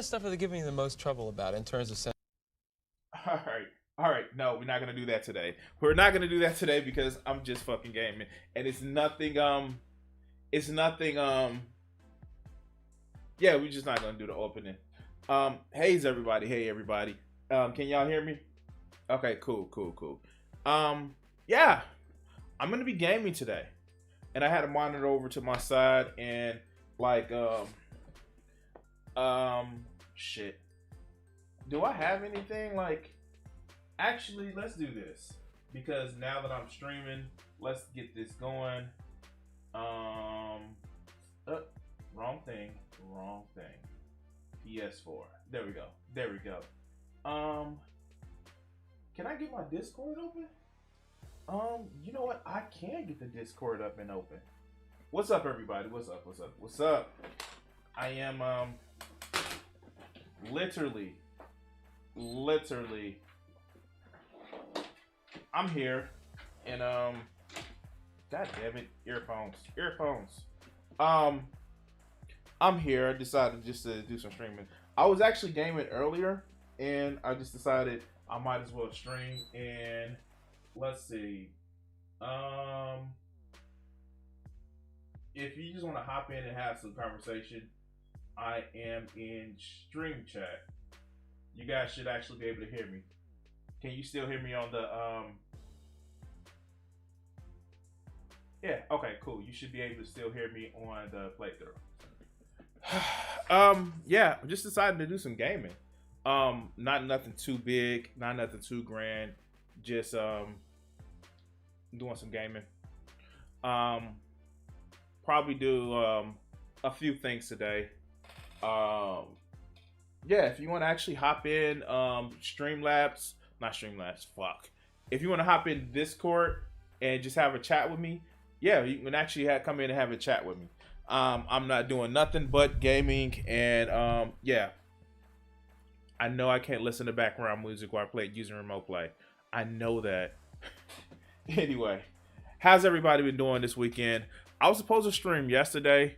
of stuff are they giving you the most trouble about in terms of? All right. All right. No, we're not gonna do that today. We're not gonna do that today because I'm just fucking gaming, and it's nothing. It's nothing. Yeah, we're just not gonna do the opening. Hey's everybody. Hey everybody. Can y'all hear me? Okay. Cool. Cool. Cool. Yeah, I'm gonna be gaming today, and I had a monitor over to my side, and like, shit. Do I have anything like? Actually, let's do this because now that I'm streaming, let's get this going. Wrong thing. PS4. There we go. Can I get my Discord open? You know what? I can get the Discord up and open. What's up, everybody? What's up? I am literally. I'm here, and god damn it, earphones. I'm here. I decided just to do some streaming. I was actually gaming earlier, and I just decided I might as well stream. And let's see, if you just want to hop in and have some conversation, I am in stream chat. You guys should actually be able to hear me. Can you still hear me on the Yeah, okay, cool. You should be able to still hear me on the playthrough. Yeah, I'm just deciding to do some gaming. Not nothing too big, not nothing too grand. Just doing some gaming. Probably do a few things today. Yeah, if you want to actually hop in, Streamlabs, not Streamlabs, fuck. If you want to hop in Discord and just have a chat with me, yeah, you can actually come in and have a chat with me. I'm not doing nothing but gaming, and yeah. I know I can't listen to background music while I play using remote play. I know that. Anyway, how's everybody been doing this weekend? I was supposed to stream yesterday,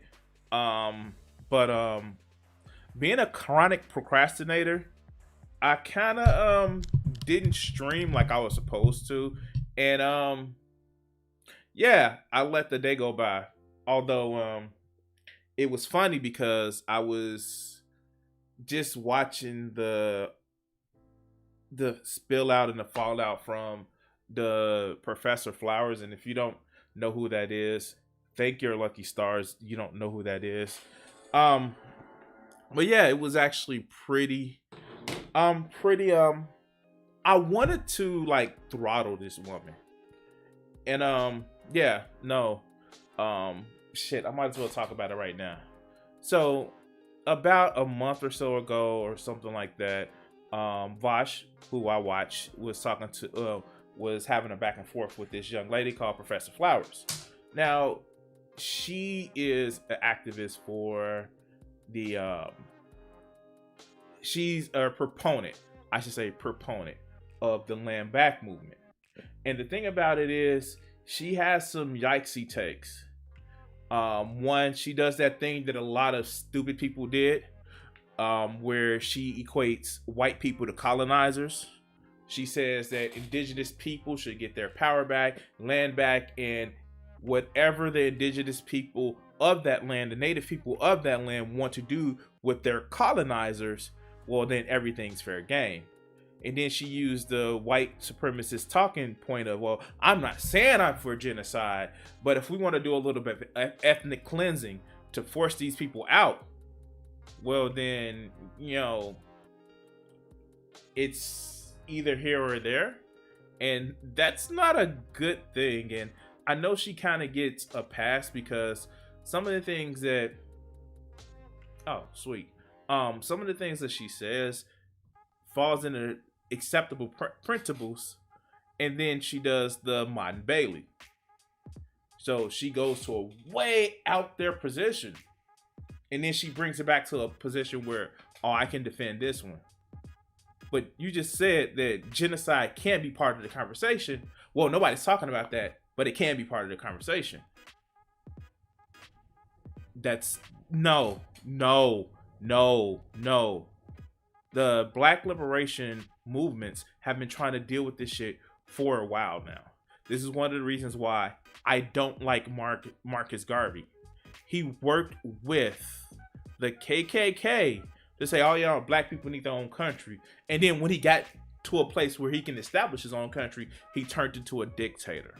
but being a chronic procrastinator, I kind of didn't stream like I was supposed to, and yeah, I let the day go by. Although it was funny because I was just watching the spill out and the fallout from the Professor Flowers, and if you don't know who that is, thank your lucky stars you don't know who that is. But yeah, it was actually pretty I wanted to like throttle this woman, and yeah, no, shit, I might as well talk about it right now. So about a month or so ago or something like that, Vosh, who I watch, was was having a back and forth with this young lady called Professor Flowers. Now, she is an activist for the she's a proponent, I should say proponent of the land back movement. And the thing about it is she has some yikesy takes. One, she does that thing that a lot of stupid people did, where she equates white people to colonizers. She says that indigenous people should get their power back, land back, and whatever the indigenous people of that land, the native people of that land, want to do with their colonizers, well, then everything's fair game. And then she used the white supremacist talking point of, well, I'm not saying I'm for genocide, but if we want to do a little bit of ethnic cleansing to force these people out, well, then, you know, it's either here or there. And that's not a good thing. And I know she kind of gets a pass because some of the things that, oh, sweet. Some of the things that she says falls into acceptable principles, and then she does the Martin Bailey. So she goes to a way out there position, and then she brings it back to a position where, oh, I can defend this one. But you just said that genocide can be part of the conversation. Well, nobody's talking about that, but it can be part of the conversation. That's no. The Black liberation movements have been trying to deal with this shit for a while now. This is one of the reasons why I don't like Marcus Garvey. He worked with the KKK to say, oh yeah, black people need their own country. And then when he got to a place where he can establish his own country, he turned into a dictator.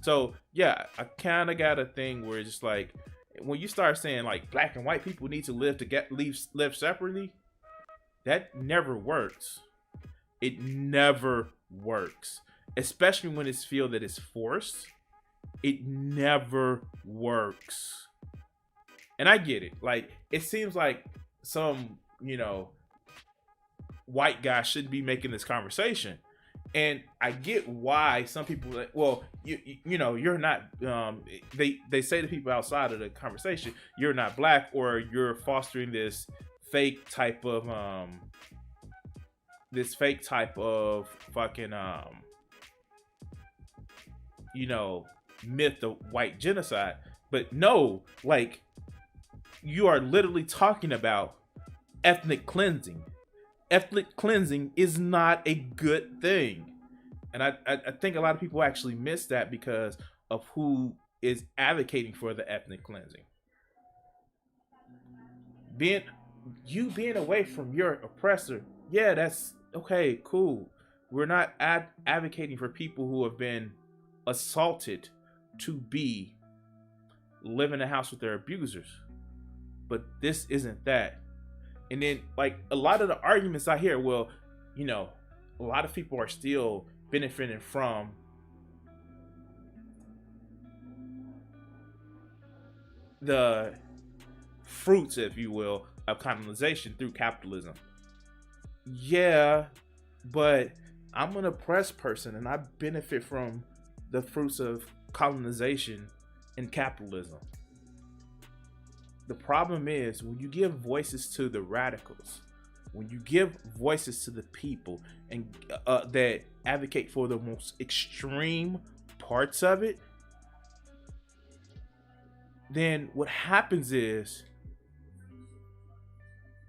So yeah, I kind of got a thing where it's just like, when you start saying like black and white people need to live separately, that never works. It never works, especially when it's feel that it's forced. It never works. And I get it. Like, it seems like some, white guy should be making this conversation. And I get why some people, like, well, you're not, they say to people outside of the conversation, you're not black, or you're fostering this fake type of fucking, myth of white genocide. But no, like, you are literally talking about ethnic cleansing. Ethnic cleansing is not a good thing. And I think a lot of people actually miss that because of who is advocating for the ethnic cleansing. Being away from your oppressor, yeah, that's okay, cool. We're not advocating for people who have been assaulted to live in a house with their abusers. But this isn't that. And then, like, a lot of the arguments I hear, well, a lot of people are still benefiting from the fruits, if you will, of colonization through capitalism. Yeah, but I'm an oppressed person and I benefit from the fruits of colonization and capitalism. The problem is when you give voices to the radicals, when you give voices to the people and that advocate for the most extreme parts of it, then what happens is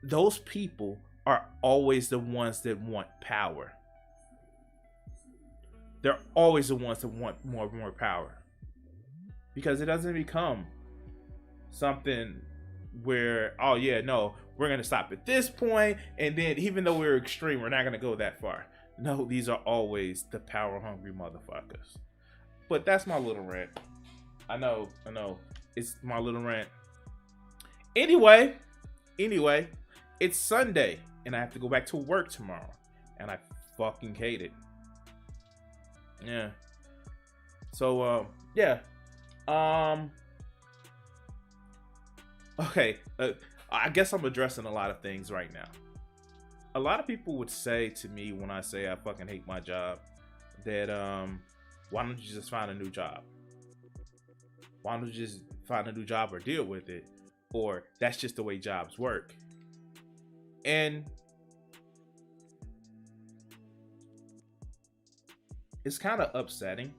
those people are always the ones that want power. They're always the ones that want more power, because it doesn't become something where, oh yeah, no, we're gonna stop at this point, and then even though we're extreme, we're not gonna go that far. No, these are always the power hungry motherfuckers. But that's my little rant. I know, it's my little rant. Anyway, it's Sunday and I have to go back to work tomorrow, and I fucking hate it. Yeah. So yeah. Okay, I guess I'm addressing a lot of things right now. A lot of people would say to me when I say I fucking hate my job that why don't you just find a new job? Why don't you just find a new job or deal with it? Or that's just the way jobs work. And it's kind of upsetting.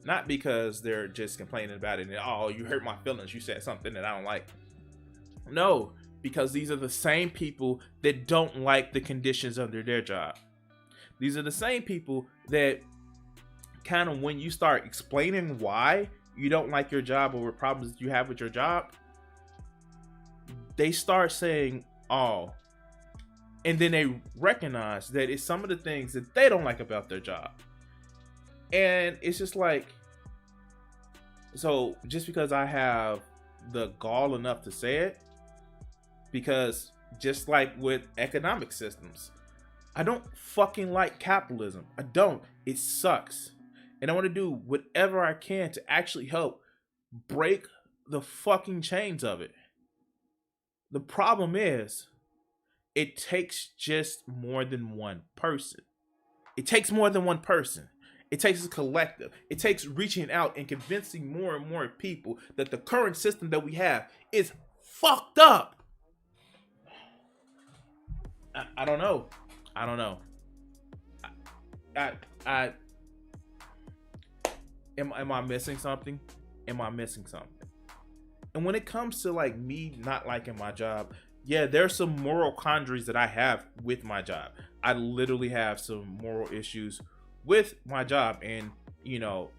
Not because they're just complaining about it and, oh, you hurt my feelings, you said something that I don't like. No, because these are the same people that don't like the conditions under their job. These are the same people that kind of, when you start explaining why you don't like your job or what problems you have with your job, they start saying, oh, and then they recognize that it's some of the things that they don't like about their job. And it's just like, so just because I have the gall enough to say it, because just like with economic systems, I don't fucking like capitalism. I don't. It sucks. And I want to do whatever I can to actually help break the fucking chains of it. The problem is, it takes just more than one person. It takes more than one person. It takes a collective. It takes reaching out and convincing more and more people that the current system that we have is fucked up. I don't know. Am I missing something? And when it comes to like me not liking my job, yeah, there's some moral quandaries that I have with my job. I literally have some moral issues with my job, and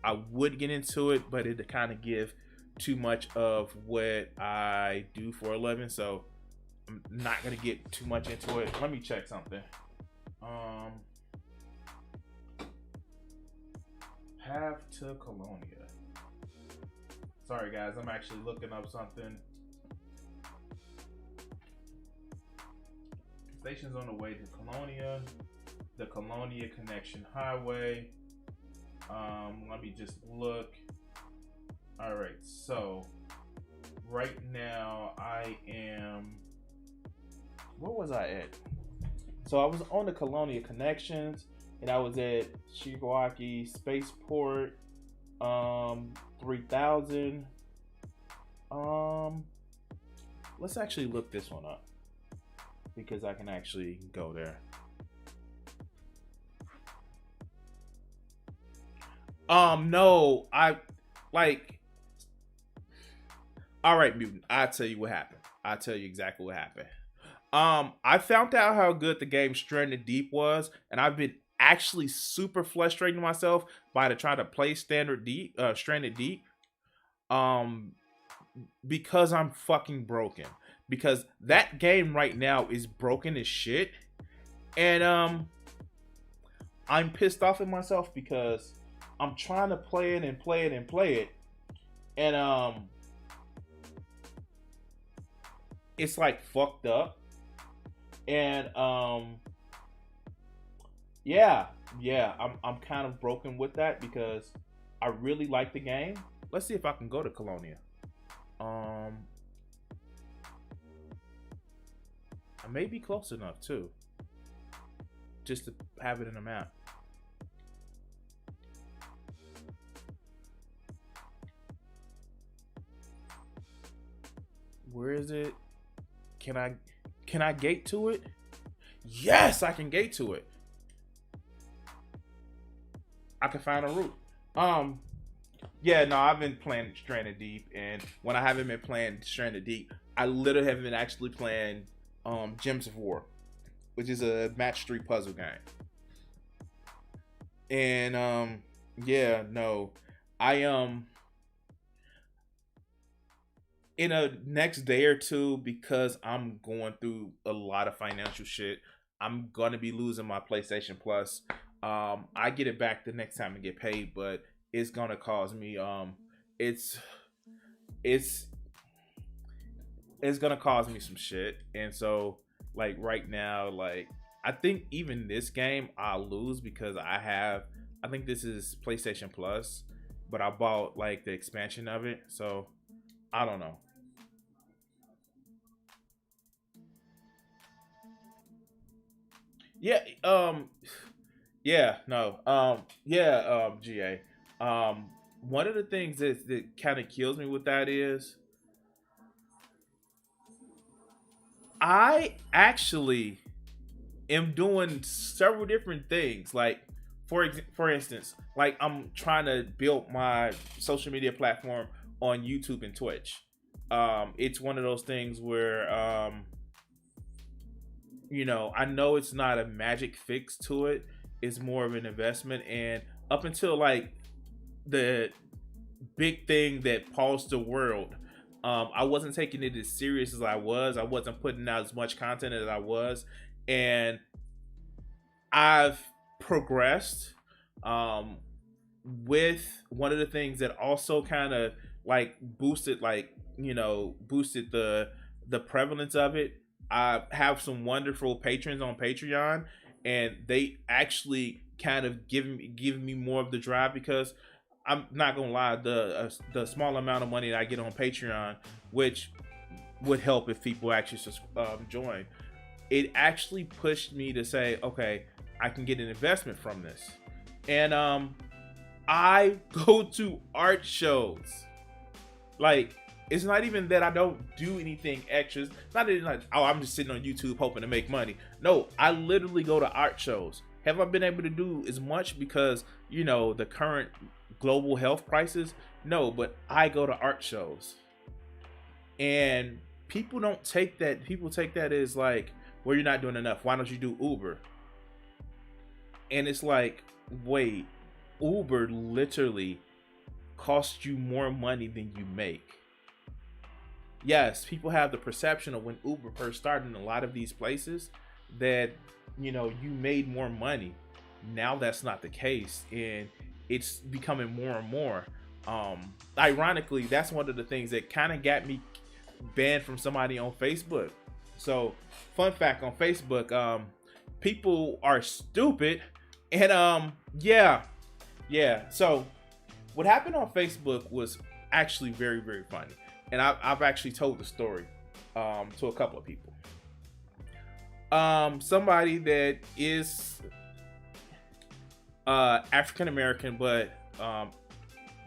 I would get into it, but it kind of give too much of what I do for a living, so I'm not gonna get too much into it. Let me check something. Path to Colonia. Sorry guys, I'm actually looking up something. Stations on the way to Colonia, the Colonia Connection Highway. Let me just look. All right, so right now I am. Where was I at? So I was on the Colonia Connections, and I was at Shigaraki Spaceport, 3000. Let's actually look this one up, because I can actually go there. No, I like. All right, Mutant. I'll tell you what happened. I'll tell you exactly what happened. I found out how good the game Stranded Deep was, and I've been actually super frustrating myself by trying to play Stranded Deep. Because I'm fucking broken. Because that game right now is broken as shit, and I'm pissed off at myself because I'm trying to play it and play it and play it, and it's like fucked up, and yeah, I'm kind of broken with that because I really like the game. Let's see if I can go to Colonia. I may be close enough too, just to have it in a map. Where is it? Can I gate to it? Yes, I can gate to it. I can find a route. Yeah, no, I've been playing Stranded Deep, and when I haven't been playing Stranded Deep, I literally have been actually playing Gems of War, which is a match 3 puzzle game. And yeah, no, I in a next day or two, because I'm going through a lot of financial shit, I'm gonna be losing my PlayStation Plus. I get it back the next time I get paid, but it's gonna cause me it's gonna cause me some shit. And so like right now, like I think even this game I'll lose because I think this is PlayStation Plus, but I bought like the expansion of it, so I don't know. Yeah, yeah, no, yeah, GA. One of the things that kind of kills me with that is I actually am doing several different things. Like, for instance, like I'm trying to build my social media platform on YouTube and Twitch. It's one of those things where I know it's not a magic fix to it. It's more of an investment, and up until like the big thing that paused the world, I wasn't taking it as serious as I was. I wasn't putting out as much content as I was, and I've progressed. With one of the things that also kind of like boosted the prevalence of it. I have some wonderful patrons on Patreon, and they actually kind of give me more of the drive, because I'm not gonna lie, the small amount of money that I get on Patreon, which would help if people actually join, it actually pushed me to say, okay, I can get an investment from this. And I go to art shows. Like, it's not even that I don't do anything extras. Not that it's like, oh, I'm just sitting on YouTube hoping to make money. No, I literally go to art shows. Have I been able to do as much because, the current global health crisis? No, but I go to art shows. And people don't take that. People take that as like, well, you're not doing enough. Why don't you do Uber? And it's like, wait, Uber literally costs you more money than you make. Yes, people have the perception of when Uber first started in a lot of these places that, you know, you made more money. Now that's not the case, and it's becoming more and more. Ironically, that's one of the things that kind of got me banned from somebody on Facebook. So, fun fact on Facebook, people are stupid, and yeah. So, what happened on Facebook was actually very, very funny, and I've actually told the story to a couple of people. Somebody that is African American, but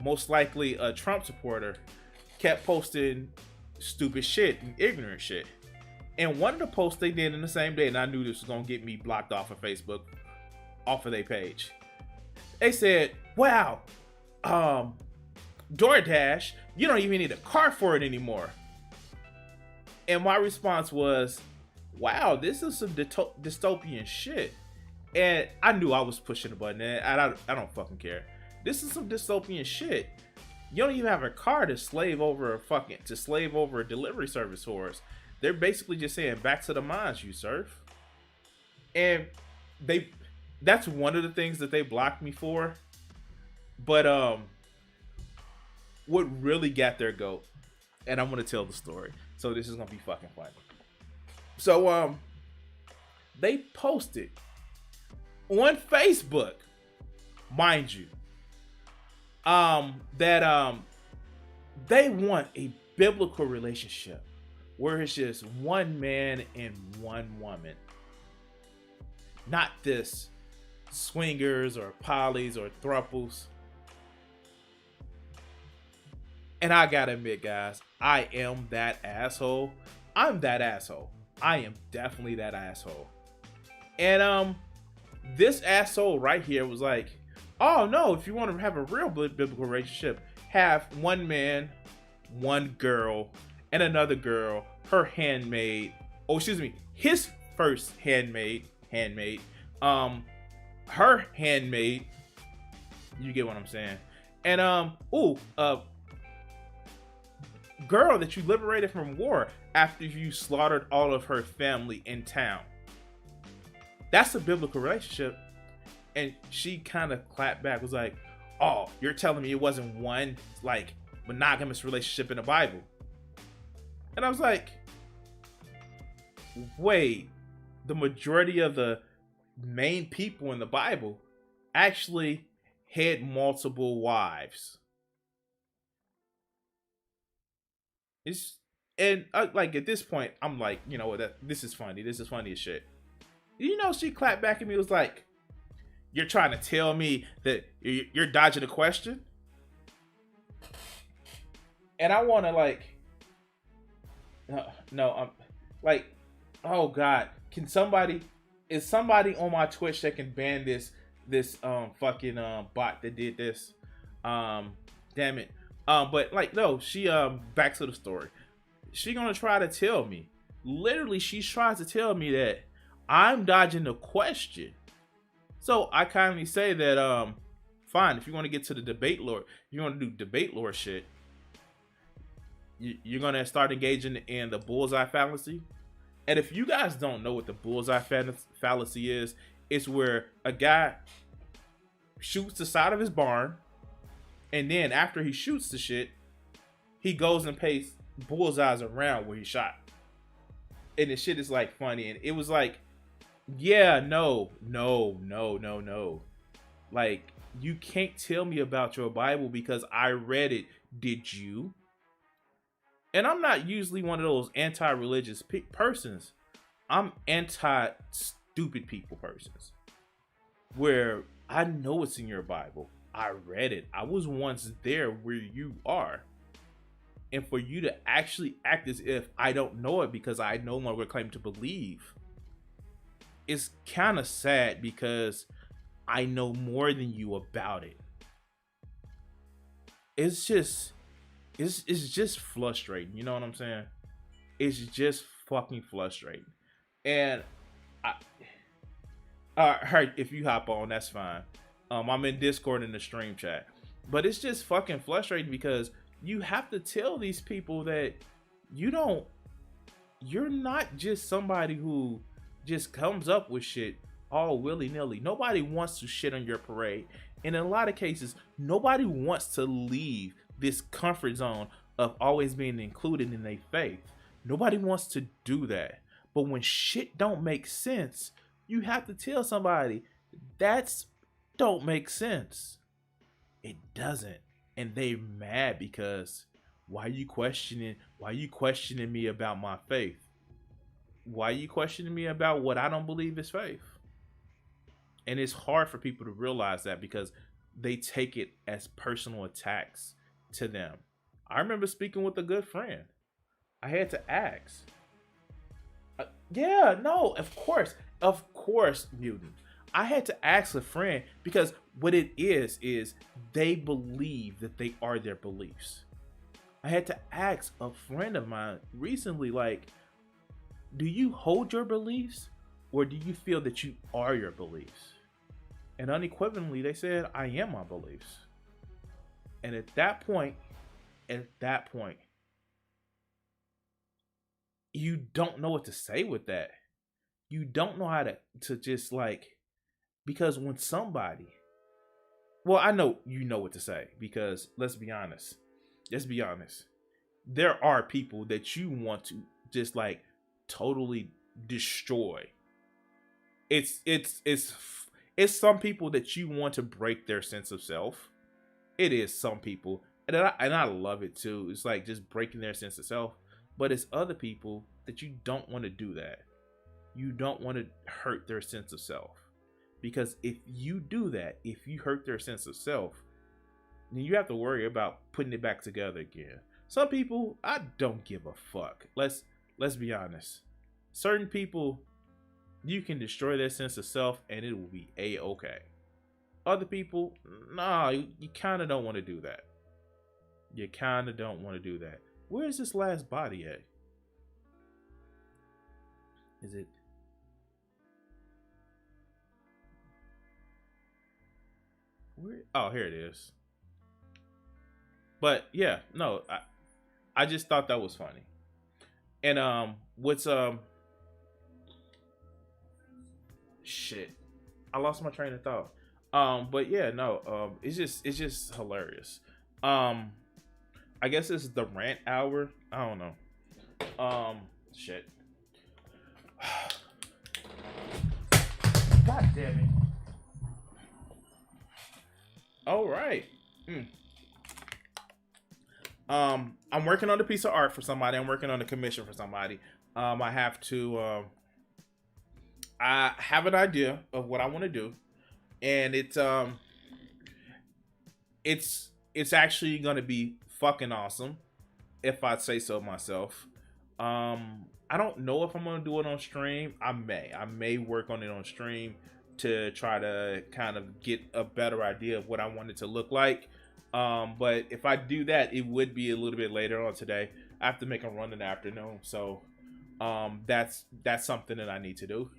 most likely a Trump supporter, kept posting stupid shit and ignorant shit. And one of the posts they did in the same day, and I knew this was gonna get me blocked off of Facebook, off of their page. They said, "Wow, DoorDash, you don't even need a car for it anymore." And my response was, "Wow, this is some dystopian shit." And I knew I was pushing the button, and I don't fucking care. This is some dystopian shit. You don't even have a car to slave over a delivery service for us. They're basically just saying, back to the mines, you surf. And that's one of the things that they blocked me for. But what really got their goat, and I'm gonna tell the story, so this is gonna be fucking funny. So they posted on Facebook, mind you, that they want a biblical relationship where it's just one man and one woman, not this swingers or polys or thruples. And I gotta admit, guys, I am that asshole. I'm that asshole. I am definitely that asshole. And this asshole right here was like, "Oh no, if you want to have a real biblical relationship, have one man, one girl, and another girl, her handmaid. Oh, excuse me, his first handmaid, her handmaid. You get what I'm saying? And girl that you liberated from war after you slaughtered all of her family in town. That's a biblical relationship." And she kind of clapped back, was like, "Oh, you're telling me it wasn't one like monogamous relationship in the Bible?" And I was like, wait, the majority of the main people in the Bible actually had multiple wives. And like at this point, I'm like, you know what? This is funny. This is funny as shit. You know, she clapped back at me, was like, "You're trying to tell me that you're dodging the question?" And I want to like, no, I'm like, oh God, is somebody on my Twitch that can ban this fucking bot that did this? Damn it. But like, no, she back to the story. She gonna try to tell me, literally, she tries to tell me that I'm dodging the question. So I kindly say that fine, if you want to get to the debate lore, you want to do debate lore shit, you're gonna start engaging in the bullseye fallacy. And if you guys don't know what the bullseye fallacy is, it's where a guy shoots the side of his barn, and then after he shoots the shit, he goes and pastes bullseyes around where he shot. And the shit is like funny, and it was like, yeah, no. Like, you can't tell me about your Bible because I read it. Did you? And I'm not usually one of those anti-religious persons. I'm anti-stupid people persons. Where I know it's in your Bible. I read it. I was once there where you are. And for you to actually act as if I don't know it because I no longer claim to believe, it's kind of sad because I know more than you about it. It's just frustrating. You know what I'm saying? It's just fucking frustrating. And I, if you hop on, that's fine. I'm in Discord in the stream chat, but it's just fucking frustrating because you have to tell these people that you don't. You're not just somebody who just comes up with shit all willy nilly. Nobody wants to shit on your parade, and in a lot of cases, nobody wants to leave this comfort zone of always being included in their faith. Nobody wants to do that. But when shit don't make sense, you have to tell somebody that's don't make sense. It doesn't. And they mad because why are you questioning me about my faith? Why are you questioning me about what I don't believe is faith? And it's hard for people to realize that because they take it as personal attacks to them. I remember speaking with a good friend. I had to ask. Yeah, no, of course, mutant. I had to ask a friend because what it is they believe that they are their beliefs. I had to ask a friend of mine recently, like, do you hold your beliefs or do you feel that you are your beliefs? And unequivocally, they said, I am my beliefs. And at that point, you don't know what to say with that. You don't know how to just like, because when somebody, well, I know you know what to say because let's be honest. There are people that you want to just like totally destroy. It's some people that you want to break their sense of self. It is some people, and I love it too. It's like just breaking their sense of self. But it's other people that you don't want to do that. You don't want to hurt their sense of self. Because if you do that, if you hurt their sense of self, then you have to worry about putting it back together again. Some people, I don't give a fuck. Let's be honest. Certain people, you can destroy their sense of self and it will be a-okay. Other people, nah, you kind of don't want to do that. Where is this last body at? Is it? Where? Oh, here it is. But yeah, no, I just thought that was funny. And what's shit. I lost my train of thought. But yeah, no, it's just hilarious. I guess it's the rant hour. I don't know. Shit. God damn it. All right. I'm working on a piece of art for somebody. I'm working on a commission for somebody. I have to. I have an idea of what I want to do, and it's actually gonna be fucking awesome, if I say so myself. I don't know if I'm gonna do it on stream. I may work on it on stream to try to kind of get a better idea of what I want it to look like. But if I do that, it would be a little bit later on today. I have to make a run in the afternoon, so that's something that I need to do.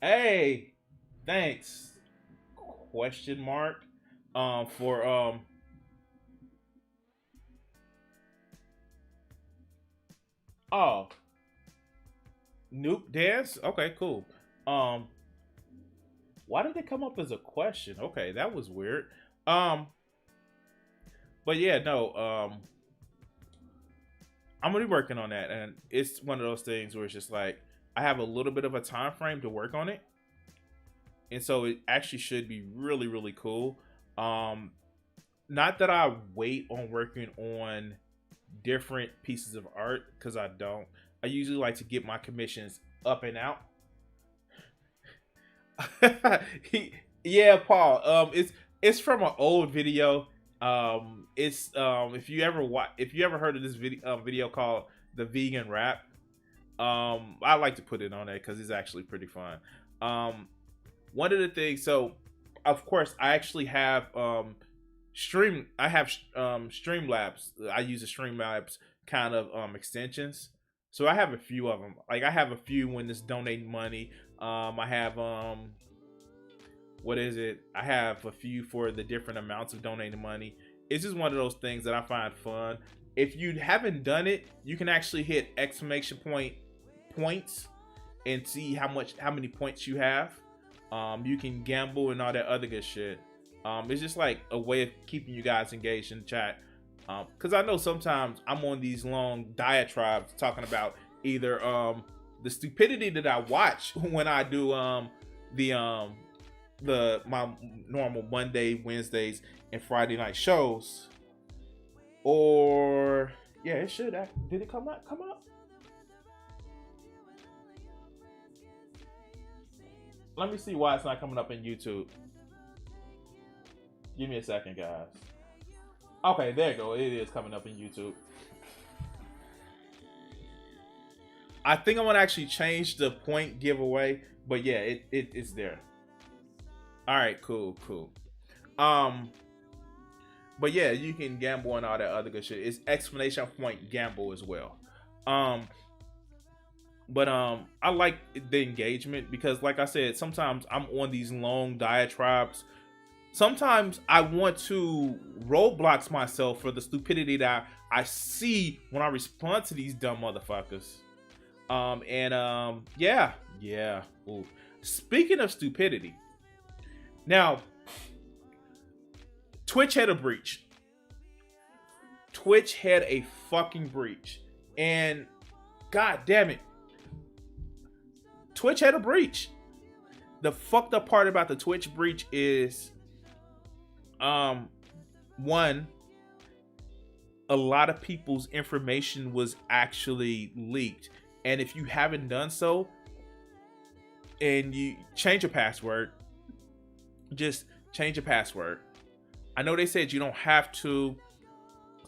Hey, thanks. Question mark. For oh, Nuke dance. Okay, cool. Why did it come up as a question? Okay, that was weird. But yeah, no. I'm gonna be working on that, and it's one of those things where it's just like I have a little bit of a time frame to work on it, and so it actually should be really, really cool. Not that I wait on working on different pieces of art, because I don't. I usually like to get my commissions up and out. Yeah, Paul. It's from an old video. It's if you ever heard of this video called the vegan rap. I like to put it on there because it's actually pretty fun. One of the things, so of course I actually have I have Streamlabs. I use the Streamlabs kind of extensions. So I have a few of them. Like I have a few when it's donating money. I have what is it? I have a few for the different amounts of donating money. It's just one of those things that I find fun. If you haven't done it, you can actually hit exclamation points and see how many points you have. You can gamble and all that other good shit. It's just like a way of keeping you guys engaged in the chat. Because I know sometimes I'm on these long diatribes talking about either the stupidity that I watch when I do my normal Monday, Wednesdays, and Friday night shows, or yeah, it should. Did it come up? Let me see why it's not coming up in YouTube. Give me a second, guys. Okay, there you go. It is coming up in YouTube. I think I'm gonna actually change the point giveaway, but yeah, it's there. All right, cool. But yeah, you can gamble and all that other good shit. It's exclamation point gamble as well. But I like the engagement because, like I said, sometimes I'm on these long diatribes. Sometimes I want to roadblocks myself for the stupidity that I see when I respond to these dumb motherfuckers. Yeah. Ooh. Speaking of stupidity, now Twitch had a breach. Twitch had a fucking breach, and god damn it, Twitch had a breach. The fucked up part about the Twitch breach is, one, a lot of people's information was actually leaked, and if you haven't done so, and you change your password, just change your password. I know they said you don't have to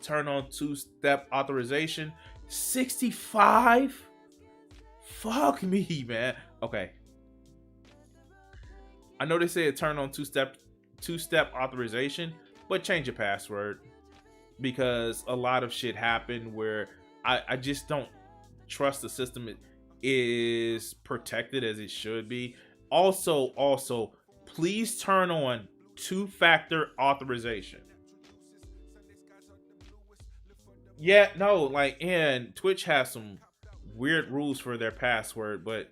turn on two-step authorization. 65? Fuck me, man. Okay. I know they said turn on two-step authorization, but change your password, because a lot of shit happened where I just don't trust the system is protected as it should be. Also, please turn on two-factor authorization. Yeah, no, like, and Twitch has some weird rules for their password, but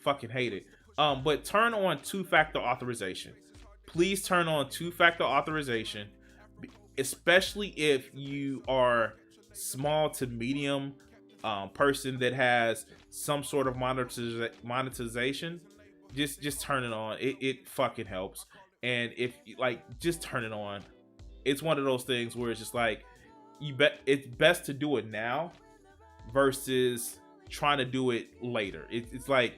fucking hate it. But turn on two-factor authorization. Please turn on two-factor authorization, especially if you are small to medium person that has some sort of monetization. Just turn it on. It fucking helps. And if like, just turn it on. It's one of those things where it's just like, it's best to do it now versus trying to do it later. It's like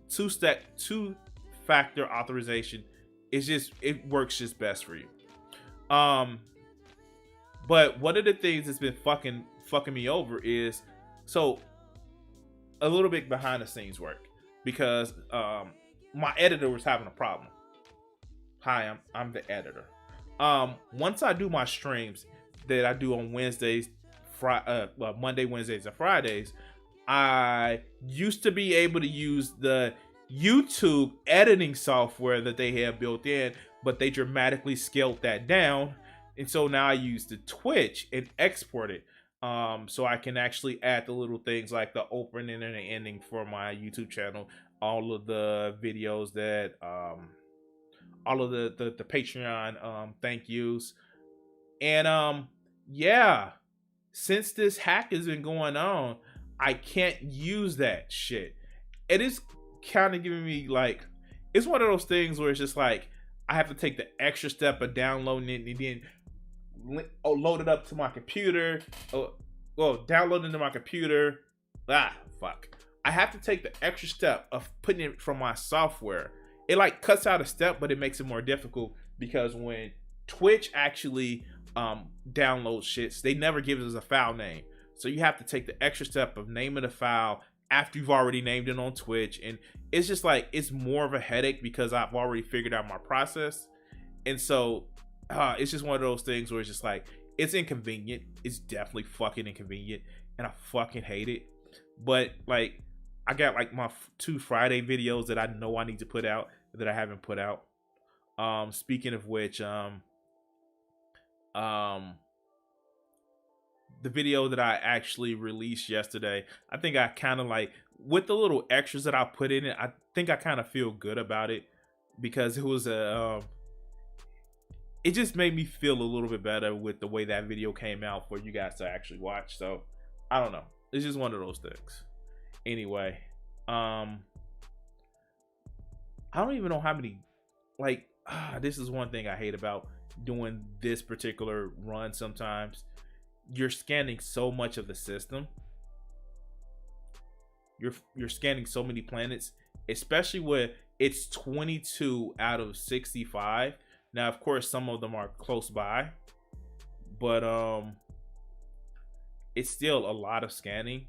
two-factor authorization. It works just best for you. But one of the things that's been fucking me over is, so a little bit behind the scenes work, because my editor was having a problem. Hi, I'm the editor. Once I do my streams that I do on Wednesdays, Monday, Wednesdays, and Fridays, I used to be able to use the YouTube editing software that they have built in, but they dramatically scaled that down. And so now I use the Twitch and export it. So I can actually add the little things like the opening and the ending for my YouTube channel, all of the videos that, all of the Patreon thank yous. And yeah, since this hack has been going on, I can't use that shit. It is kind of giving me like, it's one of those things where it's just like, I have to take the extra step of downloading it and then load it up to my computer. Download it to my computer. Fuck. I have to take the extra step of putting it from my software. It like cuts out a step, but it makes it more difficult, because when Twitch actually downloads shits, they never give us a file name. So you have to take the extra step of naming the file, after you've already named it on Twitch. And it's just like, it's more of a headache because I've already figured out my process. And so it's just one of those things where it's just like, it's inconvenient. It's definitely fucking inconvenient. And I fucking hate it. But like, I got like my 2 Friday videos that I know I need to put out that I haven't put out. Speaking of which, the video that I actually released yesterday, I think I kind of like, with the little extras that I put in it, I think I kind of feel good about it because it was it just made me feel a little bit better with the way that video came out for you guys to actually watch. So I don't know, it's just one of those things. Anyway, I don't even know how many, like, this is one thing I hate about doing this particular run. Sometimes you're scanning so much of the system. You're scanning so many planets, especially when it's 22 out of 65. Now, of course, some of them are close by, but it's still a lot of scanning,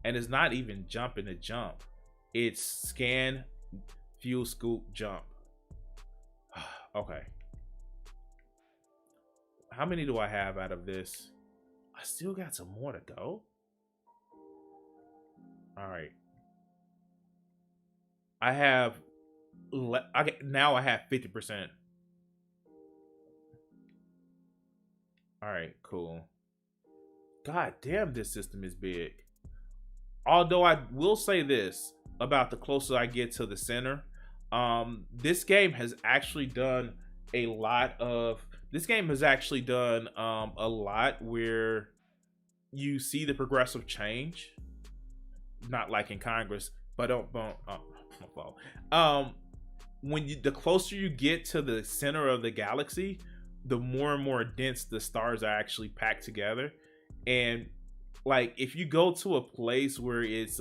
and it's not even jumping to jump. It's scan, fuel scoop, jump. Okay. How many do I have out of this? I still got some more to go. All right. Now I have 50%. All right, cool. God damn, this system is big. Although I will say this about the closer I get to the center, this game has actually done a lot where you see the progressive change, not like in Congress, but my fault. The closer you get to the center of the galaxy, the more and more dense the stars are actually packed together. And like, if you go to a place where it's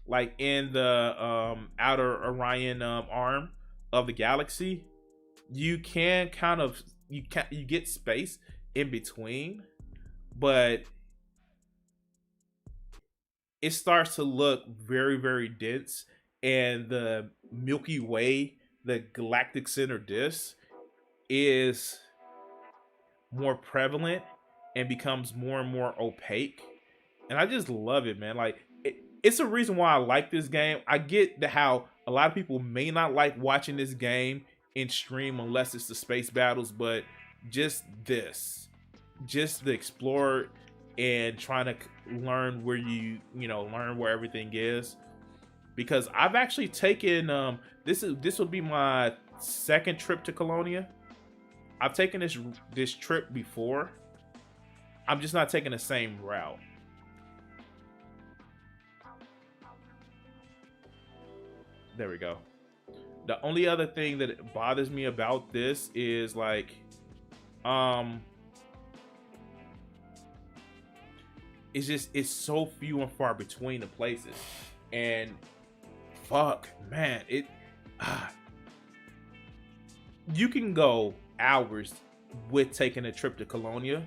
like in the outer Orion arm of the galaxy, you can kind of you get space in between, but it starts to look very, very dense. And the Milky Way, the galactic center disk, is more prevalent and becomes more and more opaque. And I just love it, man. Like, it's a reason why I like this game. I get how a lot of people may not like watching this game in stream unless it's the space battles, but just the explorer and trying to learn where learn where everything is. Because I've actually taken this will be my 2nd trip to Colonia. I've taken this trip before. I'm just not taking the same route. There we go. The only other thing that bothers me about this is like, it's so few and far between the places. And fuck, man, you can go hours with taking a trip to Colonia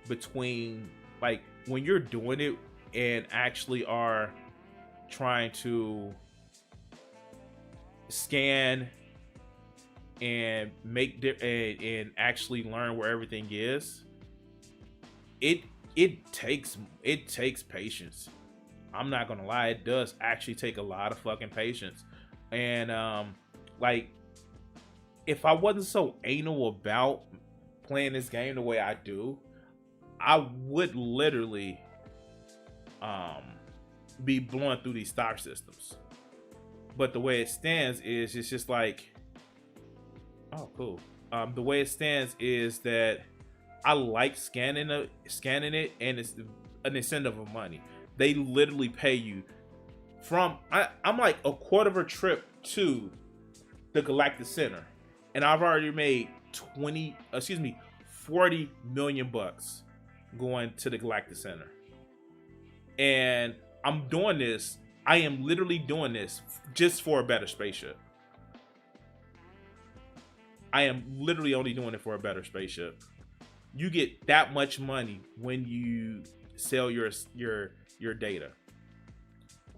between, like, when you're doing it and actually are trying to scan and and actually learn where everything is. It takes patience. I'm not gonna lie, it does actually take a lot of fucking patience. And like, if I wasn't so anal about playing this game the way I do, I would literally be blowing through these star systems. But the way it stands is, it's just like, oh, cool. The way it stands is that I like scanning it, and it's an incentive of money. They literally pay you from, I'm like a quarter of a trip to the Galactic Center, and I've already made 40 million bucks going to the Galactic Center. And I am literally doing this just for a better spaceship. I am literally only doing it for a better spaceship. You get that much money when you sell your data.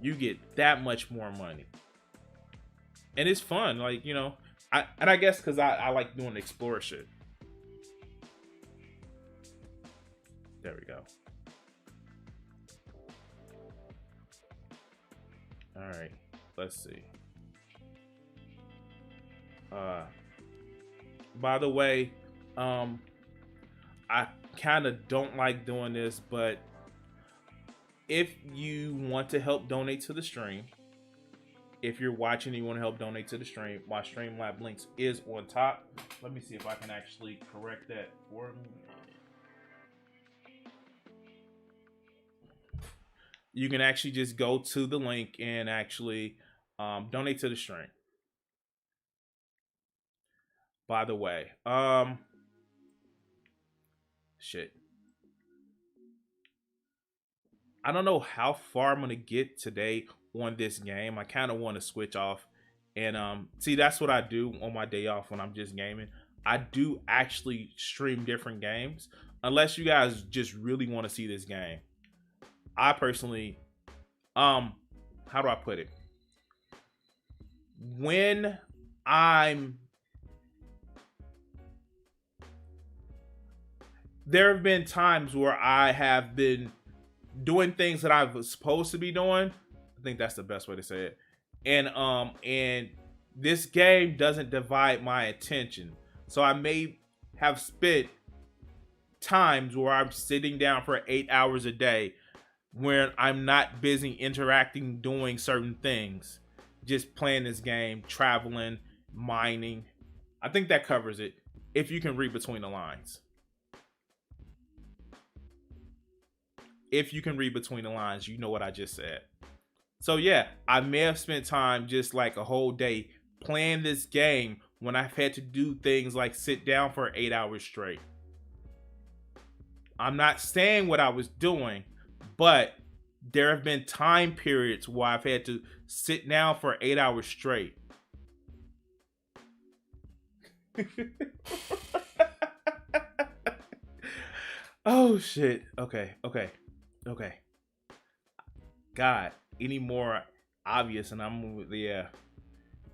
You get that much more money, and it's fun. Like, I guess because I like doing explorer shit. There we go. All right, let's see. By the way, I kind of don't like doing this, but if you want to help donate to the stream, if you're watching and you want to help donate to the stream, my Streamlab links is on top. Let me see if I can actually correct that for me. You can actually just go to the link and actually donate to the stream. By the way, shit. I don't know how far I'm gonna get today on this game. I kind of want to switch off and see, that's what I do on my day off when I'm just gaming. I do actually stream different games, unless you guys just really want to see this game. I personally, how do I put it? When there have been times where I have been doing things that I was supposed to be doing. I think that's the best way to say it. And this game doesn't divide my attention. So I may have spent times where I'm sitting down for 8 hours a day where I'm not busy interacting, doing certain things, just playing this game, traveling, mining. I think that covers it if you can read between the lines. If you can read between the lines, you know what I just said. So yeah, I may have spent time just like a whole day playing this game when I've had to do things like sit down for 8 hours straight. I'm not saying what I was doing, but there have been time periods where I've had to sit down for 8 hours straight. Oh shit. Okay. God, any more obvious and I'm yeah.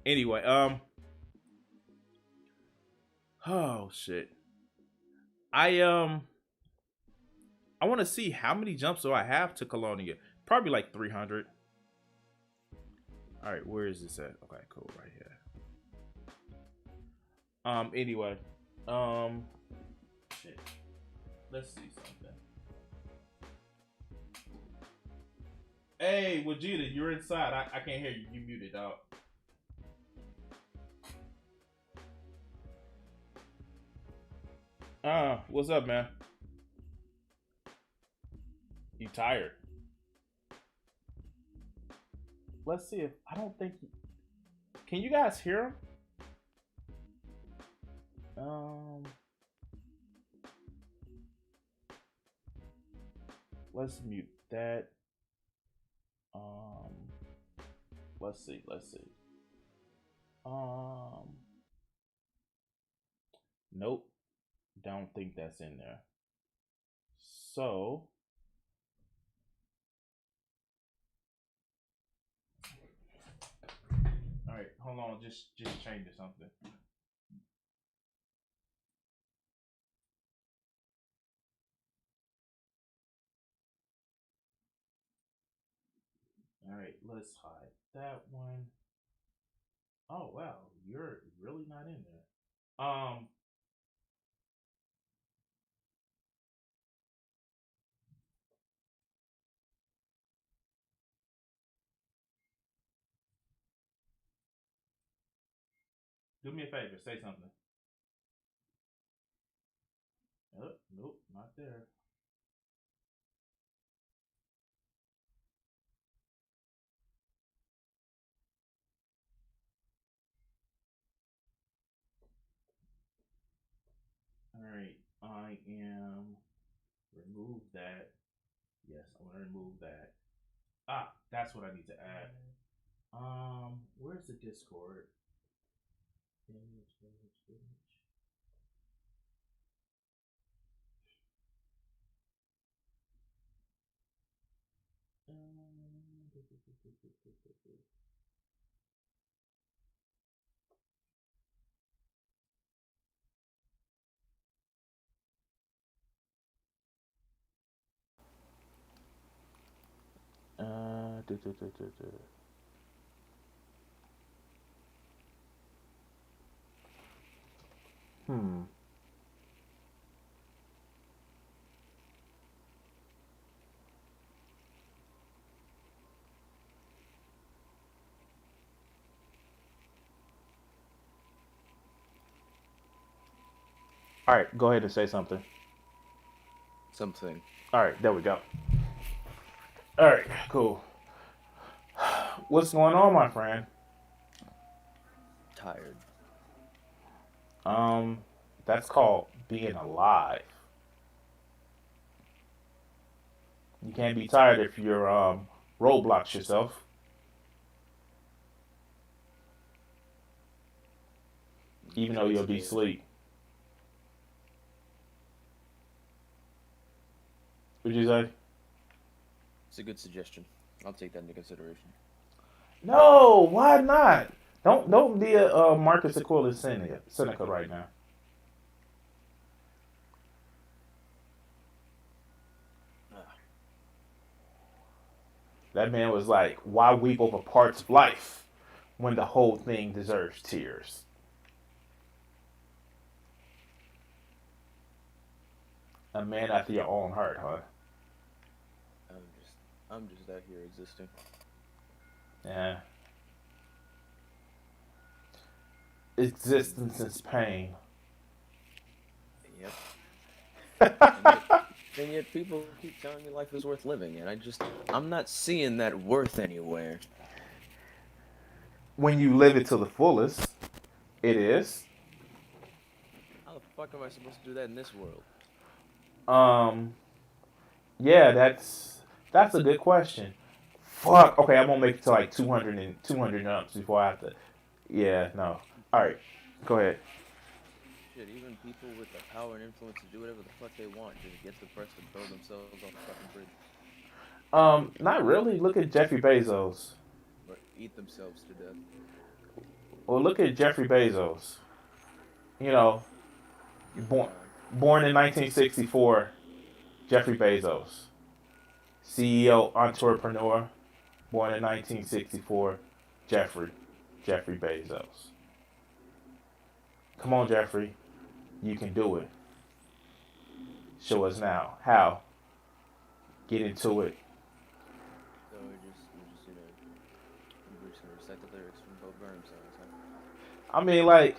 Anyway, oh shit. I want to see how many jumps do I have to Colonia. Probably like 300. All right, where is this at? Okay, cool, right here. Anyway, shit. Let's see something. Hey, Vegeta, you're inside. I can't hear you. You muted, dog. What's up, man? You tired? Let's see if I don't think. Can you guys hear him? Let's mute that. Let's see. Nope. Don't think that's in there. So all right, hold on, just changing something. All right, let's hide that one. Oh wow, you're really not in there. Do me a favor, say something. Oh, nope, not there. All right, I am remove that. Yes, I'm gonna remove that. Ah, that's what I need to add. Where's the Discord? Image. Do, do, do, do, do. Hmm. All right, go ahead and say something. something. All right, there we go. All right, cool. What's going on, my friend? Tired. Um, that's called being alive. You can't be tired if you're roadblocks yourself, even though you'll be asleep. Would you say? It's a good suggestion. I'll take that into consideration. No, why not? Don't be a Marcus Aurelius Seneca right now. Ah, That man was like, "Why weep over parts of life when the whole thing deserves tears?" A man after your own heart, huh? I'm just, I'm just out here existing. Yeah. Existence is pain. Yep. And yet, and yet people keep telling me life is worth living, and I'm not seeing that worth anywhere. When you live it to the fullest, it is. How the fuck am I supposed to do that in this world? Um, yeah, that's a good question. Fuck. Okay, I'm gonna make it to like 200 jumps before I have to. Yeah, no. All right, go ahead. Shit, even people with the power and influence to do whatever the fuck they want just get the press to throw themselves off a fucking bridge Not really. Look at Jeffrey Bezos. or eat themselves to death. Well, look at Jeffrey Bezos. You know, Give him born time. born in 1964. Jeffrey Bezos, CEO, entrepreneur, born in 1964. Jeffrey Bezos. Come on, Jeffrey, you can do it. Show us now how. Get into it. So we're just gonna recite the lyrics from Bo Burnham songs, huh? I mean, like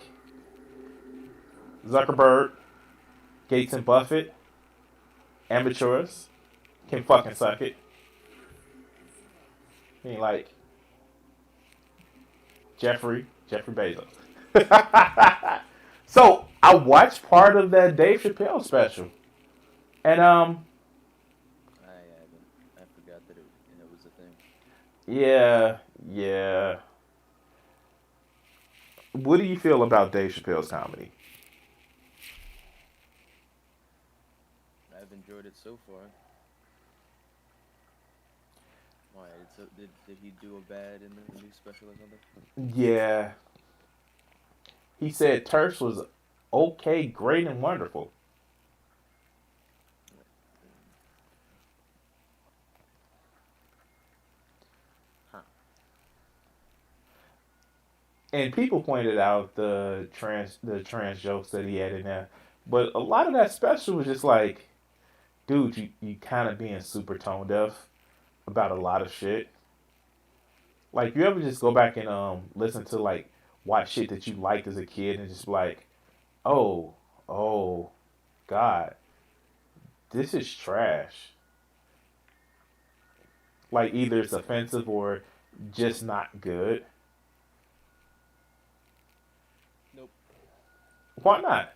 Zuckerberg, Gates, and Buffett, amateurs can fucking suck it. I mean, like Jeffrey Bezos. So I watched part of that Dave Chappelle special, and I haven't. I forgot that it was a thing. yeah, yeah. What do you feel about Dave Chappelle's comedy? I've enjoyed it so far. Why? Did he do a bad in the new special or something? Yeah, he said Turks was okay, great, and wonderful. Huh. And people pointed out the trans jokes that he had in there, but a lot of that special was just like, dude, you kind of being super tone deaf about a lot of shit. Like, you ever just go back and listen to like watch shit that you liked as a kid and just be like, oh, oh, God, this is trash. Like, either it's offensive or just not good. Nope. Why not?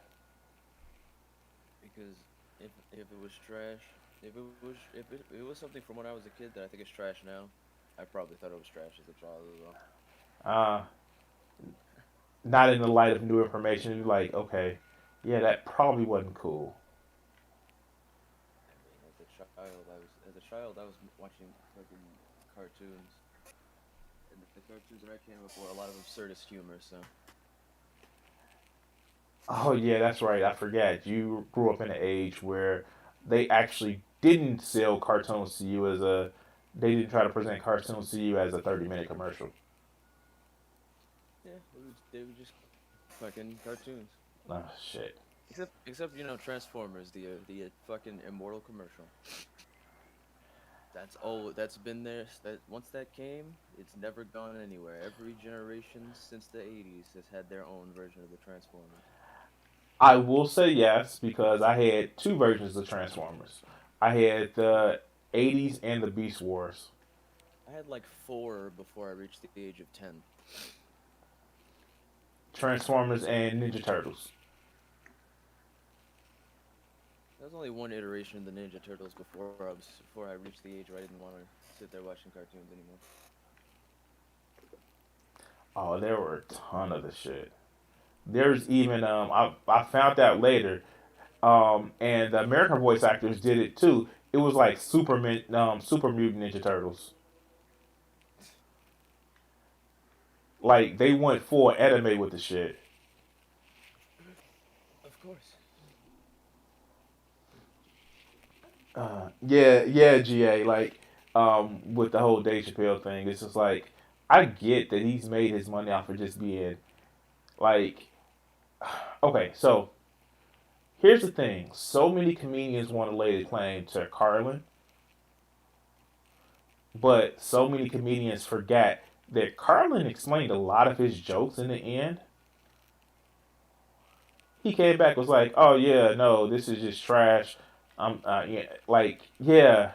Because if it was trash, if it was something from when I was a kid that I think is trash now, I probably thought it was trash as a child as well. Uh, Not in the light of new information. You're like, okay, yeah, that probably wasn't cool. I mean, as a child, I was watching fucking cartoons. And the cartoons that I came up were a lot of absurdist humor. So Oh yeah, that's right. I forgot. You grew up in an age where they actually didn't sell cartoons to you as a. They didn't try to present cartoons to you as a 30-minute commercial. yeah, they were just fucking cartoons. Oh shit. Except Transformers, the fucking immortal commercial. That's old. That's been there. That once that came, it's never gone anywhere. Every generation since the '80s has had their own version of the Transformers. I will say yes because I had two versions of Transformers. I had the '80s and the Beast Wars. I had like four before I reached the age of 10. Transformers and Ninja Turtles. There was only one iteration of the Ninja Turtles before I reached the age where I didn't want to sit there watching cartoons anymore. Oh, there were a ton of the shit. There's even I found out later, and the American voice actors did it too. It was like Super Mutant Ninja Turtles. Like they went full anime with the shit. Of course. Yeah, GA. Like, with the whole Dave Chappelle thing, it's just like I get that he's made his money off of just being like, okay. So here's the thing: so many comedians want to lay the claim to Carlin, but so many comedians forget that Carlin explained a lot of his jokes in the end. He came back was like, "Oh yeah, no, this is just trash." Yeah, like yeah,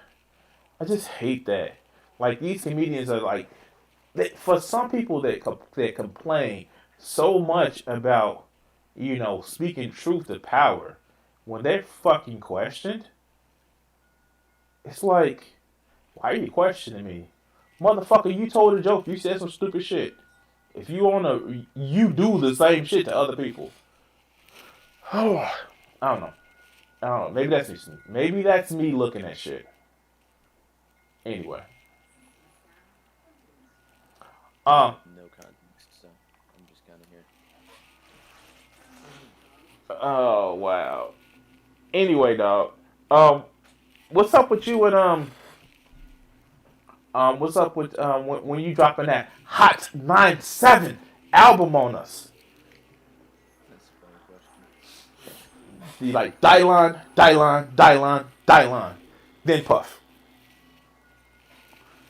I just hate that. Like these comedians are like, for some people that complain so much about speaking truth to power, when they're fucking questioned, it's like, why are you questioning me, motherfucker? You told a joke. You said some stupid shit. If you wanna, you do the same shit to other people. I don't know. I don't know. Maybe that's me. Maybe that's me looking at shit. Anyway. I Um. have no context, so I'm just kind of here. Oh wow. Anyway, dog. Um. What's up with you and what's up with when you dropping that Hot 97 album on us? That's a funny question. You like Dylon, Dylon, Dylon, Dylon, then Puff.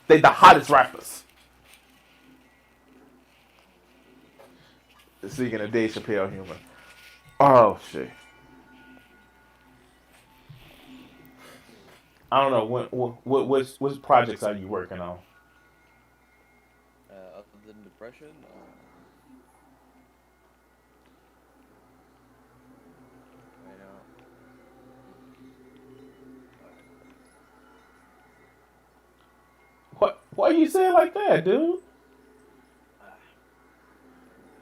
They the hottest rappers. Speaking of Dave Chappelle humor. Oh shit. I don't know what projects are you working on? Other than depression, right now, What? Why you say it like that, dude? uh,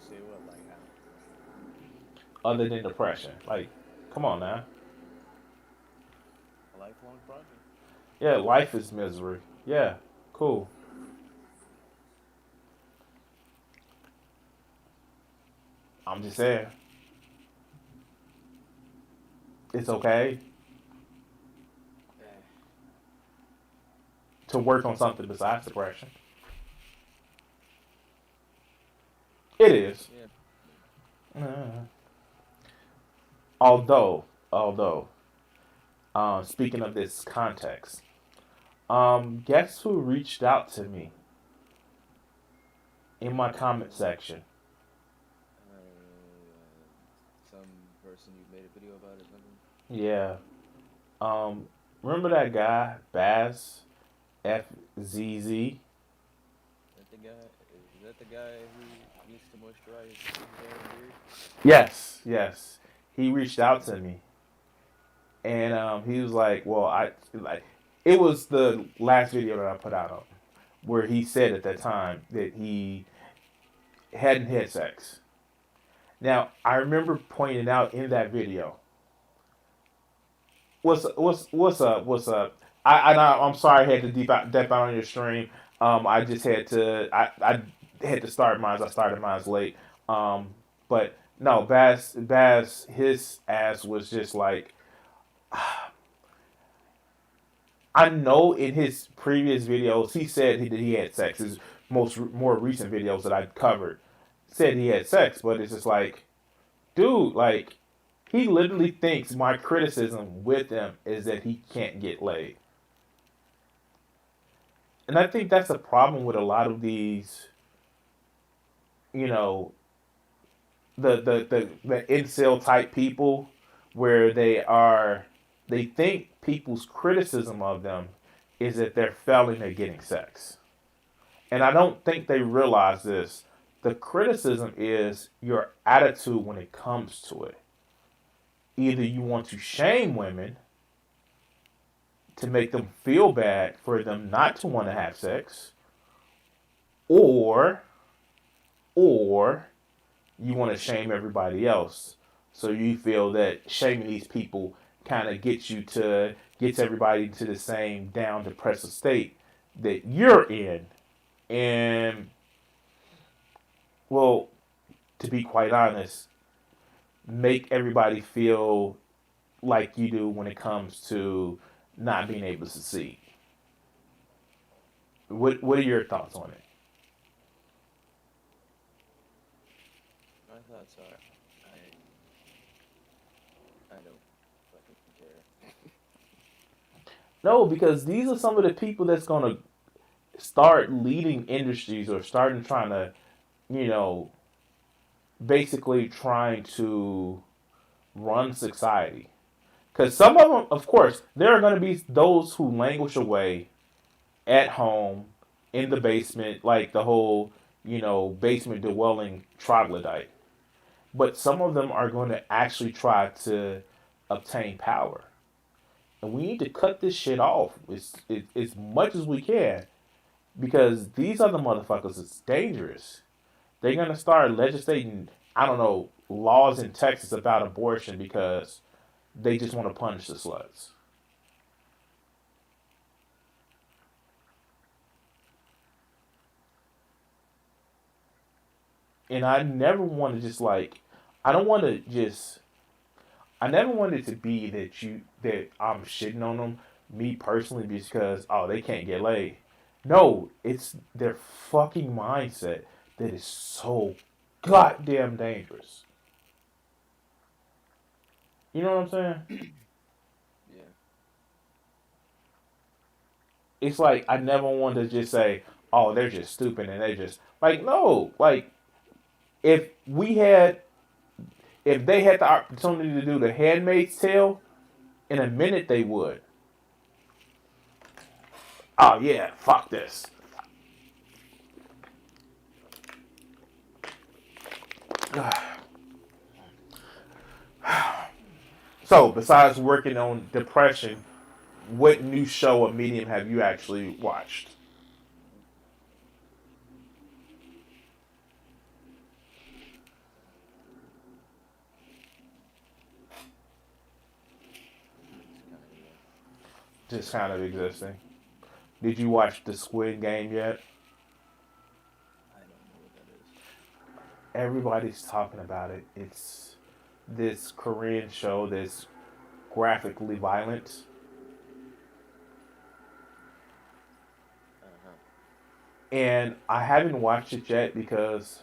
say what, like how? Other than depression, like, come on now. A lifelong project. Yeah, life is misery. Yeah, cool. I'm just saying, it's okay Eh, to work on something besides depression. It is. yeah, Uh, although, speaking of this context, guess who reached out to me in my comment section? some person you made a video about or something. Yeah. Um, remember that guy, Baz FZZ? Is that the guy? Is that the guy who needs to moisturize his hair and beard? Yes, yes. He reached out to me, and he was like, "Well, I like." It was the last video that I put out of him, where he said at that time that he hadn't had sex. Now, I remember pointing out in that video, what's up? What's up? I'm sorry I had to deep out on your stream. I just had to. I had to start mine. I started mine late. Um, but no, Baz, his ass was just like, I know in his previous videos he said that he had sex. His more recent videos that I covered said he had sex, but it's just like, dude, like he literally thinks my criticism with him is that he can't get laid. And I think that's a problem with a lot of these, you know, the incel type people, where they think people's criticism of them is that they're failing at getting sex. And I don't think they realize this. The criticism is your attitude when it comes to it. Either you want to shame women to make them feel bad for them not to want to have sex, or or you want to shame everybody else. So you feel that shaming these people kind of gets everybody to the same down depressive state that you're in. And well, to be quite honest, make everybody feel like you do when it comes to not being able to succeed. What are your thoughts on it? My thoughts are, I don't fucking care. No, because these are some of the people that's gonna start leading industries or starting trying to, you know, basically trying to run society. Because some of them, of course, there are going to be those who languish away at home in the basement, like the whole, basement dwelling troglodyte. But some of them are going to actually try to obtain power. And we need to cut this shit off as much as we can, because these other motherfuckers is dangerous. They're going to start legislating, I don't know, laws in Texas about abortion because they just want to punish the sluts. And I never want to just like, I don't want to just, I never want it to be that I'm shitting on them, me personally, because, oh, they can't get laid. No, it's their fucking mindset that is so goddamn dangerous. You know what I'm saying? Yeah. It's like I never want to just say, "Oh, they're just stupid," and they just like no, like if we had, if they had the opportunity to do the Handmaid's Tale, in a minute they would. Oh yeah, fuck this. So, besides working on depression, what new show or medium have you actually watched? It's kind of, Just kind of existing. Did you watch the Squid Game yet? I don't know what that is. Everybody's talking about it. It's this Korean show that's graphically violent. Uh-huh. And I haven't watched it yet because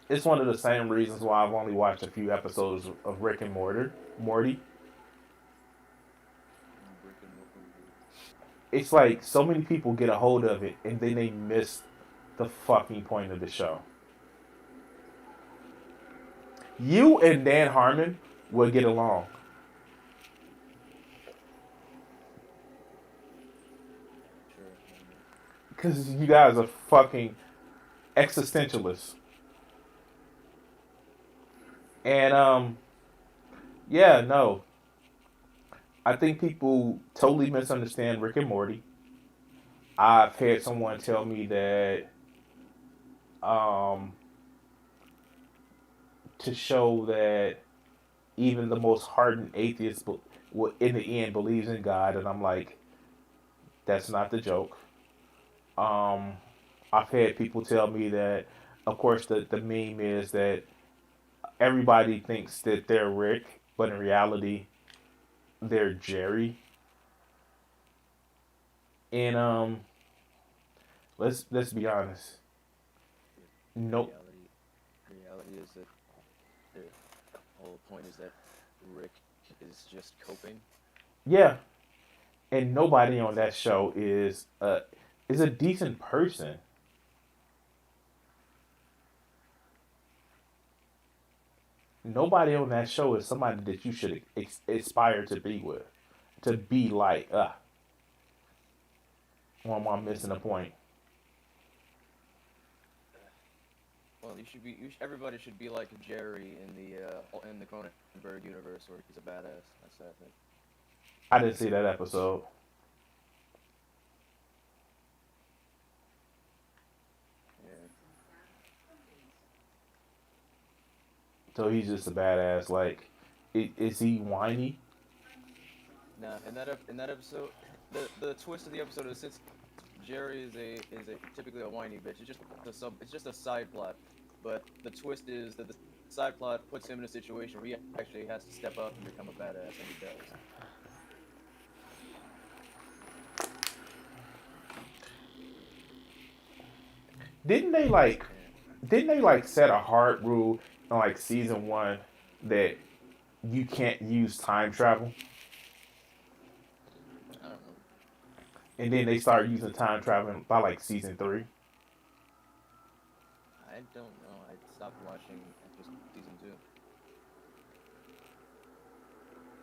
it's one of the same reasons why I've only watched a few episodes of Rick and Morty. Brick and Mortar. It's like so many people get a hold of it and then they miss the fucking point of the show. You and Dan Harmon will get along Sure, maybe. because you guys are fucking existentialists. And yeah, no, I think people totally misunderstand Rick and Morty. I've had someone tell me that um, to show that even the most hardened atheist, in the end, believes in God, and I'm like, that's not the joke. Um, I've had people tell me that, of course, the meme is that everybody thinks that they're Rick, but in reality, they're Jerry. And let's be honest. The Nope. reality is that the whole point is that Rick is just coping. Yeah, and nobody on that show is a decent person. Nobody on that show is somebody that you should aspire to be with, to be like. Or am I missing a point? Well, everybody should be like Jerry in the Cronenberg universe, where he's a badass. That's what I think. I didn't see that episode, Yeah. so he's just a badass. Like, is he whiny? Nah, in that episode, the twist of the episode is since Jerry is a typically a whiny bitch. It's just a side plot, but the twist is that the side plot puts him in a situation where he actually has to step up and become a badass, and he does. Didn't they like? And Didn't they like set a hard rule in like season one that you can't use time travel, I don't know. and then they start using time travel by like season three? I don't know. I stopped watching after season two.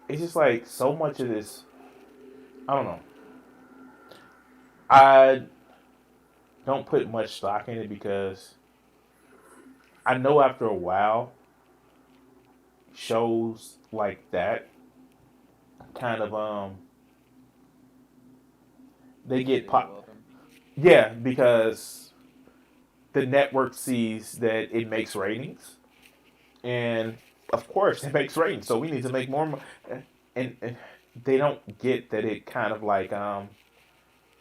It's just like so much of this. I don't know. I don't put much stock in it because I know after a while shows like that kind of they get Losing their pop. welcome. Yeah, because the network sees that it makes ratings, and of course it makes ratings, so we need to make more. And they don't get that it kind of like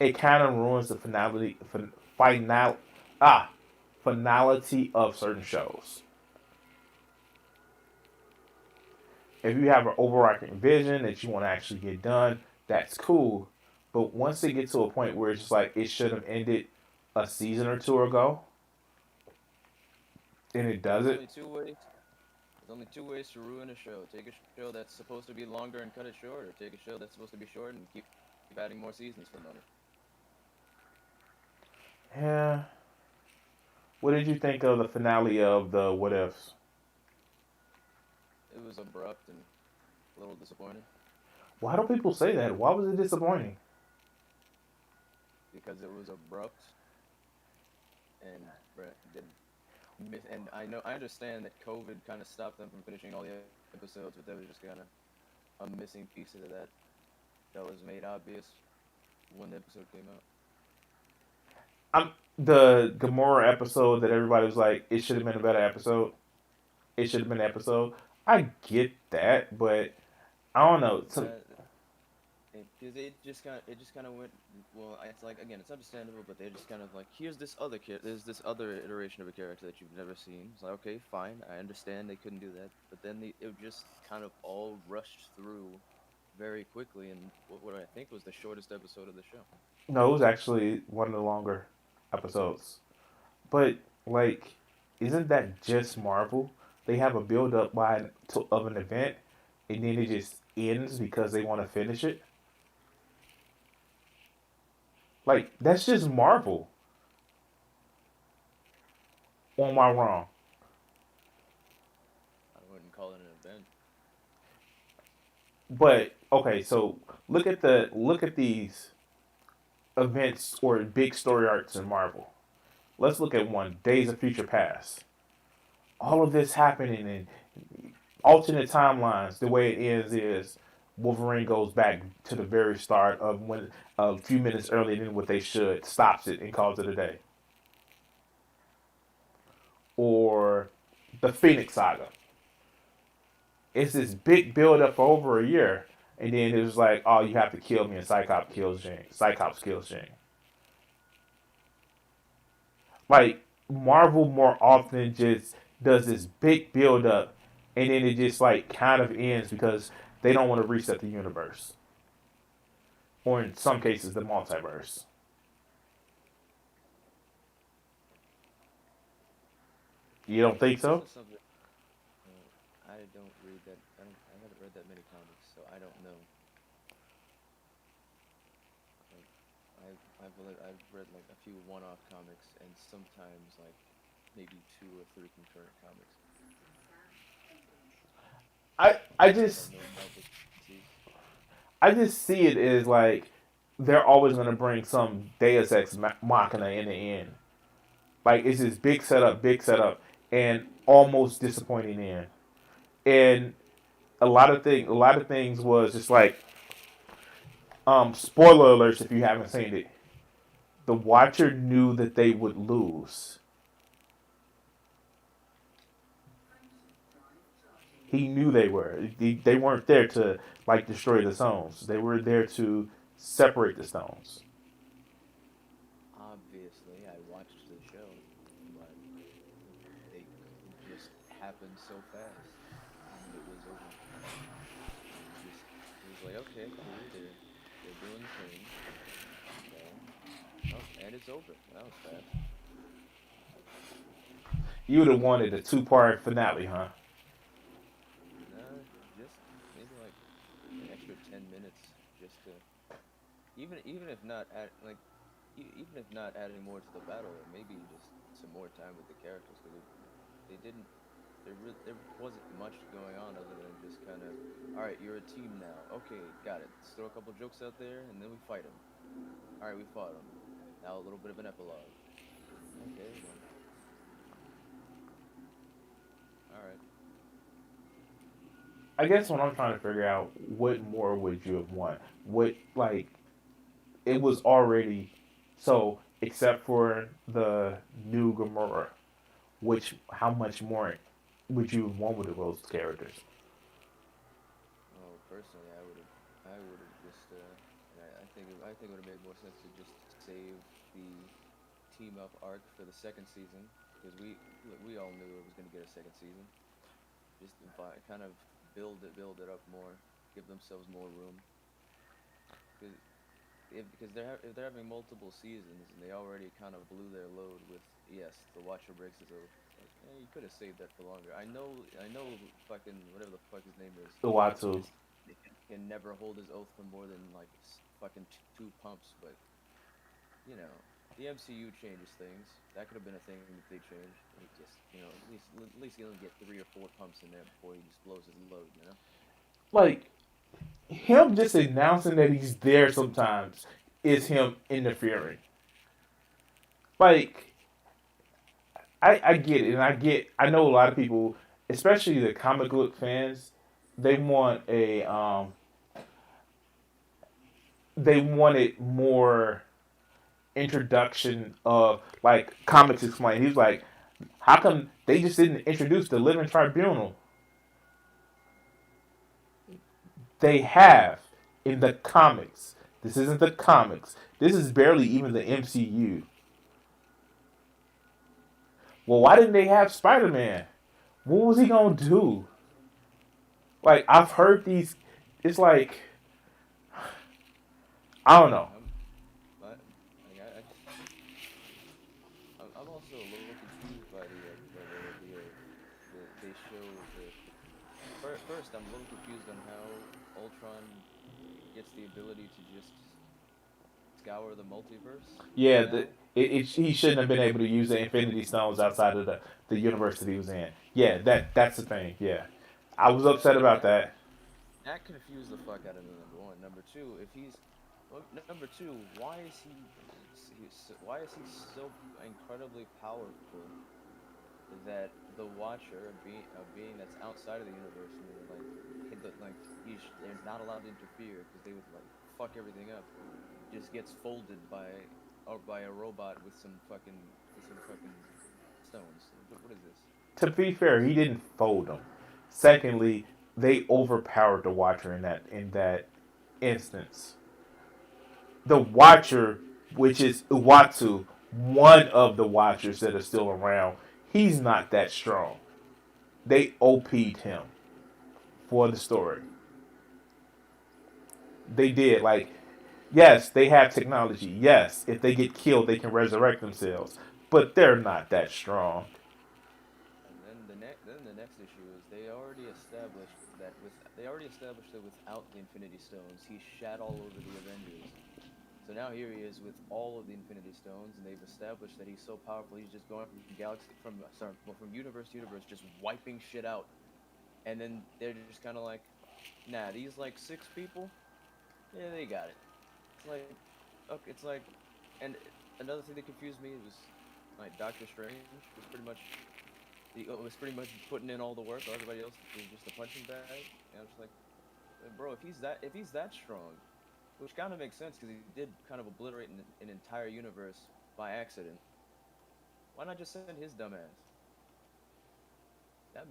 it kind of ruins the final ah finality of certain shows. If you have an overarching vision that you want to actually get done, that's cool. But once it gets to a point where it's just like it should have ended a season or two ago, and it There's doesn't. only two ways. There's only two ways to ruin a show. Take a show that's supposed to be longer and cut it short, or take a show that's supposed to be short and keep adding more seasons for money. Yeah. What did you think of the finale of the What Ifs? It was abrupt and a little disappointing Why do people say that? Why was it disappointing? because it was abrupt and and I understand that COVID kind of stopped them from finishing all the episodes, but that was just kind of a missing piece of that was made obvious when the episode came out. I'm the Gamora episode that everybody was like, it should have been a better episode. It should have been an episode. I get that, but I don't know. Because it just kind of went well. It's like again, it's understandable, but they're just kind of like, there's this other iteration of a character that you've never seen. It's like, okay, fine, I understand they couldn't do that, but then it just kind of all rushed through very quickly, and what I think was the shortest episode of the show. No, it was actually one of the longer episodes. But like, isn't that just Marvel? They have a build up of an event, and then it just ends because they want to finish it. Like that's just Marvel. Or am I wrong? I wouldn't call it an event. But okay, so look at these events or big story arcs in Marvel. Let's look at one: Days of Future Past. All of this happening in alternate timelines. The way it ends is Wolverine goes back to the very start of when a few minutes earlier than what they should, stops it and calls it a day. Or the Phoenix Saga. It's this big build up for over a year, and then it was like, oh, you have to kill me, and Cyclops kills Jane. Cyclops kills Jane. Like Marvel more often just does this big build up, and then it just like kind of ends because they don't want to reset the universe, or in some cases the multiverse. You don't think It's so? also something. I don't read that. I don't. I haven't read that many comics, so I don't know. Like, I've read like a few one-off comics, and sometimes like maybe two or three concurrent comics. I Like I just know Marvel sees. I just see it as like they're always gonna bring some Deus Ex Machina in the end. Like it's this big setup, and almost disappointing end. And a lot of things was just like spoiler alerts if you haven't seen it. The Watcher knew that they would lose. He knew they were. They weren't there to like destroy the stones. They were there to separate the stones. Obviously, I watched the show, but they it just happened so fast, and then it was over. It was like, okay, cool, they're doing the thing. Okay. Oh, and it's over. That was fast. You would have wanted a two-part finale, huh? Nah, just maybe like an extra 10 minutes, just to even if not add like even if not adding more to the battle, maybe just some more time with the characters because they didn't there wasn't much going on other than just kind of, all right, you're a team now. Okay, got it. Let's throw a couple jokes out there and then we fight them. All right, we fought them. Now a little bit of an epilogue. Okay, well, all right. I guess what I'm trying to figure out, what more would you have won? What like it was already so except for the new Gamora, which how much more would you have won with those characters? Well, personally, I would have just, and I think it would have made more sense to just save the team up arc for the second season because we all knew it was going to get a second season. Just kind of build it up more, give themselves more room because because if they're having multiple seasons and they already kind of blew their load with, yes, the Watcher breaks his oath. Like, you could have saved that for longer. I know, fucking whatever the fuck his name is, The Watu. is can never hold his oath for more than like fucking two pumps. But you know, the MCU changes things. That could have been a thing that they changed. He just, at least he'll get 3 or 4 pumps in there before he just blows his load. You know. Like him just announcing that he's there sometimes is him interfering. Like I get it, and I know a lot of people, especially the comic book fans, they want a they wanted more introduction of like comics explained. He was like, how come they just didn't introduce the Living Tribunal? They have in the comics. This isn't the comics. This is barely even the MCU. Well, why didn't they have Spider Man? What was he gonna do? Like I've heard these. It's like I don't know. But like, I'm also a little confused by by they show first I'm a little confused on how Ultron gets the ability to just scour the multiverse Yeah, now. he shouldn't have been able to use the Infinity Stones outside of the universe that he was in. Yeah, that's the thing. Yeah, I was upset Like about that. that confused the fuck out of me. Number one, number two, if he's well, number two, why is he so incredibly powerful that the Watcher, a being that's outside of the universe, like like they're not allowed to interfere because they would like fuck everything up, just gets folded by a robot with some fucking stones. What is this? To be fair, he didn't fold them. Secondly, they overpowered the Watcher in that instance. The Watcher, which is Uatu, one of the Watchers that are still around, he's not that strong. They OP'd him for the story. They did. Like, yes, they have technology. Yes, if they get killed, they can resurrect themselves. But they're not that strong. And then the next issue is they already established that without the Infinity Stones, he shat all over the Avengers. So now here he is with all of the Infinity Stones, and they've established that he's so powerful he's just going from universe to universe, just wiping shit out. And then they're just kind of like, nah, these like six people, yeah, they got it. It's like, okay, it's like, and another thing that confused me was like Doctor Strange was pretty much putting in all the work, while everybody else was just a punching bag. And I was just like, bro, if he's that strong, which kind of makes sense because he did kind of obliterate an entire universe by accident. Why not just send his dumb ass? That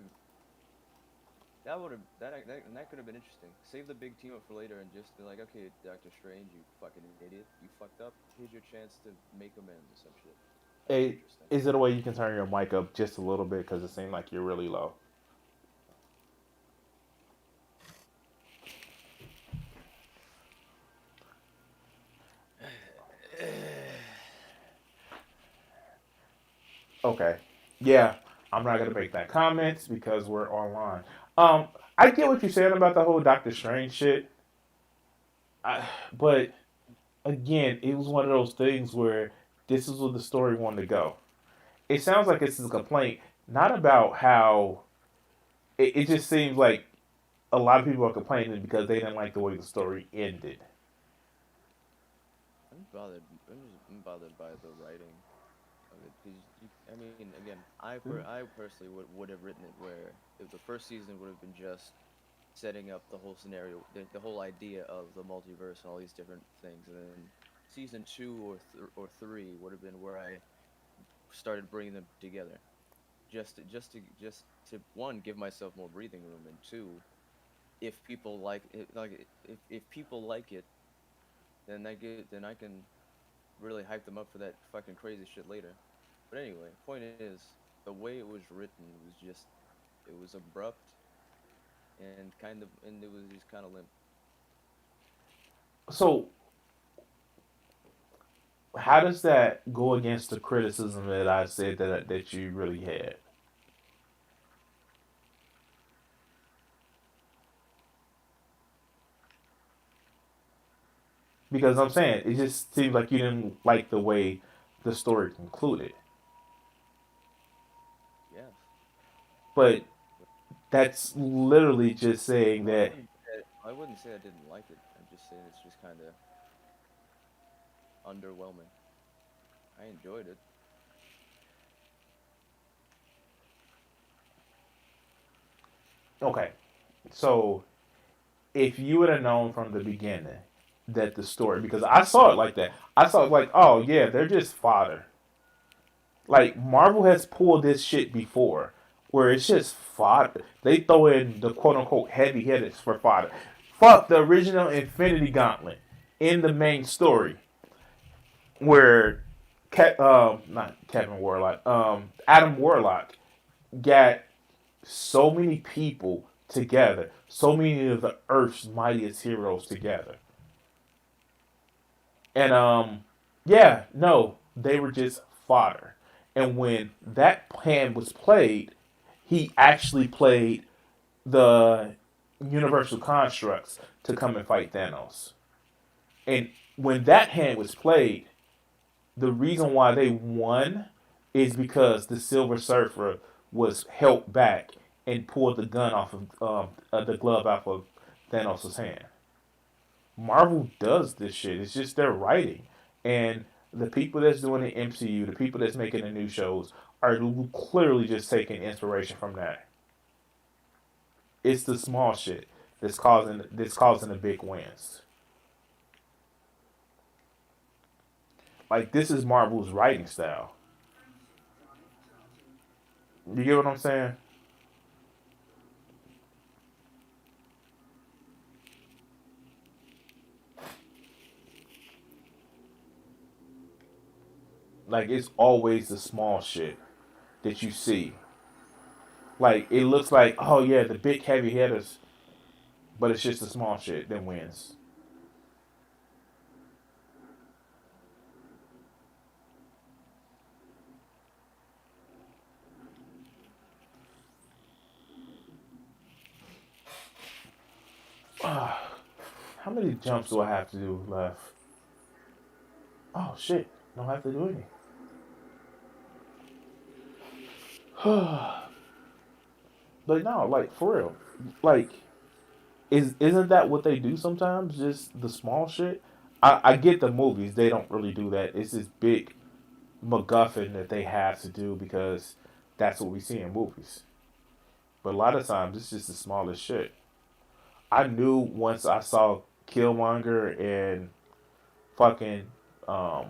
that would have that could have been interesting. Save the big team up for later and just be like, okay, Doctor Strange, you fucking idiot, you fucked up. Here's your chance to make amends or some shit. That would be Hey, interesting. is it a way you can turn your mic up just a little bit because it seemed like you're really low? Okay. Yeah, I'm not gonna make that comment because we're online. Um, I get what you're saying about the whole Doctor Strange shit, but again, it was one of those things where this is where the story wanted to go. It sounds like this is a complaint, not about how it just seems like a lot of people are complaining because they didn't like the way the story ended. I'm bothered by the writing of it because I mean, again, I personally would have written it where if the first season would have been just setting up the whole scenario, the whole idea of the multiverse and all these different things, and then season two or three would have been where I started bringing them together, just to one give myself more breathing room, and two, if people if people like it, then I can really hype them up for that fucking crazy shit later. But anyway, point is, the way it was written was just it was abrupt and it was just kind of limp. So, how does that go against the criticism that I said that you really had? Because I'm saying it just seems like you didn't like the way the story concluded. Yes. But that's literally just saying that. I wouldn't say I didn't like it. I'm just saying it's just kind of underwhelming. I enjoyed it. Okay, so if you would have known from the beginning that the story, because I saw it like that, I saw it like, oh yeah, they're just fodder. Like Marvel has pulled this shit before, where it's just fodder. They throw in the quote unquote heavy hitters for fodder. Fuck the original Infinity Gauntlet in the main story, where not Kevin Warlock, Adam Warlock got so many people together, so many of the Earth's mightiest heroes together. And yeah, no, they were just fodder. And when that hand was played, he actually played the universal constructs to come and fight Thanos. And when that hand was played, the reason why they won is because the Silver Surfer was held back and pulled the gun off of the glove off of Thanos' hand. Marvel does this shit. It's just their writing, and the people that's doing the MCU, the people that's making the new shows, are clearly just taking inspiration from that. It's the small shit that's causing the big wins. Like this is Marvel's writing style. You get what I'm saying? like it's always the small shit that you see. Like it looks like, oh yeah, the big heavy hitters, but it's just the small shit that wins. How many jumps do I have to do left? Oh shit, don't have to do any. But no, like for real, like isn't that what they do sometimes? Just the small shit. I get the movies; they don't really do that. It's this big MacGuffin that they have to do because that's what we see in movies. But a lot of times, it's just the smallest shit. I knew once I saw Killmonger and fucking um,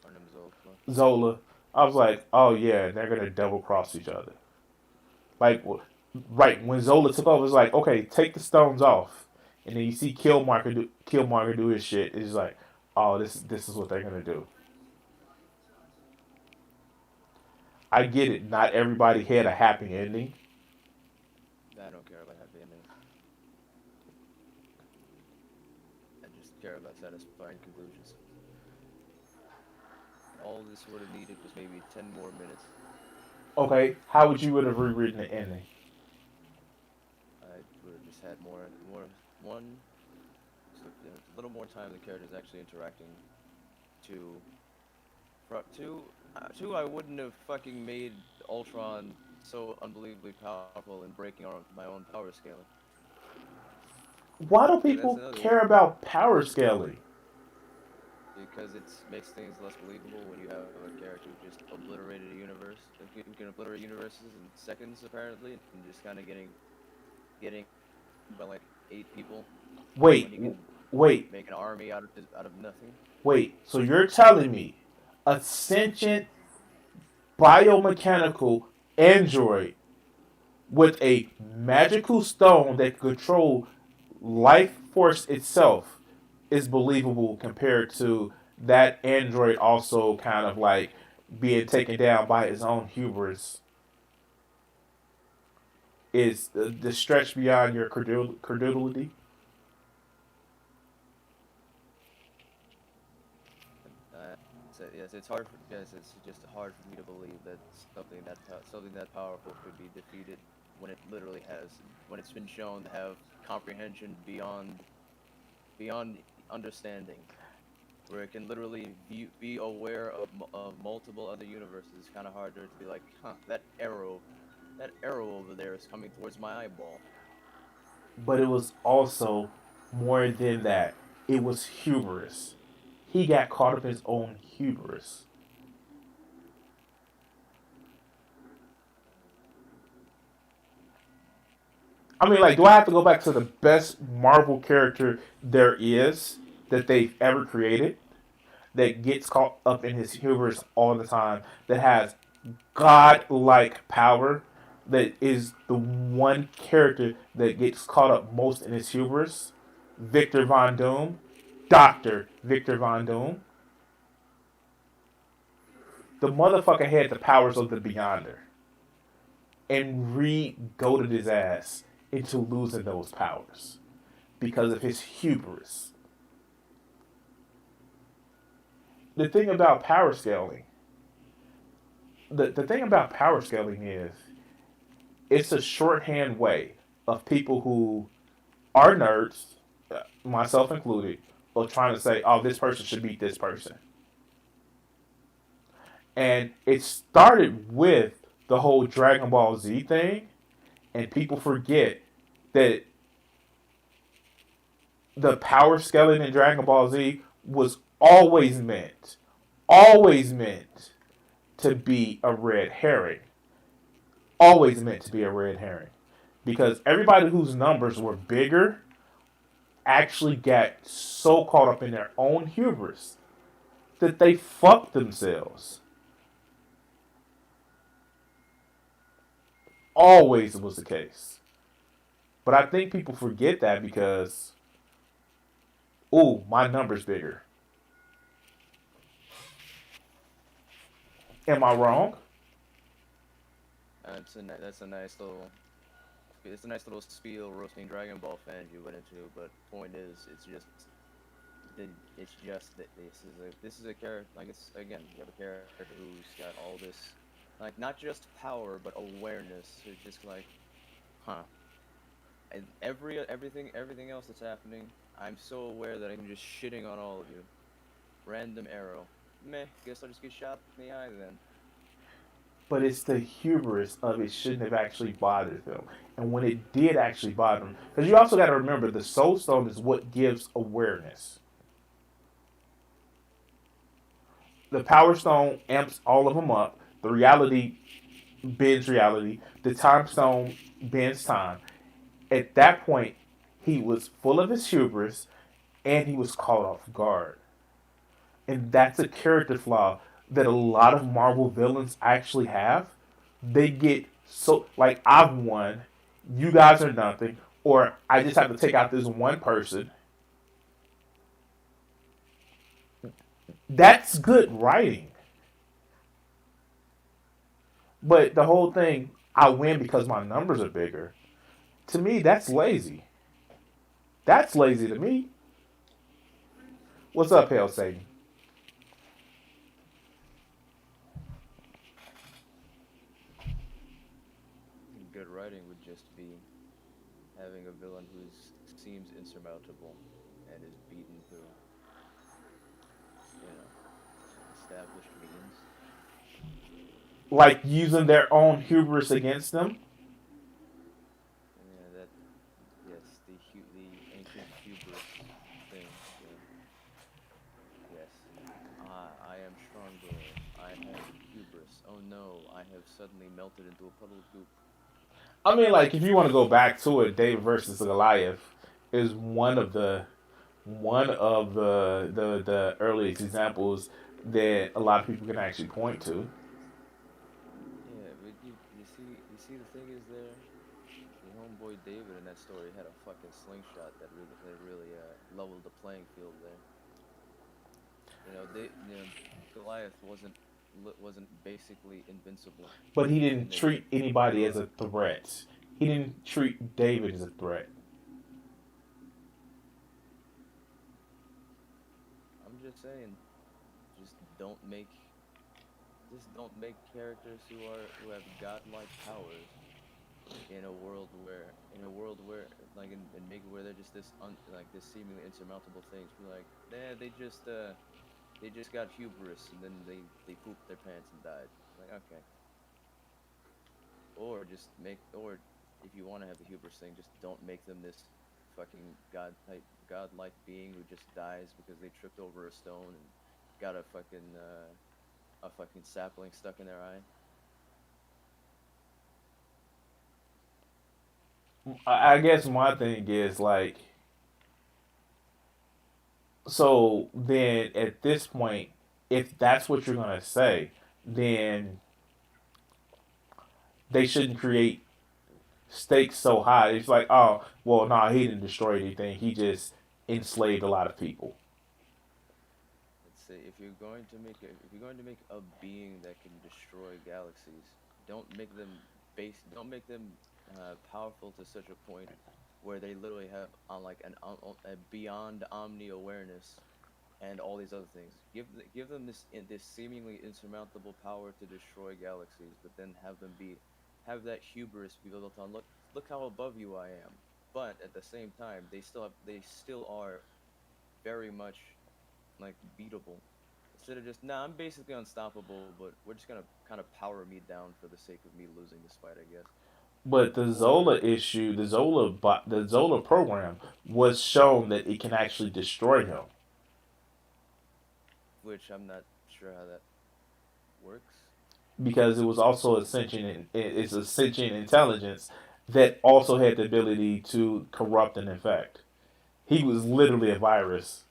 Her name is Ultra. Zola, I was like, oh yeah, they're gonna double cross each other. Like, right when Zola took over, it's like, okay, take the stones off, and then you see Killmonger do his shit. It's like, oh, this is what they're gonna do. I get it. Not everybody had a happy ending. I don't care about happy endings. I just care about satisfying conclusions. All this would have needed was maybe 10 more minutes. Okay, how would you would have rewritten the ending? I would have just had one, so, a little more time the characters actually interacting. Two, two, I wouldn't have fucking made Ultron so unbelievably powerful in breaking my own power scaling. Why do Yeah, that's people another care about power scaling? because it makes things less believable when you have a character who just obliterated a universe. Who can obliterate universes in seconds apparently, and just kind of getting by like 8 people when Wait, he can wait, make an army out of nothing. wait. So you're telling me a sentient biomechanical android with a magical stone that can control life force itself is believable compared to that android also kind of like being taken down by his own hubris is the stretch beyond your credulity. Yes, it's hard. Yes, it's just hard for me to believe that something that powerful could be defeated when it literally has when it's been shown to have comprehension beyond understanding, where it can literally be aware of multiple other universes. It's kind of harder to be like, huh, that arrow over there is coming towards my eyeball. But it was also more than that. It was hubris. He got caught up in his own hubris. I mean, like, do I have to go back to the best Marvel character there is that they've ever created that gets caught up in his hubris all the time, that has god-like power, that is the one character that gets caught up most in his hubris? Victor Von Doom. Dr. Victor Von Doom. The motherfucker had the powers of the Beyonder. And re-goaded his ass into losing those powers because of his hubris. The thing about power scaling, the thing about power scaling is it's a shorthand way of people who are nerds, myself included, of trying to say, oh, this person should beat this person. And it started with the whole Dragon Ball Z thing, and people forget that the power scaling in Dragon Ball Z was always meant to be a red herring. Always meant to be a red herring. Because everybody whose numbers were bigger actually got so caught up in their own hubris that they fucked themselves. Always was the case. But I think people forget that because, ooh, my number's bigger. Am I wrong? That's a nice little it's a nice little spiel roasting Dragon Ball fans you went into, but point is, it's just that this is a character like it's again you have a character who's got all this like not just power but awareness. It's just like, huh. And everything else that's happening, I'm so aware that I'm just shitting on all of you. Random arrow. Meh. Guess I'll just get shot in the eye then. But it's the hubris of it shouldn't have actually bothered them. And when it did actually bother them, because you also got to remember the soul stone is what gives awareness. The power stone amps all of them up. The reality bends reality. The time stone bends time. At that point, he was full of his hubris and he was caught off guard. And that's a character flaw that a lot of Marvel villains actually have. They get so like I've won, you guys are nothing, or I just have to take out this one person. That's good writing. But the whole thing, I win because my numbers are bigger. To me, that's lazy. That's lazy to me. What's up, Hail Satan? Good writing would just be having a villain who seems insurmountable and is beaten through, established means. Like using their own hubris against them. Yeah, that yes, the ancient hubris thing. Yes, I am stronger. I have hubris. Oh no, I have suddenly melted into a puddle of goop. I mean, like if you want to go back to it, David versus Goliath is one of the earliest examples that a lot of people can actually point to. Yeah, but you see the thing is there. The homeboy David in that story had a fucking slingshot that really leveled the playing field there. Goliath wasn't basically invincible, But he and didn't they treat anybody as a threat. He didn't treat David as a threat. I'm just saying, just don't make don't make characters who have godlike powers in a world where and make it where they're just this seemingly insurmountable things. Be like, nah, they just got hubris and then they pooped their pants and died. Like, okay. Or if you want to have the hubris thing, just don't make them this fucking godlike being who just dies because they tripped over a stone and got a fucking sapling stuck in their eye. I guess my thing is like, so then at this point, if that's what you're gonna say, then they shouldn't create stakes so high. It's like, oh, well, no, he didn't destroy anything. He just enslaved a lot of people. Let's say if you're going to make a being that can destroy galaxies, don't make them powerful to such a point where they literally have on like a beyond omni awareness and all these other things. Give them this seemingly insurmountable power to destroy galaxies, but then have that hubris be built on look how above you I am. But at the same time, they still are very much like beatable. Instead of just nah, I'm basically unstoppable, but we're just gonna kind of power me down for the sake of me losing this fight, I guess. But the Or Zola issue, the Zola program was shown that it can actually destroy him which I'm not sure how that works. because it was also a it's a sentient intelligence that also had the ability to corrupt and infect. He was literally a virus.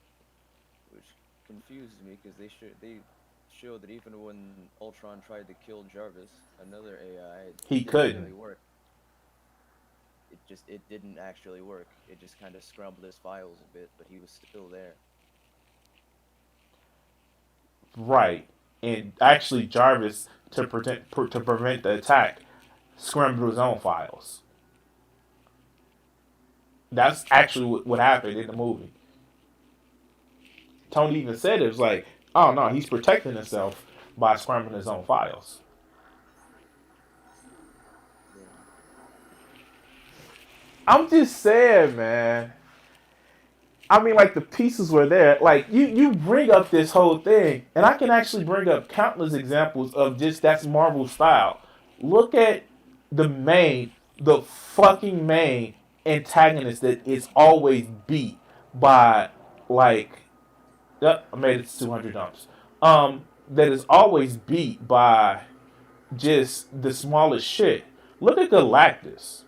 Which confuses me because they showed that even when Ultron tried to kill Jarvis, another AI, it He didn't couldn't. really work. It didn't actually work. It just kind of scrambled his files a bit, but he was still there. Right. and actually Jarvis to prevent the attack scrambled his own files. That's actually what happened in the movie. Tony even said it was like, oh no, he's protecting himself by scrambling his own files. Yeah. I'm just saying, man. I mean, like the pieces were there. Like you bring up this whole thing, and I can actually bring up countless examples of just that's Marvel style. Look at the fucking main antagonist that is always beat by like, yep, I made it to 200 jumps. That is always beat by just the smallest shit. Look at Galactus.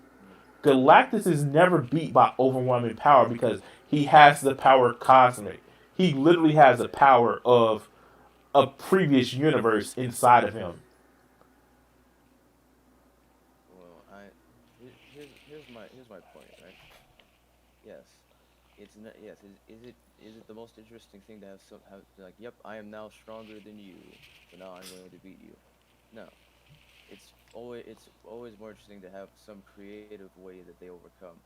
Galactus is never beat by overwhelming power because he has the power cosmic. He literally has the power of a previous universe inside of him. Well, here's my point, right? Yes, it's not. Yes, is it the most interesting thing to have like, yep, I am now stronger than you, so now I'm going to beat you. No, it's always more interesting to have some creative way that they overcome.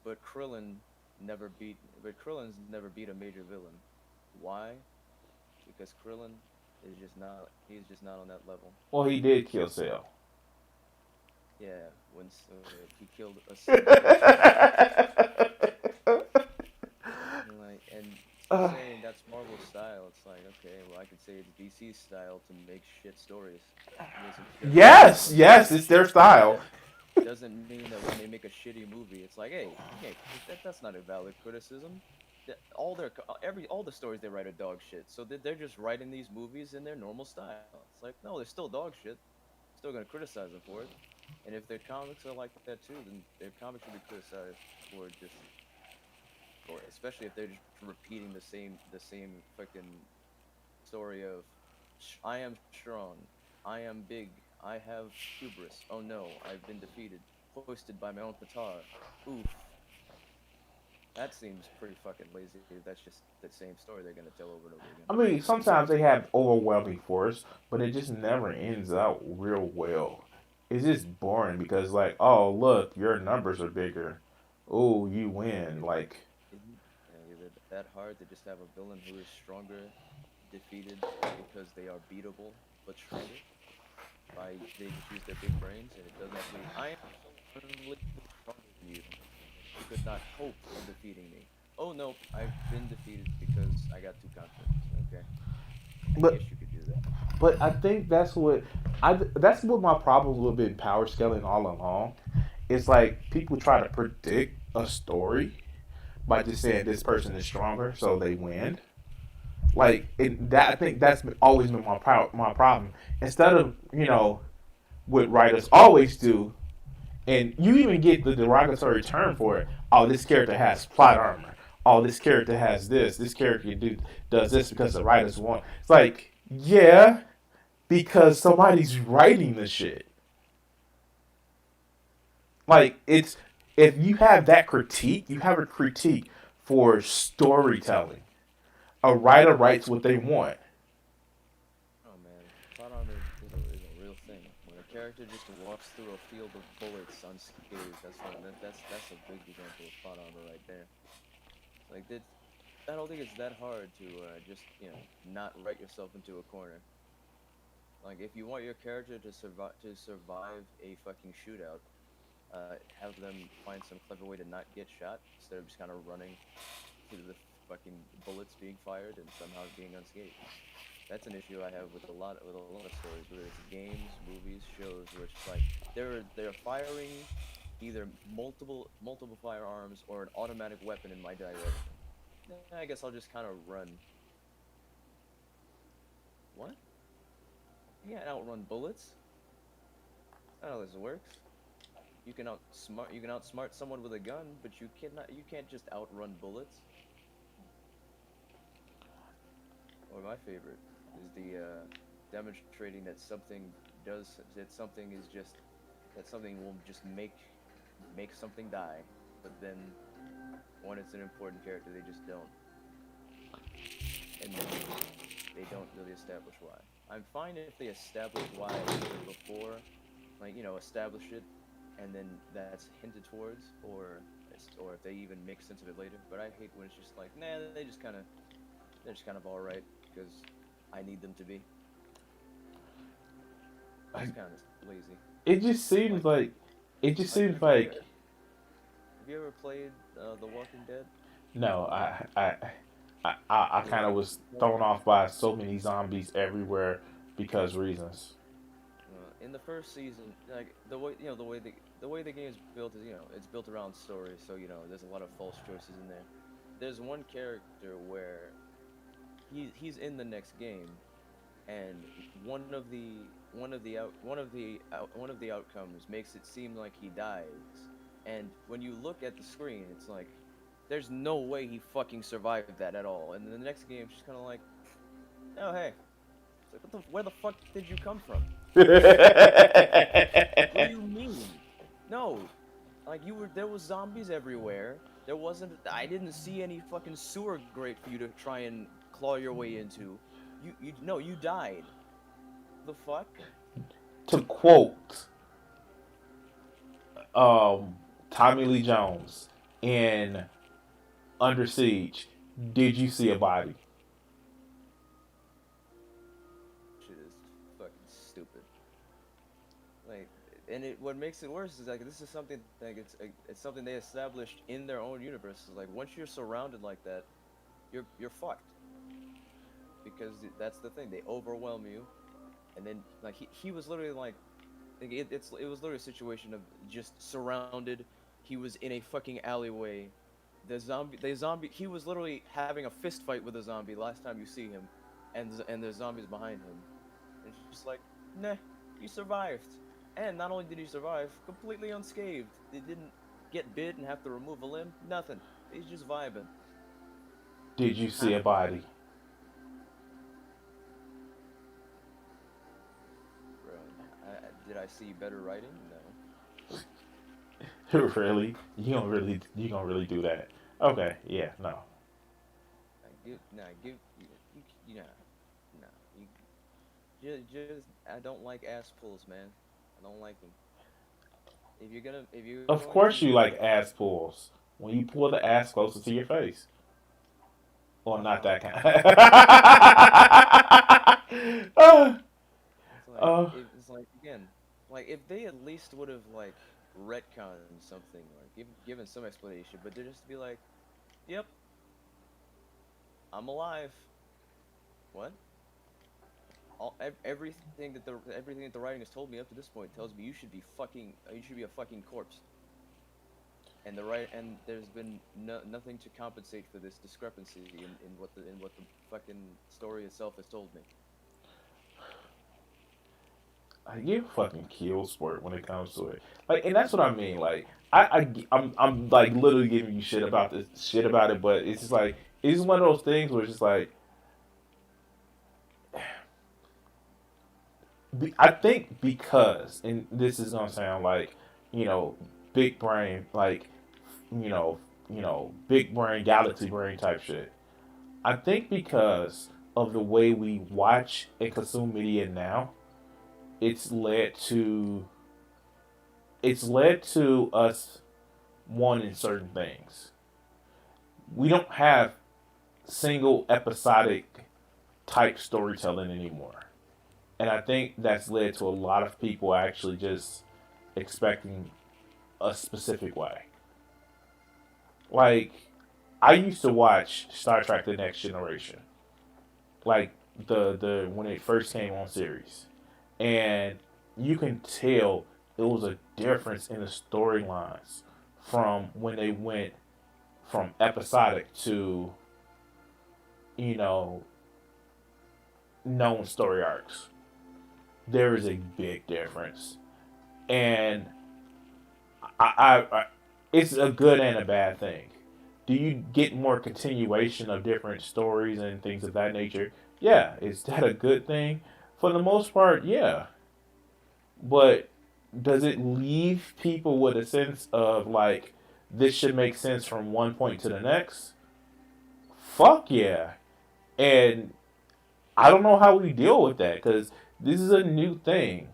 But Krillin's never beat a major villain. Why? Because Krillin is just not. He's just not on that level. Well, he did kill Cell. Yeah, he killed a single person. And saying that's Marvel style, it's like, okay, well, I could say it's DC style to make shit stories, to make some shit movies, Yes, but yes, it's their style. that doesn't mean that when they make a shitty movie, it's like, hey, that's not a valid criticism. All the stories they write are dog shit. So they're just writing these movies in their normal style. It's like, no, they're still dog shit. Still gonna criticize them for it. And if their comics are like that too, then their comics should be criticized for just, or especially if they're just repeating the same fucking story of, I am strong, I am big, I have hubris. Oh no, I've been defeated, hoisted by my own petard. Oof, that seems pretty fucking lazy. That's just the same story they're gonna tell over and over again. I mean, sometimes they have overwhelming force, but it just never ends out real well. It's just boring because, like, oh look, your numbers are bigger. Oh, you win. Like, Is it that hard to just have a villain who is stronger, defeated because they are beatable but stronger? They just use their big brains, and it doesn't have to be, I am so unbelievably stronger than you. You could not hope of defeating me. Oh nope, I've been defeated because I got too confident. Okay, I but guess you could do that. I think that's what my problem with being power scaling all along. It's like people try to predict a story by just saying this person is stronger, so they win. Like that, I think that's always been my problem. Instead of what writers always do, and you even get the derogatory term for it. Oh, this character has plot armor. Oh, this character has this. This character does this because the writers want. It's like, yeah, because somebody's writing the shit. Like it's if you have that critique, you have a critique for storytelling. A writer writes what they want. Oh man, plot armor is a real thing. When a character just walks through a field of bullets unscathed, that's a big example of plot armor right there. Like that, I don't think it's that hard to just not write yourself into a corner. Like if you want your character to survive a fucking shootout, have them find some clever way to not get shot instead of just kind of running through the fucking bullets being fired and somehow being unscathed. That's an issue I have with a lot of stories, whether it's games, movies, shows, where it's just like they're firing either multiple firearms or an automatic weapon in my direction. I guess I'll just kind of run. What? You can't outrun bullets. That's not how this works. You can outsmart someone with a gun, but you can't just outrun bullets. Or my favorite is the demonstrating that something will just make something die, but then when it's an important character, they just don't. And then they don't really establish why. I'm fine if they establish why a little before, like establish it, and then that's hinted towards, or if they even make sense of it later. But I hate when it's just like, nah, they're just kind of all right because I need them to be. It's Like, kind of lazy. it just seems Like, like it just like seems have like you ever played The Walking Dead? no, I kind of was thrown off by so many zombies everywhere because reasons. In the first season, like the way the game is built is it's built around story, so there's a lot of false choices in there. There's one character where he's in the next game, and one of the outcomes makes it seem like he dies, and when you look at the screen, it's like there's no way he fucking survived that at all. And then the next game, she's kind of like, oh hey, it's like where the fuck did you come from? What do you mean? No, like there was zombies everywhere. There wasn't. I didn't see any fucking sewer grate for you to try and claw your way into. No, you died. The fuck? To quote Tommy Lee Jones in Under Siege, did you see a body? Shit is fucking stupid. Like, and what makes it worse is like this is something like it's something they established in their own universe. Like once you're surrounded like that, you're fucked. Because that's the thing. They overwhelm you, and then like he was literally like it was literally a situation of just surrounded. He was in a fucking alleyway. The zombie, he was literally having a fist fight with a zombie last time you see him, and there's zombies behind him. And it's just like, nah, you survived. And not only did he survive, completely unscathed. He didn't get bit and have to remove a limb. Nothing. He's just vibing. Did you see a body? Bro, did I see better writing? No. Really? You gonna really do that? Okay, yeah, no. You know, nah. I don't like ass pulls, man. I don't like them. If you're Of going course to, you like ass pulls. When you pull the ass closer to your face. Well, not that kind. uh, uh, it's like again, like if they at least would have like retconned something, like given some explanation, but they just be like, "Yep, I'm alive." What? Everything that the writing has told me up to this point tells me you should be a fucking corpse. And there's been nothing to compensate for this discrepancy in what the fucking story itself has told me. you fucking kill sport when it comes to it. Like, and that's what I mean. Like, I'm like literally giving you shit about this shit about it, but it's just like it's one of those things where it's just like I think because, and this is gonna sound like, you know, big brain, like, big brain, galaxy brain type shit. I think because of the way we watch and consume media now, it's led to it's led to us wanting certain things. We don't have single episodic type storytelling anymore. And I think that's led to a lot of people actually just expecting a specific way. Like, I used to watch Star Trek: The Next Generation, like the when it first came on series, and you can tell it was a difference in the storylines from when they went from episodic to you know known story arcs. There is a big difference, and I it's a good and a bad thing. Do you get more continuation of different stories and things of that nature? Yeah. Is that a good thing? For the most part, yeah. But does it leave people with a sense of like this should make sense from one point to the next? Fuck yeah. And I don't know how we deal with that because this is a new thing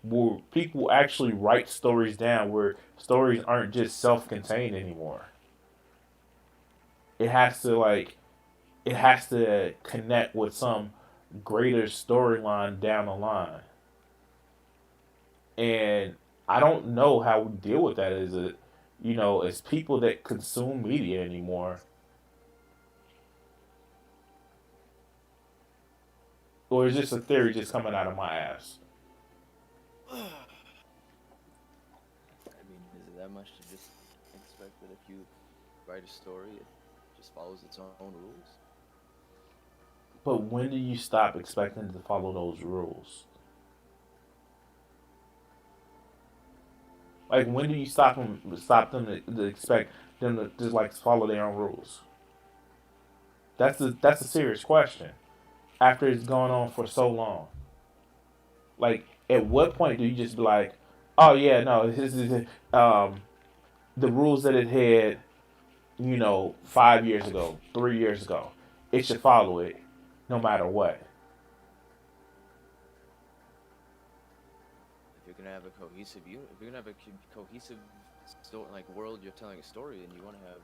where people actually write stories down, where stories aren't just self-contained anymore. It has to like it has to connect with some greater storyline down the line. And I don't know how we deal with that as a as people that consume media anymore. Or is this a theory just coming out of my ass? I mean, is it that much to just expect that if you write a story, it just follows its own rules? But when do you stop expecting to follow those rules? Like when do you stop them to expect them to just like follow their own rules? That's a serious question. After it's gone on for so long, like at what point do you just be like, oh yeah, no, this is the rules that it had, 5 years ago, 3 years ago, it should follow it, no matter what. If you're gonna have a if you're gonna have a cohesive story, like world, you're telling a story, and you want to have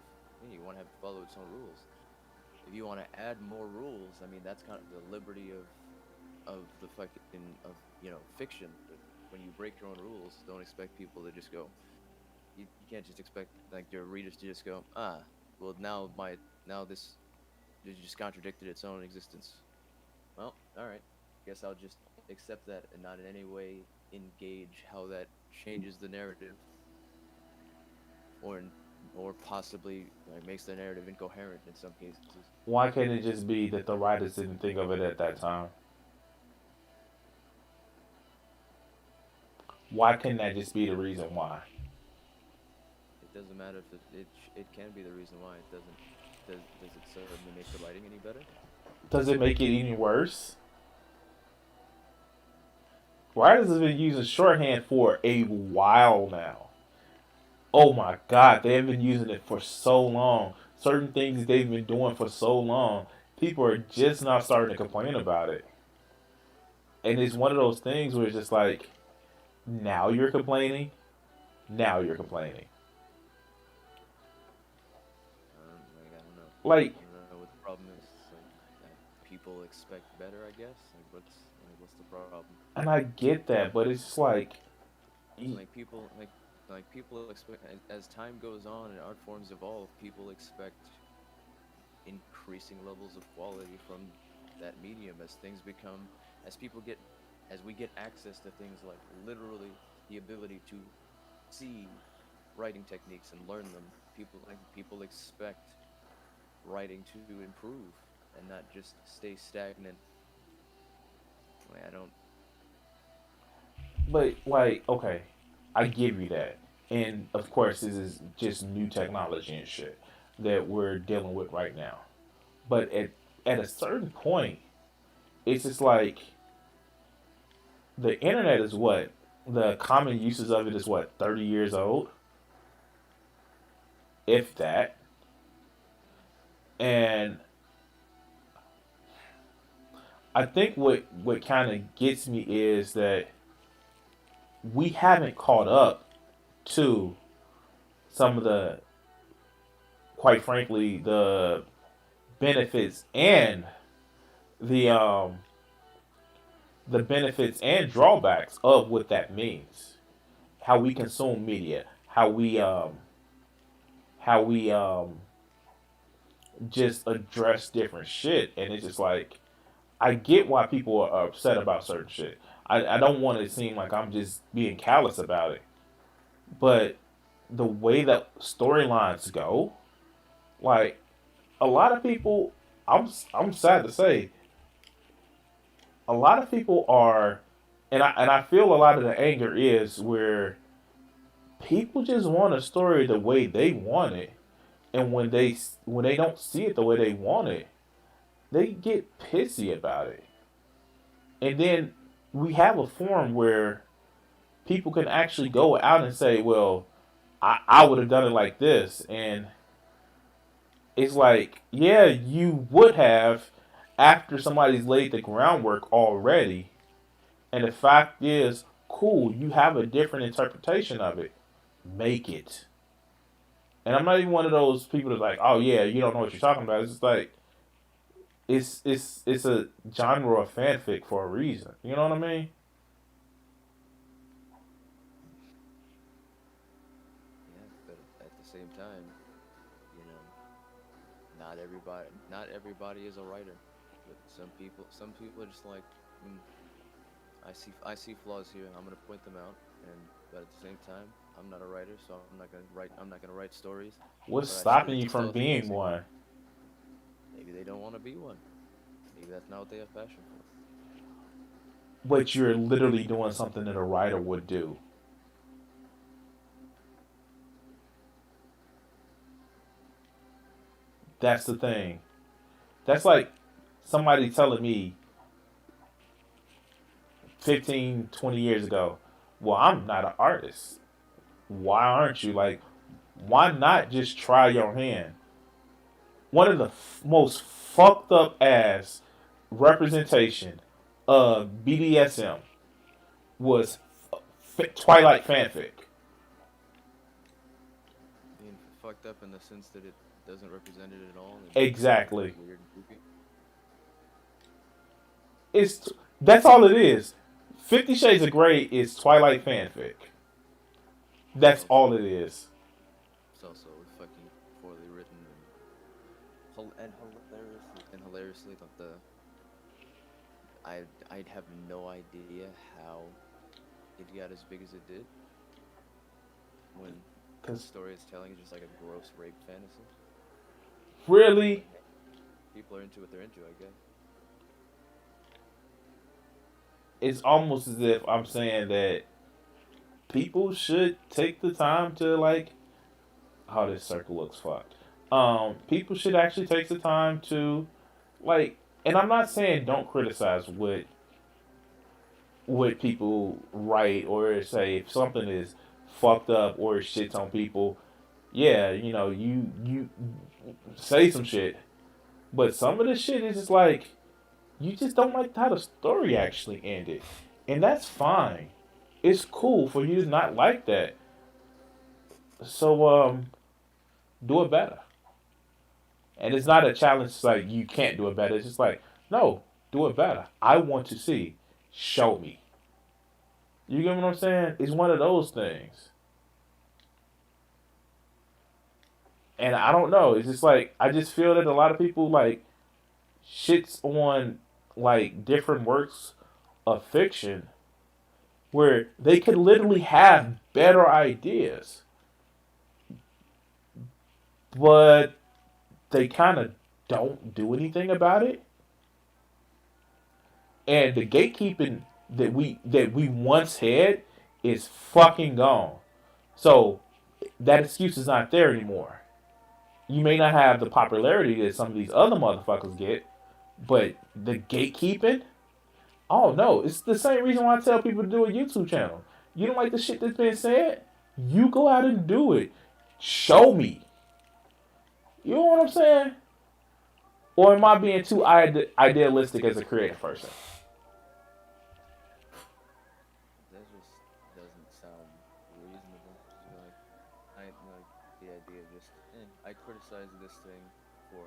it follow its own rules. If you want to add more rules, I mean, that's kind of the liberty of the fucking of fiction. When you break your own rules, don't expect people to just go. You can't just expect like your readers to just go, well now this just contradicted its own existence. Well, all right. Guess I'll just accept that and not in any way engage how that changes the narrative, or or possibly like makes the narrative incoherent in some cases. Why can't it just be that the writers didn't think of it at that time? Why can that just be the reason why? It doesn't matter if it can be the reason why it doesn't. Does it suddenly make the writing any better? Does it make it any worse? Writers have been using shorthand for a while now. Oh my god, they have been using it for so long. Certain things they've been doing for so long. People are just now starting to complain about it. And it's one of those things where it's just like, now you're complaining? Now you're complaining. Like I don't know. Like, I don't know what the problem is. Like people expect better, I guess. What's the problem? and I get that, but it's just like, Like people expect as time goes on and art forms evolve, people expect increasing levels of quality from that medium as things become as people get as we get access to things like literally the ability to see writing techniques and learn them. People expect writing to improve and not just stay stagnant. Like, I don't. but like, okay, I give you that. And of course, this is just new technology and shit that we're dealing with right now. But at a certain point, it's just like the internet is what the common uses of it is what 30 years old, if that. And I think what kind of gets me is that we haven't caught up to some of the, quite frankly, the benefits and the um the benefits and drawbacks of what that means. How we consume media, how we just address different shit, and it's just like I get why people are upset about certain shit. I don't want to seem like I'm just being callous about it, but the way that storylines go, like a lot of people, I'm sad to say, a lot of people are, and I feel a lot of the anger is where people just want a story the way they want it, and when they don't see it the way they want it, they get pissy about it. And then we have a forum where people can actually go out and say, well, I would have done it like this. And it's like, yeah, you would have after somebody's laid the groundwork already. And the fact is, cool, you have a different interpretation of it. Make it. And I'm not even one of those people that's like, oh yeah, you don't know what you're talking about. It's just like it's a genre of fanfic for a reason. You know what I mean? Yeah, but at the same time, you know, not everybody is a writer. But some people are just like, mm, I see flaws here. I'm gonna point them out, and but at the same time, I'm not a writer, so I'm not gonna write stories What's where I should stopping you just from tell things. being one? Maybe they don't want to be one. Maybe that's not what they have passion for. But you're literally doing something that a writer would do. That's the thing. That's like somebody telling me 15, 20 years ago, well, I'm not an artist. Why aren't you? Like, why not just try your hand? One of the most fucked up ass representation of BDSM was Twilight fanfic. Being fucked up in the sense that it doesn't represent it at all, and it's like Exactly. weird and goofy. It's that's all it is. 50 Shades of Grey is Twilight fanfic. It's That's also all it is. it's also fucking poorly written and hilariously like I'd have no idea how it got as big as it did when the Because story it's telling is just like a gross rape fantasy. really, But hey, people are into what they're into, I guess. it's almost as if I'm saying that people should take the time to like. How this circle looks fucked. People should actually take the time to like, and I'm not saying don't criticize what people write or say if something is fucked up or shits on people. Yeah, you say some shit, but some of the shit is just like you just don't like how the story actually ended, and that's fine. It's cool for you to not like that. So do it better. And it's not a challenge like you can't do it better. It's just like, no, do it better. I want to see. Show me. You get what I'm saying? It's one of those things. And I don't know. It's just like I just feel that a lot of people like shits on like different works of fiction where they could literally have better ideas, but they kind of don't do anything about it. And the gatekeeping that we once had is fucking gone. So that excuse is not there anymore. You may not have the popularity that some of these other motherfuckers get, but the gatekeeping, oh no, it's the same reason why I tell people to do a YouTube channel. You don't like the shit that's been said? You go out and do it. Show me. You know what I'm saying? Or am I being too idealistic as a creative person? That just doesn't sound reasonable. So, like I like the idea of just I criticize this thing for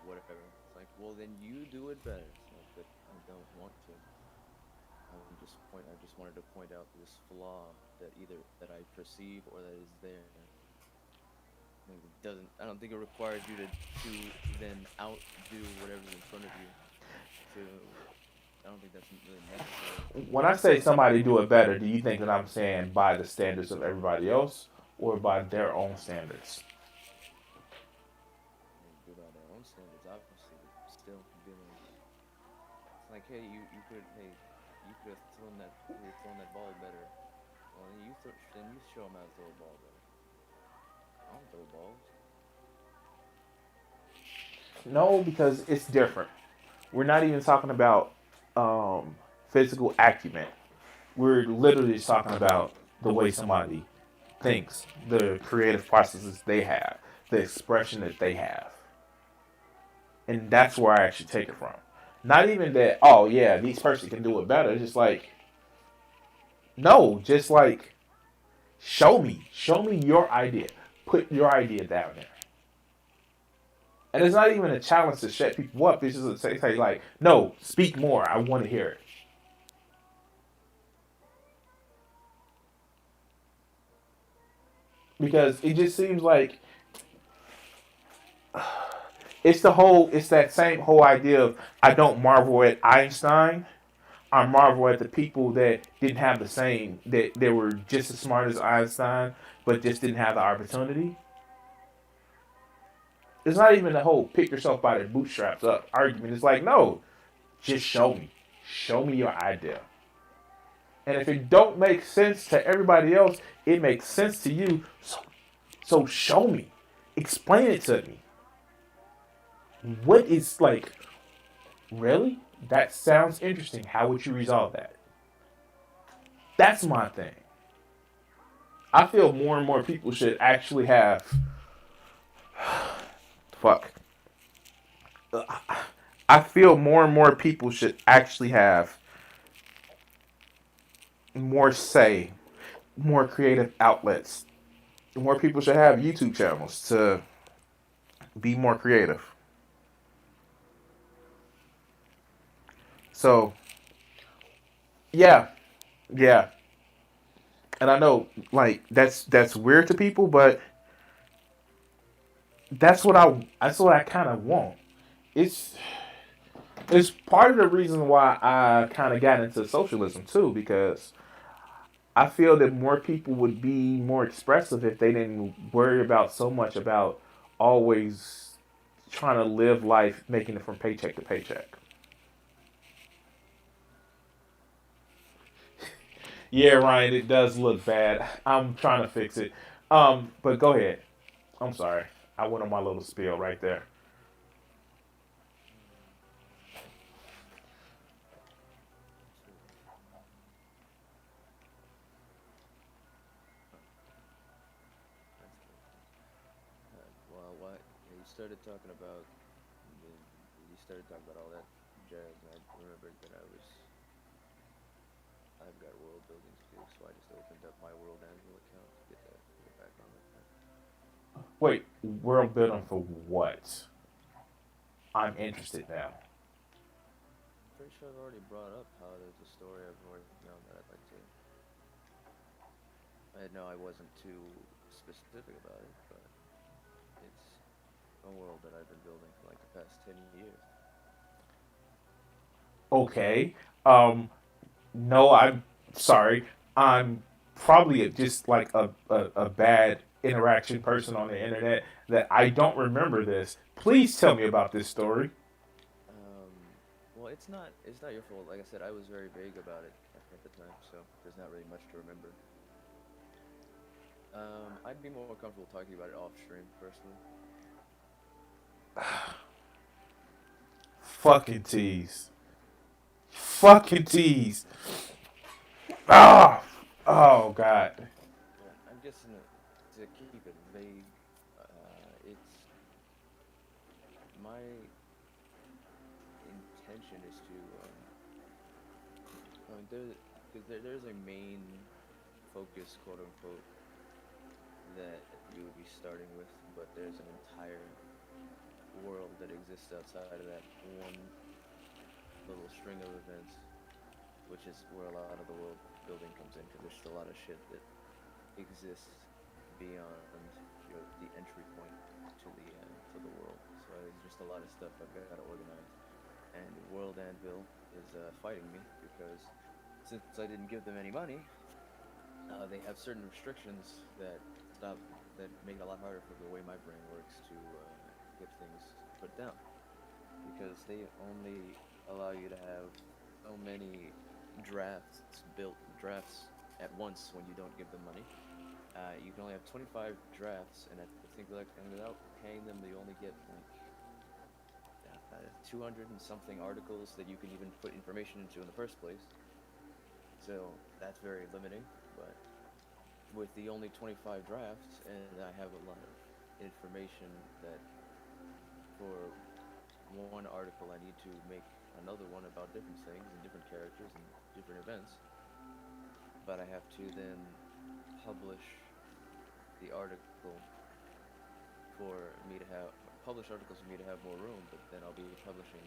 whatever. It's like, well then you do it better. It's like, but I don't want to. I just wanted to point out this flaw that either that I perceive or that is there. Like, it doesn't. I don't think it requires you to then outdo whatever's in front of you. To I don't think that's really necessary. When I say somebody do it better, do you think that I'm saying by the standards of everybody else or by their own standards? I mean, do it on their own standards, obviously, but still dealing. It's like, you could have thrown that ball better. Well, then you show them how to throw a ball better. I don't throw balls. No, because it's different. We're not even talking about physical acumen. We're literally just talking about the way somebody thinks, the creative processes they have, the expression that they have. And that's where I actually take it from. Not even that. Oh yeah, these person can do it better. It's just like no, just like show me your idea. Put your idea down there. And it's not even a challenge to shut people up. It's just a say like, no, speak more. I want to hear it. Because it just seems like it's that same whole idea of I don't marvel at Einstein. I marvel at the people that didn't have the same that they were just as smart as Einstein, but just didn't have the opportunity. It's not even the whole pick yourself by the bootstraps up argument. It's like, no, just show me. Show me your idea. And if it don't make sense to everybody else, it makes sense to you. So show me. Explain it to me. What is like really? That sounds interesting. How would you resolve that? That's my thing. I feel more and more people should actually have fuck. I feel more and more people should actually have more say, more creative outlets. More people should have YouTube channels to be more creative. So, yeah, yeah. And I know like that's weird to people, but that's what I kind of want. It's it's part of the reason why I kind of got into socialism too, because I feel that more people would be more expressive if they didn't worry about so much about always trying to live life making it from paycheck to paycheck. Yeah, Ryan, it does look bad. I'm trying to fix it. But go ahead. I'm sorry. I went on my little spiel right there. Huh, that's interesting. Well, what yeah, you started talking about the, you started talking about all that jazz, and I remembered that I've got world building to do, so I just opened up my World Anvil account to get back on with that. Wait, world building for what? I'm interested now. Pretty sure I've already brought up how there's a story I've been working on that I'd like to. I know I wasn't too specific about it, but it's a world that I've been building for like the past 10 years. Okay. No, I'm sorry. I'm probably just like a bad interaction person on the internet that I don't remember this. Please tell me about this story. Well, it's not your fault. Like I said, I was very vague about it at the time, so there's not really much to remember. I'd be more comfortable talking about it off stream, personally. Fucking tease. Fucking tease. Ah. Oh God. Yeah, I'm guessing to keep it vague. It's my intention is to I mean, there's a main focus, quote unquote, that you would be starting with, but there's an entire world that exists outside of that one little string of events, which is where a lot of the world building comes in, because there's just a lot of shit that exists beyond the entry point to the world. So there's just a lot of stuff I've got to organize, and World Anvil is fighting me because since I didn't give them any money, they have certain restrictions that stop that make it a lot harder for the way my brain works to get things put down, because they only allow you to have so many drafts at once when you don't give them money. You can only have 25 drafts, and I think like and without paying them, you only get like 200 and something articles that you can even put information into in the first place. So that's very limiting. But with the only 25 drafts, and I have a lot of information that for one article I need to make another one about different things and different characters and different events, but I have to then publish the article for me to have publish articles for me to have more room, but then I'll be publishing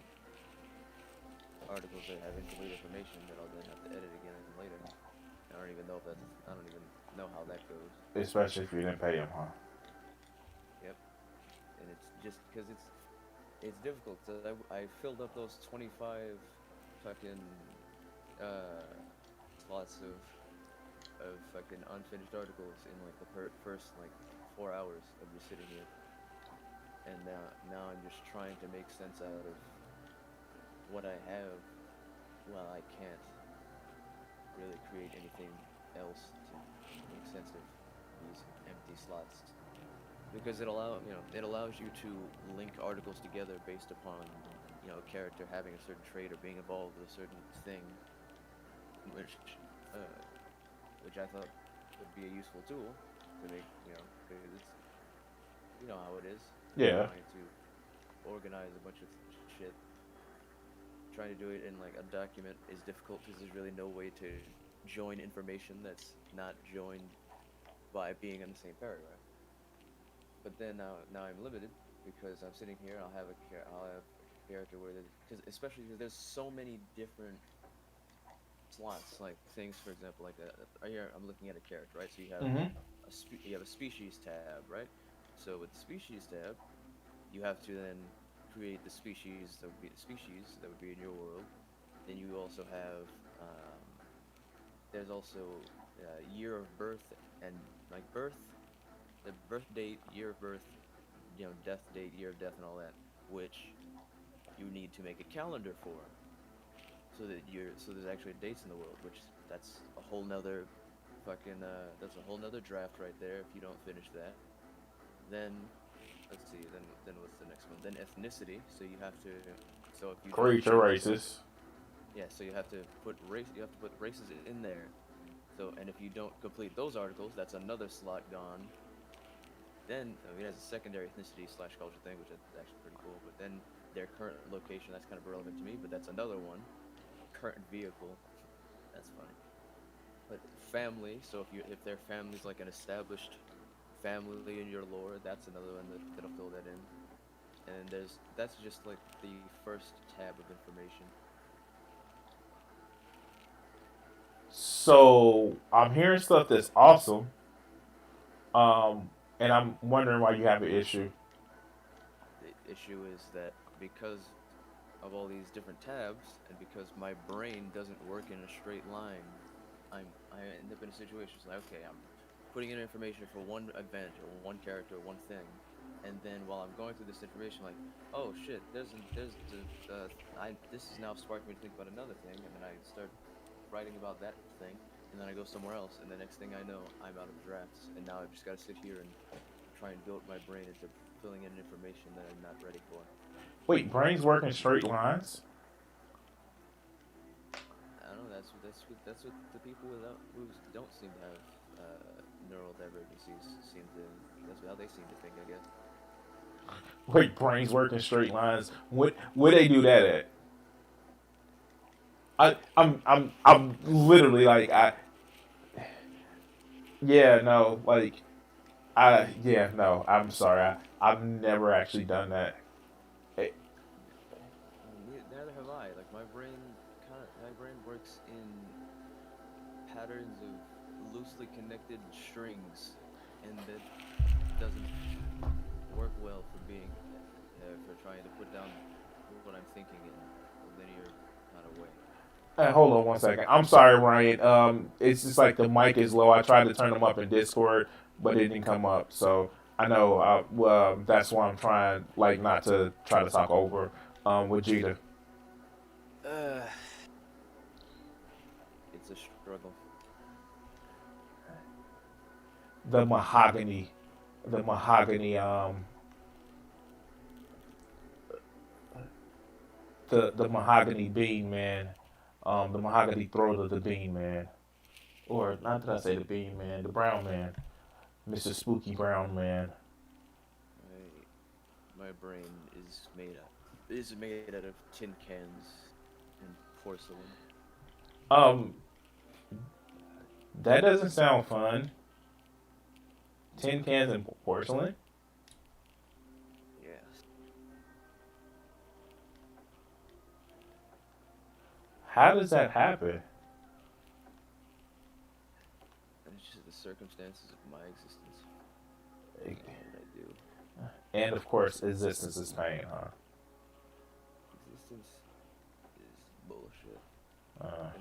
articles that have incomplete information that I'll then have to edit again later. I don't even know if that's I don't even know how that goes. Especially if you didn't pay him, huh? Yep, and it's just because it's difficult. I filled up those 25 fucking uh, slots of fucking unfinished articles in like the first like 4 hours of just sitting here, and now I'm just trying to make sense out of what I have. Well, I can't really create anything else to make sense of these empty slots because it allows you to link articles together based upon a character having a certain trait or being involved with a certain thing, which uh, which I thought would be a useful tool to make because it's how it is Yeah. trying to organize a bunch of shit. Trying to do it in like a document is difficult because there's really no way to join information that's not joined by being in the same paragraph. But then now I'm limited because I'm sitting here. I'll have a character where because especially because there's so many different slots like things. For example, like right here I'm looking at a character, right? So Mm-hmm. you have a species tab, right? So with the species tab, you have to then create the species that would be the species that would be in your world. Then you also have there's also year of birth and like birth, the birth date, year of birth, death date, year of death, and all that, which you need to make a calendar for, so there's actually dates in the world, which that's a whole nother fucking that's a whole nother draft right there. If you don't finish that, then let's see, then what's the next one? Then ethnicity. So you have to, so if you don't Creature finish those, racist. yeah, so you have to put race, you have to put races in there. So and if you don't complete those articles, that's another slot gone. Then I mean, it has a secondary ethnicity slash culture thing, which is actually pretty cool. But then their current location, that's kind of relevant to me, but that's another one. Current vehicle, that's funny. But family, so if their family's like an established family in your lore, that's another one that'll fill that in. And that's just like the first tab of information. So I'm hearing stuff that's awesome. And I'm wondering why you have an issue. The issue is that because of all these different tabs, and because my brain doesn't work in a straight line, I end up in a situation like, okay, I'm putting in information for one event or one character or one thing, and then while I'm going through this information, like, oh shit, there's the I this has now sparked me to think about another thing, and then I start writing about that thing, and then I go somewhere else, and the next thing I know, I'm out of drafts, and now I've just got to sit here and try and build my brain into filling in information that I'm not ready for. Wait, brains work in straight lines? I don't know. That's what the people who don't seem to have neural divergencies seem to. That's how they seem to think, I guess. Wait, brains work in straight lines? Where they do that at? I'm literally like yeah, no, like yeah, no, I'm sorry, I've never actually done that. Eh, Neither have I. Like my brain works in patterns of loosely connected strings, and that doesn't work well for being for trying to put down what I'm thinking in a linear kind of way. Hold on one second. I'm sorry, Ryan. It's just like the mic is low. I tried to turn them up in Discord, but it didn't come up. So I know that's why I'm trying like not to try to talk over with Jita. Uh, it's a struggle. The mahogany, the mahogany, the mahogany bean man, the mahogany throat of the bean man, or not that I say the bean man, the brown man, Mr. Spooky Brown Man. My my brain is made out of tin cans. and porcelain. Um, that doesn't sound fun. Tin cans and porcelain. Yes. How does that happen? And it's just the circumstances of my existence. What did I do? And of course, existence is pain, huh? Existence is bullshit. Uh,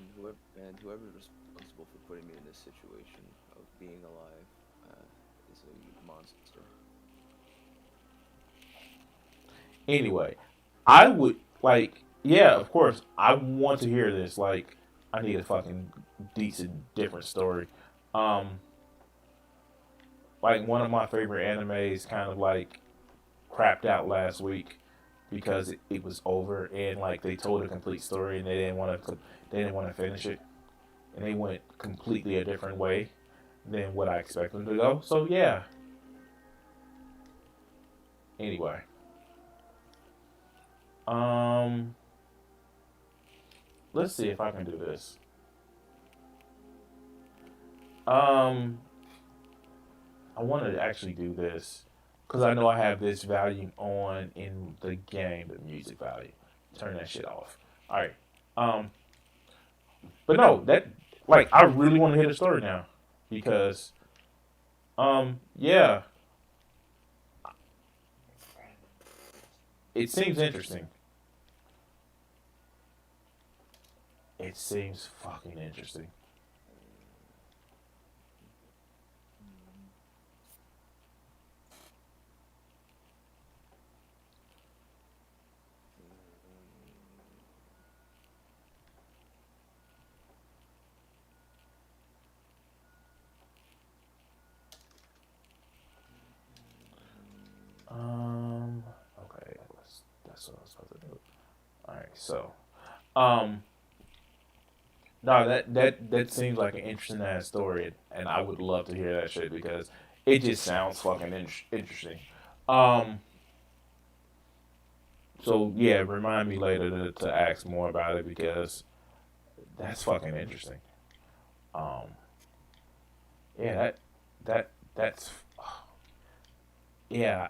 And whoever is responsible for putting me in this situation of being alive is a monster. anyway, I would like, yeah, of course, I want to hear this. Like, I need a fucking decent, different story. Um, like one of my favorite animes, kind of like crapped out last week because it was over and like they told a complete story and they didn't want to finish it and they went completely a different way than what I expected them to go. So yeah. Anyway, um, let's see if I can do this. Um, I want to actually do this because I know I have this value on in the game, the music value. Turn that shit off. All right. Um, but no, that like I really want to hear the story now because yeah, it seems interesting. It seems fucking interesting. Um, okay, that's what I was supposed to do. All right, so um, no, that seems like an interesting ass story, and I would love to hear that shit because it just sounds fucking interesting. Um, so yeah, remind me later to ask more about it because that's fucking interesting. Um, yeah, that's yeah,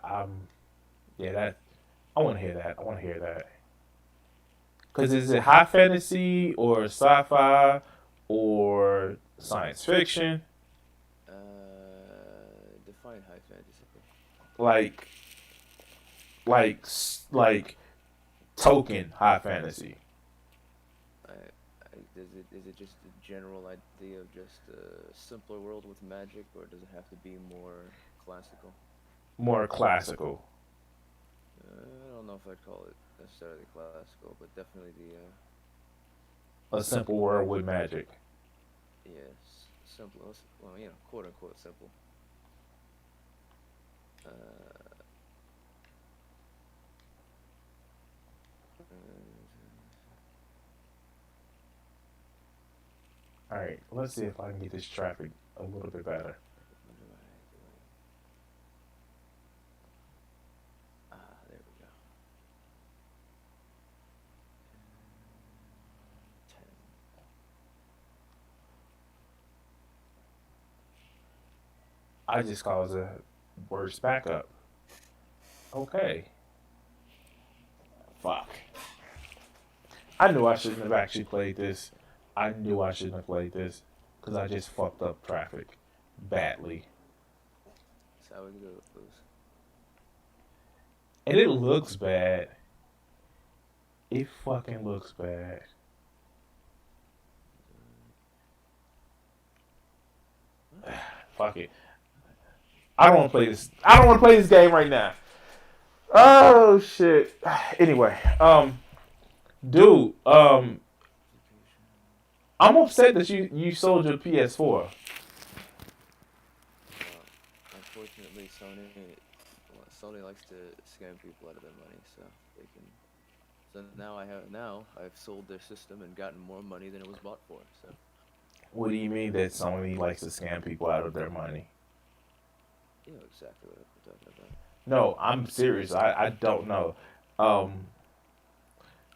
yeah, that I want to hear that. I want to hear that. Cause is it high fantasy or sci-fi or science fiction? Define high fantasy. Like like token high fantasy. Is it just a general idea of just a simpler world with magic, or does it have to be more classical? More classical. I don't know if I'd call it necessarily classical, but definitely A simple world with magic. yes, simple. Well, quote unquote simple. Uh, Alright, let's see if I can get this traffic a little bit better. there we go. 10. I just caused a worse backup. Okay. Fuck. I knew I shouldn't have actually played this. I knew I shouldn't have played this because I just fucked up traffic badly. That's how it goes. And it looks bad. It fucking looks bad. Fuck it. I don't want to play this. I don't want to play this game right now. Oh shit. Anyway, dude, I'm upset that you sold your PS4. Well, unfortunately, Sony likes to scam people out of their money, so they can. So now I've sold their system and gotten more money than it was bought for. So What do you mean that Sony likes to scam people out of their money? you know exactly what I'm talking about. No, I'm serious. I don't know. Um,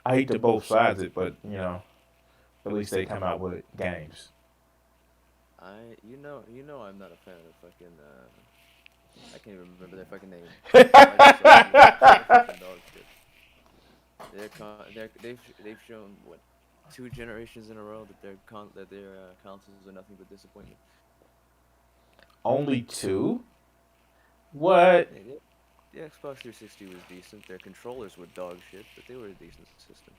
I hate to both sides it, but at least they come out with games. I'm not a fan of fucking. I can't even remember their fucking name. Microsoft. They're fucking dog shit. They've shown what 2 generations in a row that their consoles are nothing but disappointment. Only two? What? The Xbox 360 was decent. Their controllers were dog shit, but they were a decent system.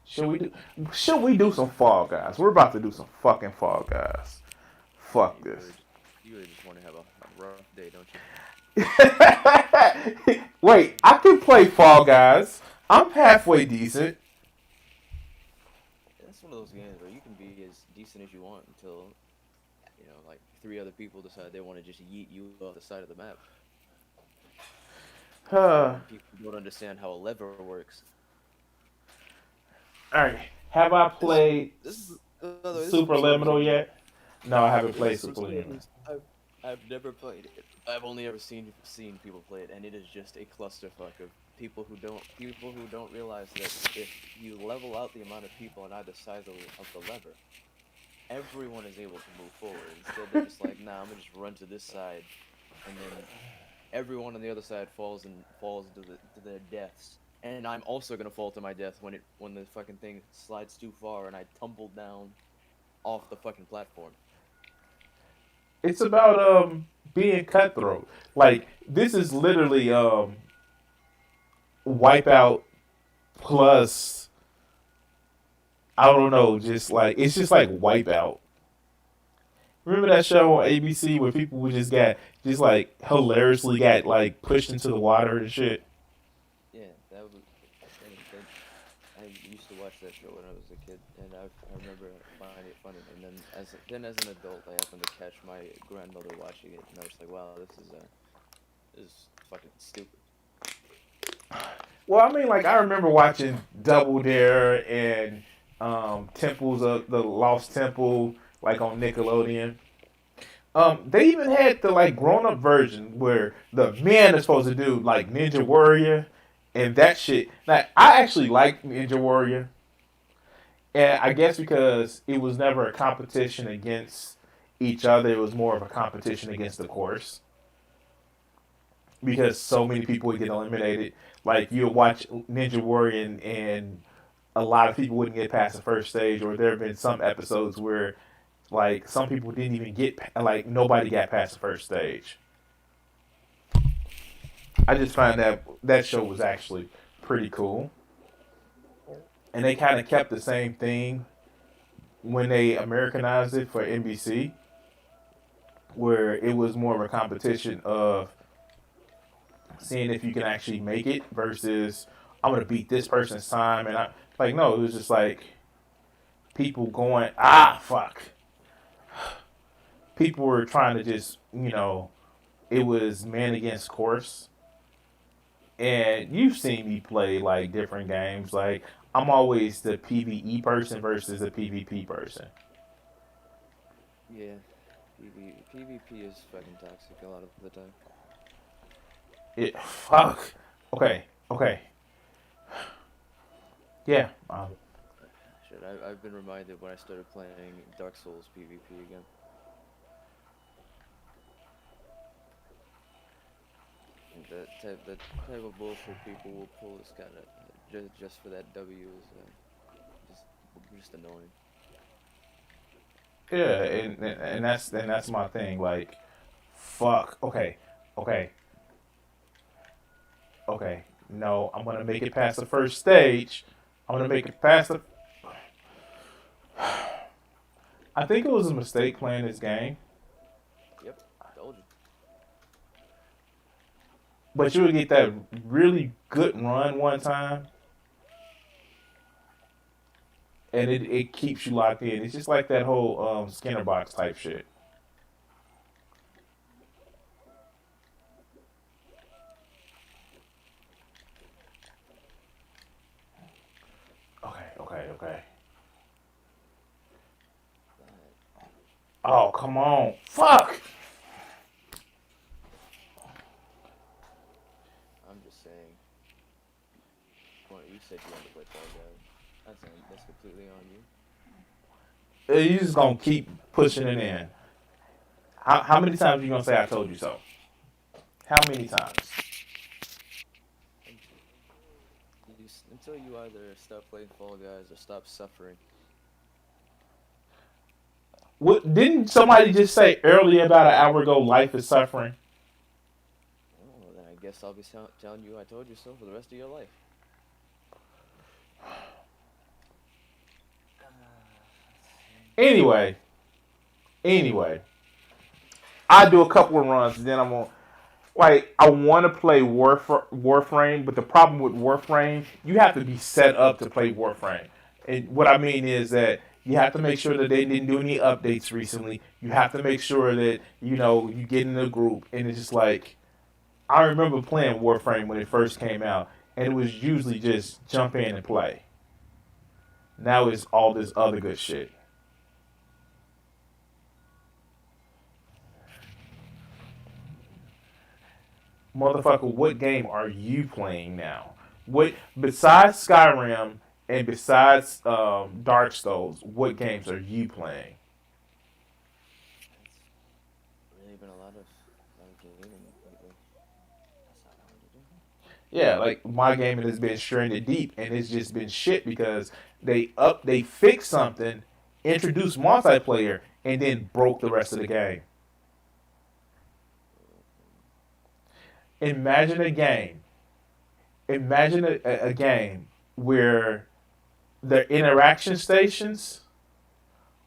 Should we do? Should we do some Fall Guys? We're about to do some fucking Fall Guys. Fuck You this. really just, you really just want to have a rough day, don't you? Wait, I can play Fall Guys. I'm halfway decent. That's one of those games where you can be as decent as you want until, like 3 other people decide they want to just yeet you off the side of the map. All And people don't understand how a lever works. right. Have I played This is another. This is for some Superliminal reason. yet? No, I haven't played This game Superliminal. is. I've never played it. I've only ever seen people play it, and it is just a clusterfuck of people who don't realize that if you level out the amount of people on either side of the lever, everyone is able to move forward. Instead, they're just like, nah, I'm gonna just run to this side, and then everyone on the other side falls to their deaths. And I'm also gonna fall to my death when the fucking thing slides too far and I tumble down off the fucking platform. It's about being cutthroat. Like this is literally Wipeout plus I don't know, just like it's just like Wipeout. Remember that show on ABC where people would just like hilariously got like pushed into the water and shit. Yeah, I used to watch that show when I was a kid, and I remember finding it funny. And then as an adult, I happened to catch my grandmother watching it, and I was like, wow, this is fucking stupid. Well, I mean, like I remember watching Double Dare and Temples of the Lost Temple, like on Nickelodeon. They even had the like grown up version where the men are supposed to do like Ninja Warrior and that shit. Now, I actually like Ninja Warrior, and I guess because it was never a competition against each other, it was more of a competition against the course. Because so many people would get eliminated. Like you watch Ninja Warrior and a lot of people wouldn't get past the first stage, or there have been some episodes where like some people didn't even get like nobody got past the first stage. I just find that show was actually pretty cool, and they kind of kept the same thing when they Americanized it for NBC, where it was more of a competition of seeing if you can actually make it versus I'm gonna beat this person's time, and I like no, it was just like people going fuck. People were trying to just it was man against course, and you've seen me play like different games. Like I'm always the PVE person versus the PvP person. Yeah, PvP is fucking toxic a lot of the time. It fuck. Okay, okay, yeah. Shit, I've been reminded when I started playing Dark Souls PvP again. And that type of bullshit people will pull is kind of just for that W is just just annoying. Yeah, and that's my thing. Like, fuck. Okay, okay, okay. No, I'm gonna make it past the first stage. I'm gonna make it past the. I think it was a mistake playing this game, Yep, told you. but you would get that really good run one time, and it keeps you locked in. It's just like that whole Skinner box type shit. Okay, okay, okay. Oh, come on. Fuck! said you wanted to play Fall Guys. That's completely on you. You just gonna keep pushing it in. How many times you gonna say I told you so? How many times? And until you either stop playing Fall Guys or stop suffering. What didn't somebody just say earlier about an hour ago? Life is suffering. Oh, then I guess I'll be telling you I told you so for the rest of your life. Let's see. Anyway, anyway, I do a couple of runs, then I'm gonna like I want to play Warframe, but the problem with Warframe, you have to be set up to play Warframe. And what I mean is that you have to make sure that they didn't do any updates recently. You have to make sure that you get in a group, and it's just like I remember playing Warframe when it first came out, and it was usually just jump in and play. Now it's all this other good shit. Motherfucker, what game are you playing now? What besides Skyrim and besides Dark Souls, what games are you playing? It's really been a lot of gaming lately. That's not hard to do. Yeah, like my gaming has been stranded deep, and it's just been shit because they fixed something, introduced multiplayer, and then broke the rest of the game. Imagine a game. Imagine a game where the interaction stations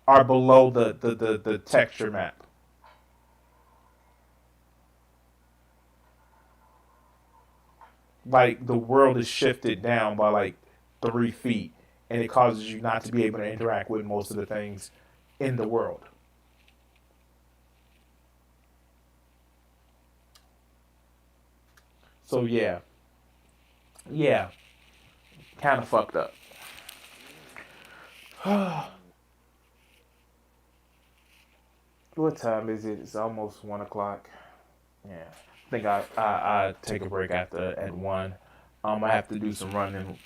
are below the texture map. Like the world is shifted down by like 3 feet, and it causes you not to be able to interact with most of the things in the world. So yeah, yeah, kind of fucked up. What time is it? It's almost 1 o'clock. Yeah, I think I take a break after at 1. I have to do some running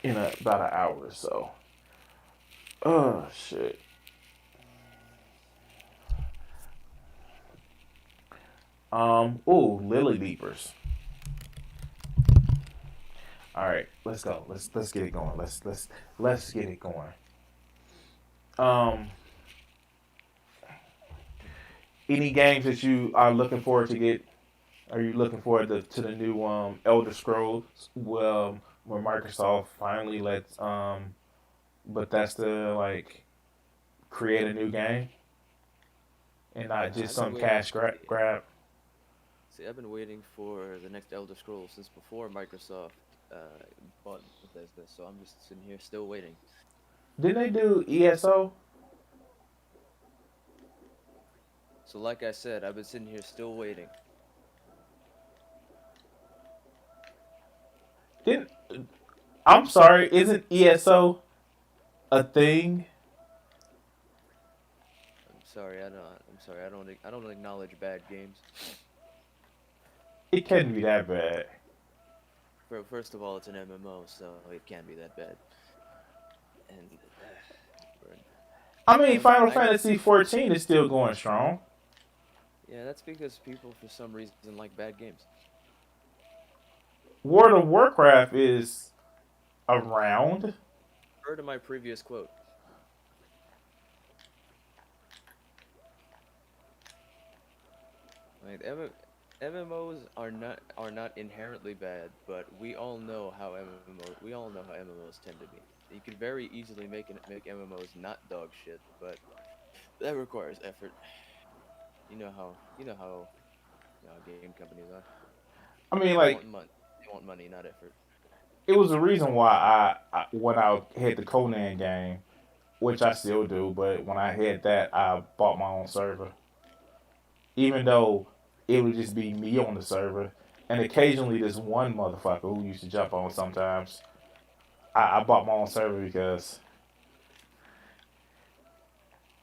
in about an hour or so. Oh shit. Ooh, Lily Leapers. All right, let's go. Let's get it going. Let's get it going. Um, any games that you are looking forward to get? Are you looking forward to the new Elder Scrolls? Well, where Microsoft finally lets Bethesda like create a new game and not just I've been some waiting. cash grab. See, I've been waiting for the next Elder Scrolls since before Microsoft bought Bethesda, so I'm just sitting here still waiting. Didn't they do ESO? So, like I said, I've been sitting here still waiting. Didn't I'm sorry, isn't ESO a thing? I'm sorry, I don't. I'm sorry, I don't acknowledge bad games. It can't be that bad. First of all, it's an MMO, so it can't be that bad. And I mean, Final I Fantasy 14 is still going strong. yeah, that's because people for some reason like bad games. World of Warcraft is around. Refer to my previous quote. Like MMOs are not inherently bad, but we all know how MMOs tend to be. You could very easily make MMOs not dog shit, but that requires effort. You know how game companies are. I mean, They like want money. They want money, not effort. it was the reason why I when I had the Conan game, which I still do, but when I had that, I bought my own server. Even though it would just be me on the server, and occasionally this one motherfucker who used to jump on sometimes. I bought my own server because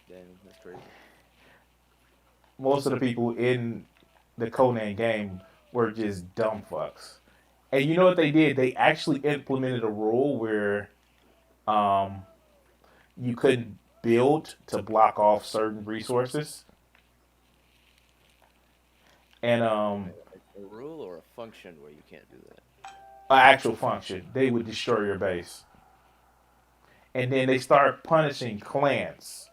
Damn, that's crazy. most of the people in the Conan game were just dumb fucks. And you know what they did? They actually implemented a rule where um, you couldn't build to block off certain resources, and A rule or a function where you can't do that. an actual function. They would destroy your base, and then they start punishing clans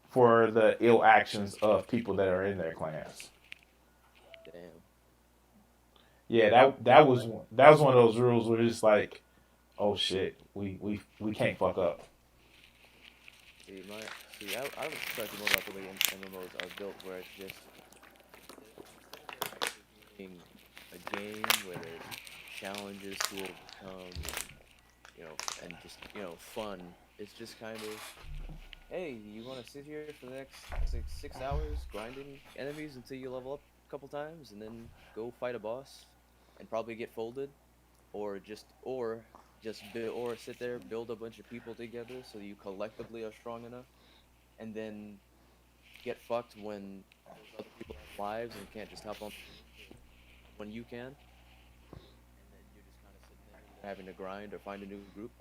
for the ill actions of people that are in their clans. Damn. Yeah, that was one of those rules where it's like, oh shit, we can't fuck up. See, I was expecting more about the way MMOs are built, where it's just instead of it being a game where there's challenges to overcome and and just fun. It's just kind of, hey, you want to sit here for the next 6 hours grinding enemies until you level up a couple times, and then go fight a boss, and probably get folded, or sit there, build a bunch of people together so you collectively are strong enough, and then get fucked when those other people have lives and can't just hop on the game when you can, and then you're just kind of sitting there either having to grind or find a new group.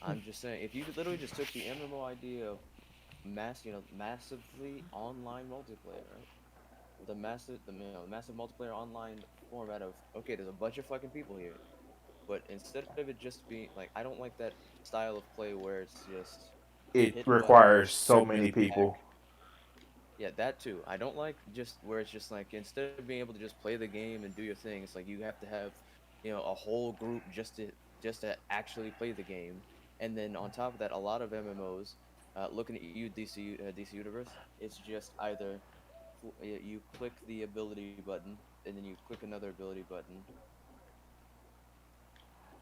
I'm just saying, if you literally just took the MMO idea of massively online multiplayer, right? The massive multiplayer online format of, okay, there's a bunch of fucking people here, but instead of it just being like, I don't like that style of play where it's just It hit requires buttons so and many attack. people. Yeah, that too. I don't like just where it's just like, instead of being able to just play the game and do your thing, it's like you have to have, a whole group just to actually play the game. And then on top of that, a lot of MMOs, looking at you, DC Universe, it's just either you click the ability button, and then you click another ability button,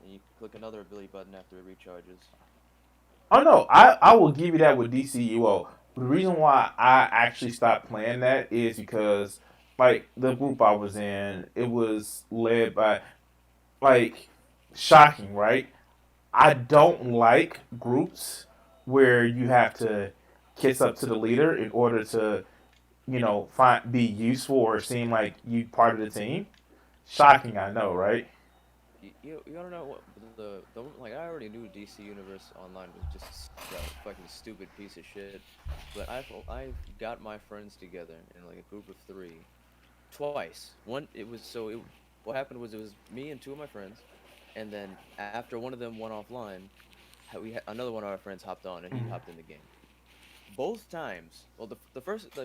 and you click another ability button after it recharges. Oh no, I will give you that with DCUO. The reason why I actually stopped playing that is because like the group I was in, it was led by like shocking, right? I don't like groups where you have to kiss up to the leader in order to, find be useful or seem like you part of the team. Shocking, I know, right? You don't know what the like. I already knew DC Universe Online was just a fucking stupid piece of shit, but I've got my friends together in like a group of three twice. One, it was so it what happened was, it was me and two of my friends, and then after one of them went offline, we had another one of our friends hopped on, and he Mhm. hopped in the game. Both times, well,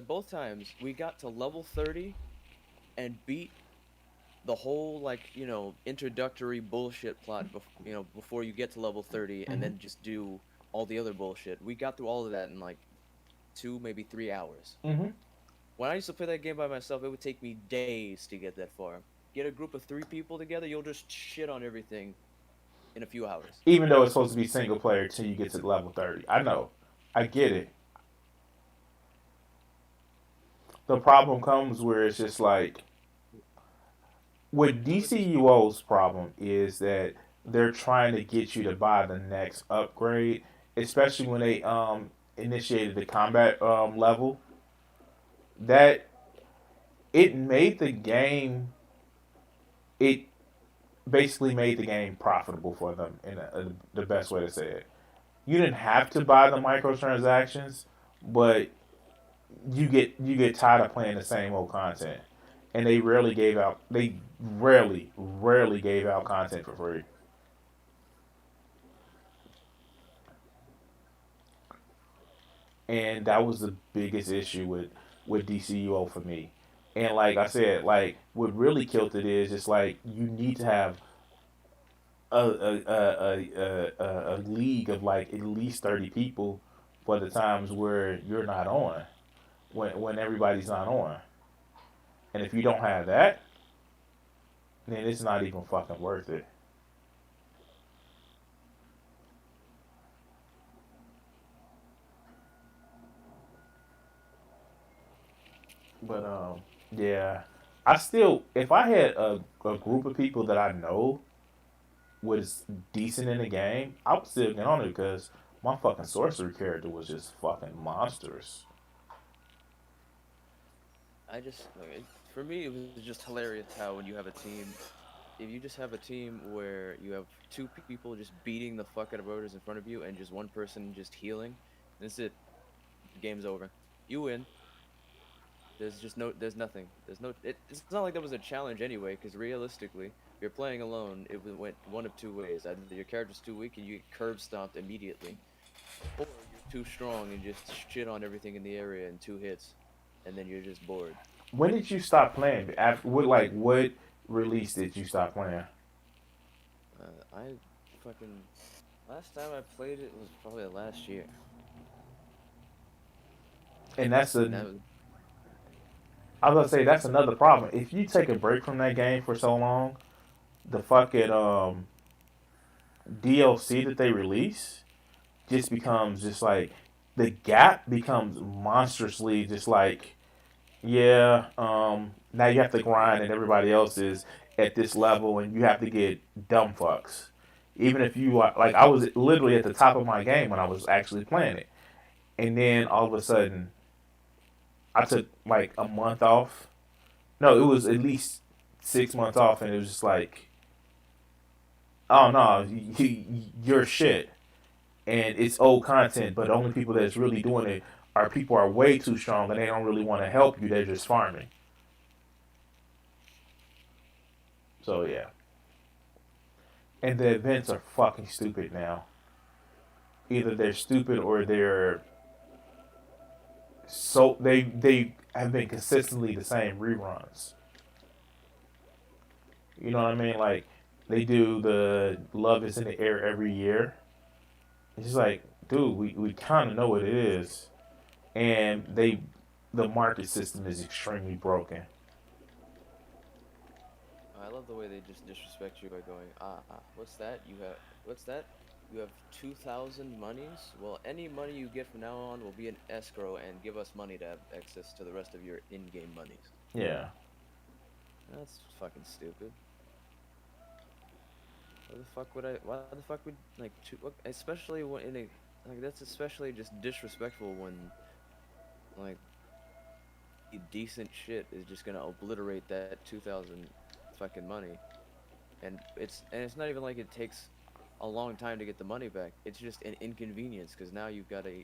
both times we got to level 30 and beat the whole, like, introductory bullshit plot before you get to level 30, and Mhm. then just do all the other bullshit. We got through all of that in like 2, maybe 3 hours. Mhm. When I used to play that game by myself, it would take me days to get that far. Get a group of 3 people together, you'll just shit on everything in a few hours. Even though it's supposed to be single player till you get to level 30. I know. I get it. The problem comes where it's just like with DCUO's problem is that they're trying to get you to buy the next upgrade, especially when they initiated the combat level. That it made the game it basically made the game profitable for them in the best way to say it. You didn't have to buy the microtransactions, but you get tired of playing the same old content, and they rarely gave out content for free, and that was the biggest issue with DCUO for me. And like I said, like what really killed it is just like you need to have a league of like at least 30 people for the times where you're not on when everybody's not on, and if you don't have that, then it's not even fucking worth it. But yeah, I still if I had a group of people that I know was decent in the game, I would still get on it because my fucking sorcerer character was just fucking monstrous. I just like, for me, it was just hilarious how when you have a team, if you just have a team where you have two people just beating the fuck out of voters in front of you and just one person just healing, that's it. Game's over. You win. There's nothing. It's not like that was a challenge anyway, because realistically, if you're playing alone, went one of two ways. Either your character's too weak and you get curb stomped immediately, or you're too strong and just shit on everything in the area in 2 hits, and then you're just bored. When did you stop playing? After what release did you stop playing? I fucking last time I played it was probably last year, And that's and a that was I was gonna say that's another problem. If you take a break from that game for so long, the fucking DLC that they release just becomes just like the gap becomes monstrously just like yeah, now you have to grind and everybody else is at this level and you have to get dumb fucks. Even if you like I was literally at the top of my game when I was actually playing it. And then all of a sudden I took like a month off. No, it was at least 6 months off and it was just like, oh no, you're shit. And it's old content, but the only people that's really doing it are people who are way too strong and they don't really want to help you. They're just farming. So yeah, and the events are fucking stupid now. Either they're stupid or they're they have been consistently the same reruns. You know what I mean? Like they do the Love is in the Air every year. It's just like, dude, we kind of know what it is, and the market system is extremely broken. I love the way they just disrespect you by going, what's that? What's that? You have 2,000 monies? Well, any money you get from now on will be an escrow and give us money to have access to the rest of your in-game monies. Yeah. That's fucking stupid. Why the fuck would, like, especially when that's especially just disrespectful when, like, decent shit is just gonna obliterate that 2,000 fucking money. And it's not even like it takes a long time to get the money back. It's just an inconvenience because now you've got to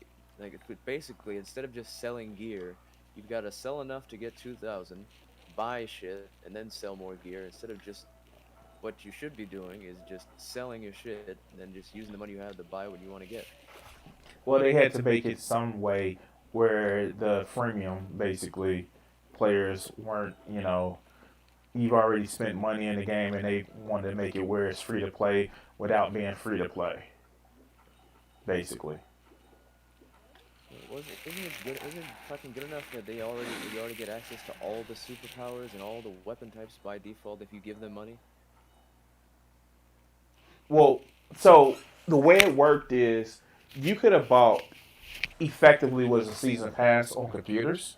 basically instead of just selling gear, you've got to sell enough to get 2,000, buy shit, and then sell more gear instead of just what you should be doing is just selling your shit and then just using the money you have to buy what you want to get. Well, they had to make it some way where the freemium basically players weren't, you've already spent money in the game and they wanted to make it where it's free to play without being free to play, basically. Isn't it good? Isn't it fucking good enough that you already get access to all the superpowers and all the weapon types by default if you give them money? Well, so the way it worked is you could have bought effectively was a season pass on computers,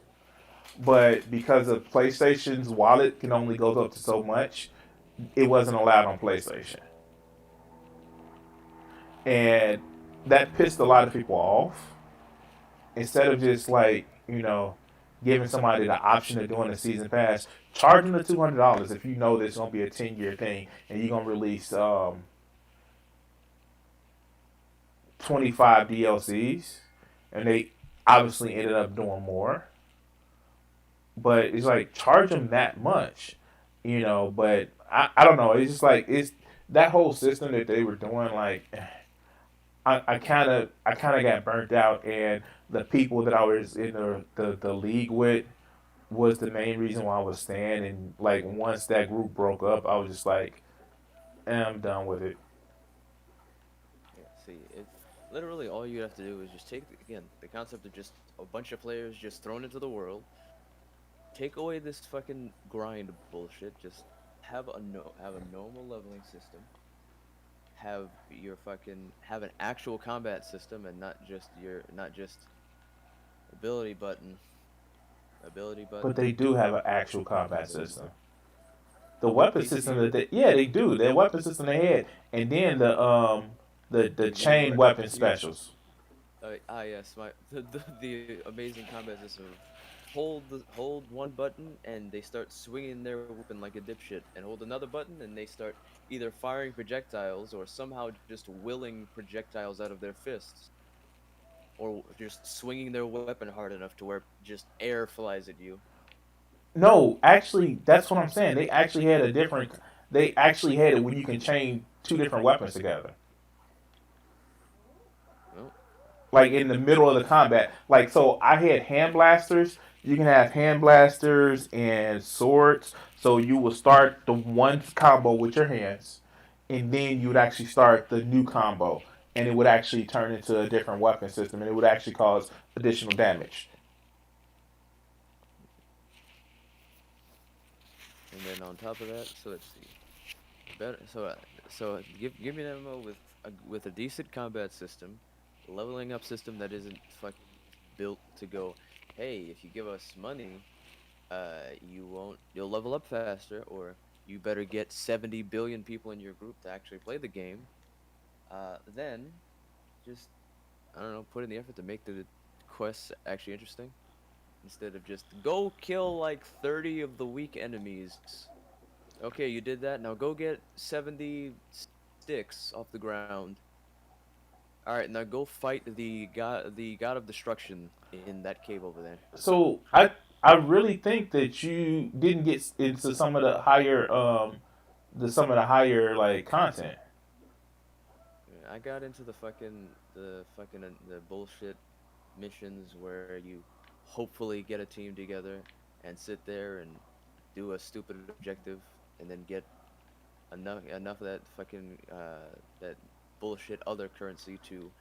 but because of PlayStation's wallet can only go up to so much, it wasn't allowed on PlayStation. And that pissed a lot of people off. Instead of just like, giving somebody the option of doing a season pass, charge them the $200 if you know there's gonna be a 10-year thing and you're gonna release 25 DLCs, and they obviously ended up doing more. But it's like charge them that much, But I don't know. It's just like it's that whole system that they were doing. Like I kind of got burnt out, and the people that I was in the league with was the main reason why I was staying. And like once that group broke up, I was just like, I'm done with it. Yeah, see, it literally all you have to do is just take again the concept of just a bunch of players just thrown into the world. Take away this fucking grind bullshit. Just have a normal leveling system. Have an actual combat system and not just ability button, ability But button, they do have an actual combat ability system. button. The On weapon PC, system that yeah, they do. Their weapon system they had, and then the chain weapon specials. yes, my the amazing combat system hold one button and they start swinging their weapon like a dipshit, and hold another button and they start either firing projectiles or somehow just willing projectiles out of their fists, or just swinging their weapon hard enough to where just air flies at you. No, actually, that's what I'm saying. They actually had a different. They actually had it when you can chain two different weapons together, Well, like in the middle of the combat. Like so, I had hand blasters. You can have hand blasters and swords. So you will start the one combo with your hands, and then you would actually start the new combo, and it would actually turn into a different weapon system, and it would actually cause additional damage. and then on top of that, so let's see. Better so give me an MMO with a decent combat system, leveling up system that isn't fucking built to go, hey, if you give us money, you'll level up faster, or you better get 70 billion people in your group to actually play the game. Then just, I don't know, put in the effort to make the quests actually interesting instead of just go kill like 30 of the weak enemies. Okay, you did that. Now go get 70 sticks off the ground. All right, now go fight the god of destruction in that cave over there. So I really think that you didn't get into some of the higher some of the higher like content. Yeah, I got into the bullshit missions where you hopefully get a team together and sit there and do a stupid objective and then get enough of that that bullshit other currency to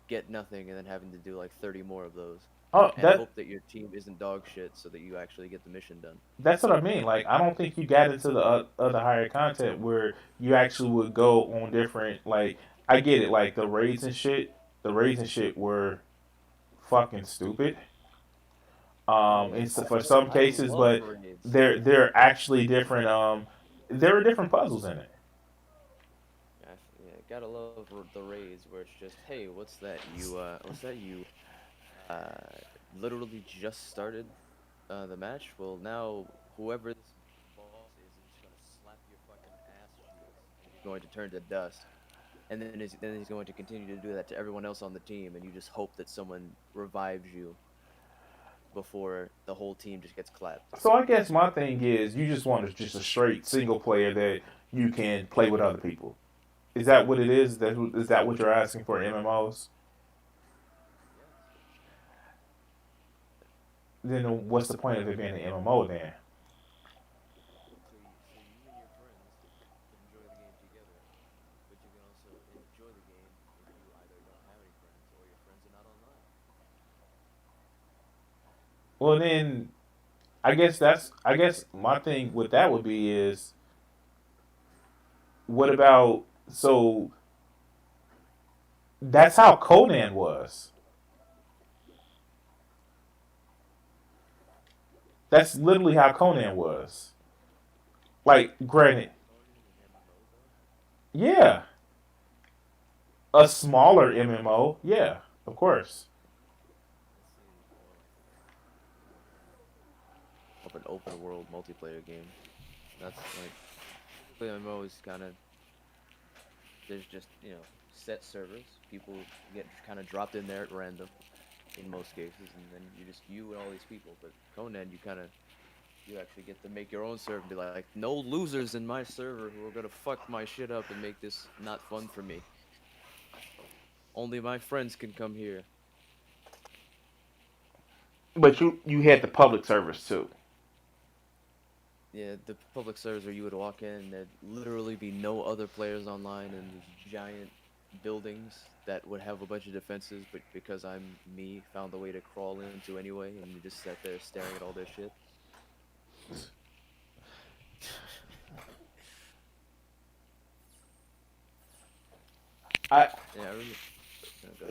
get nothing, and then having to do like 30 more of those Oh, and hope that your team isn't dog shit so that you actually get the mission done. that's what I mean. Like I don't think you got into the other higher content where you actually would go on different like I get it like the raids and shit. The raids and shit were fucking stupid. Oh, And so for some I cases, love but raids. they're actually different. There are different puzzles in it. Yeah, gotta love the raids where it's just, hey, what's that you literally just started the match. Well, now whoever this boss is just gonna slap your fucking ass cheeks, and you're going to turn to dust. And then he's going to continue to do that to everyone else on the team, and you just hope that someone revives you before the whole team just gets clapped. So I guess my thing is you just want just a straight single player that you can play with other people. Is that what it is? Is that what you're asking for MMOs? Yes. Then what's the point of it being an MMO then? So you and your friends can enjoy the game together, but you can also enjoy the game if you either don't have any friends or your friends are not online. Well, then I guess my thing with that would be is what about so that's how Conan was. That's literally how Conan was. Like, granted, Conan is an MMO though. yeah, a smaller MMO, yeah, of course. Let's see. Well, of an open world multiplayer game. That's like typically MMO is kind of, there's just, set servers. People get kind of dropped in there at random in most cases, and then you and all these people. But Conan, you actually get to make your own server and be like, no losers in my server who are gonna fuck my shit up and make this not fun for me. Only my friends can come here. But you had the public servers too. Yeah, the public servers where you would walk in and there'd literally be no other players online in these giant buildings that would have a bunch of defenses, but because I'm me, found a way to crawl into anyway, and you just sat there staring at all their shit. I Yeah, I really. No, go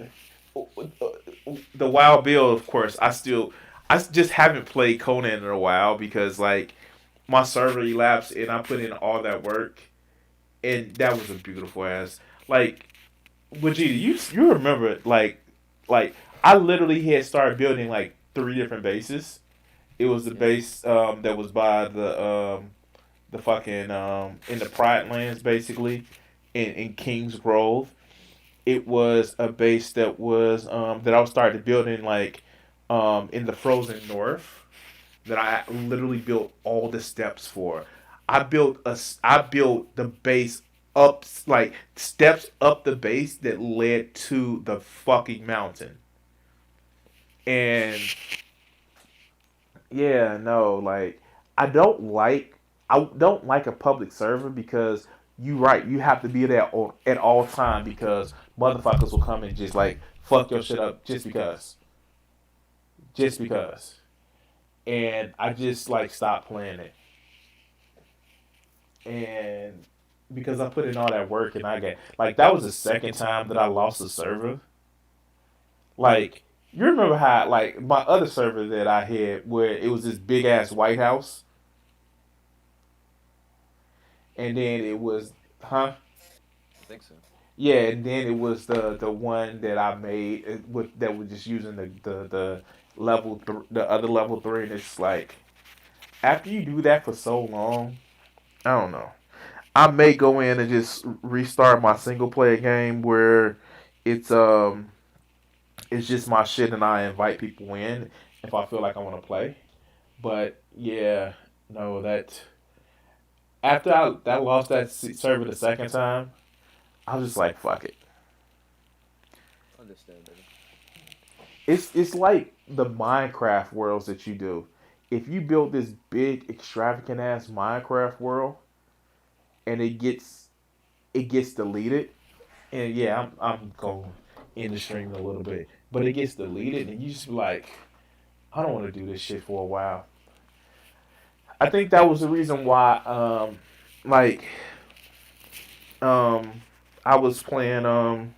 ahead. the Wild Bill, of course. I just haven't played Conan in a while because like my server elapsed and I put in all that work and that was a beautiful ass like. Vegeta, you remember like I literally had started building like three different bases It was the Yeah. base that was by the fucking in the Pride Lands basically in Kings Grove. It was a base that was that I was started building like in the frozen north that I literally built all the steps for. I built the base up like steps up the base that led to the fucking mountain. And yeah, no, like I don't like a public server because you right, you have to be there at all time because motherfuckers will come and just like fuck your shit up just because. And I just like stopped playing it. And because I put in all that work and I got like that was the second time that I lost a server. Like you remember how like my other server that I had where it was this big ass White House and then it was huh? I think so. Yeah, and then it was the one that I made with that was just using the the other level 3 and it's like after you do that for so long, I don't know. I may go in and just restart my single player game where it's it's just my shit and I invite people in if I feel like I want to play. But yeah, no, that after I lost that server the second time, I was just like fuck it. Understandable. It's like the Minecraft worlds that you do. If you build this big extravagant ass Minecraft world and it gets deleted, and yeah, I'm going in the stream a little bit, but it gets deleted and you just be like, I don't want to do this shit for a while. I think that was the reason why like um I was playing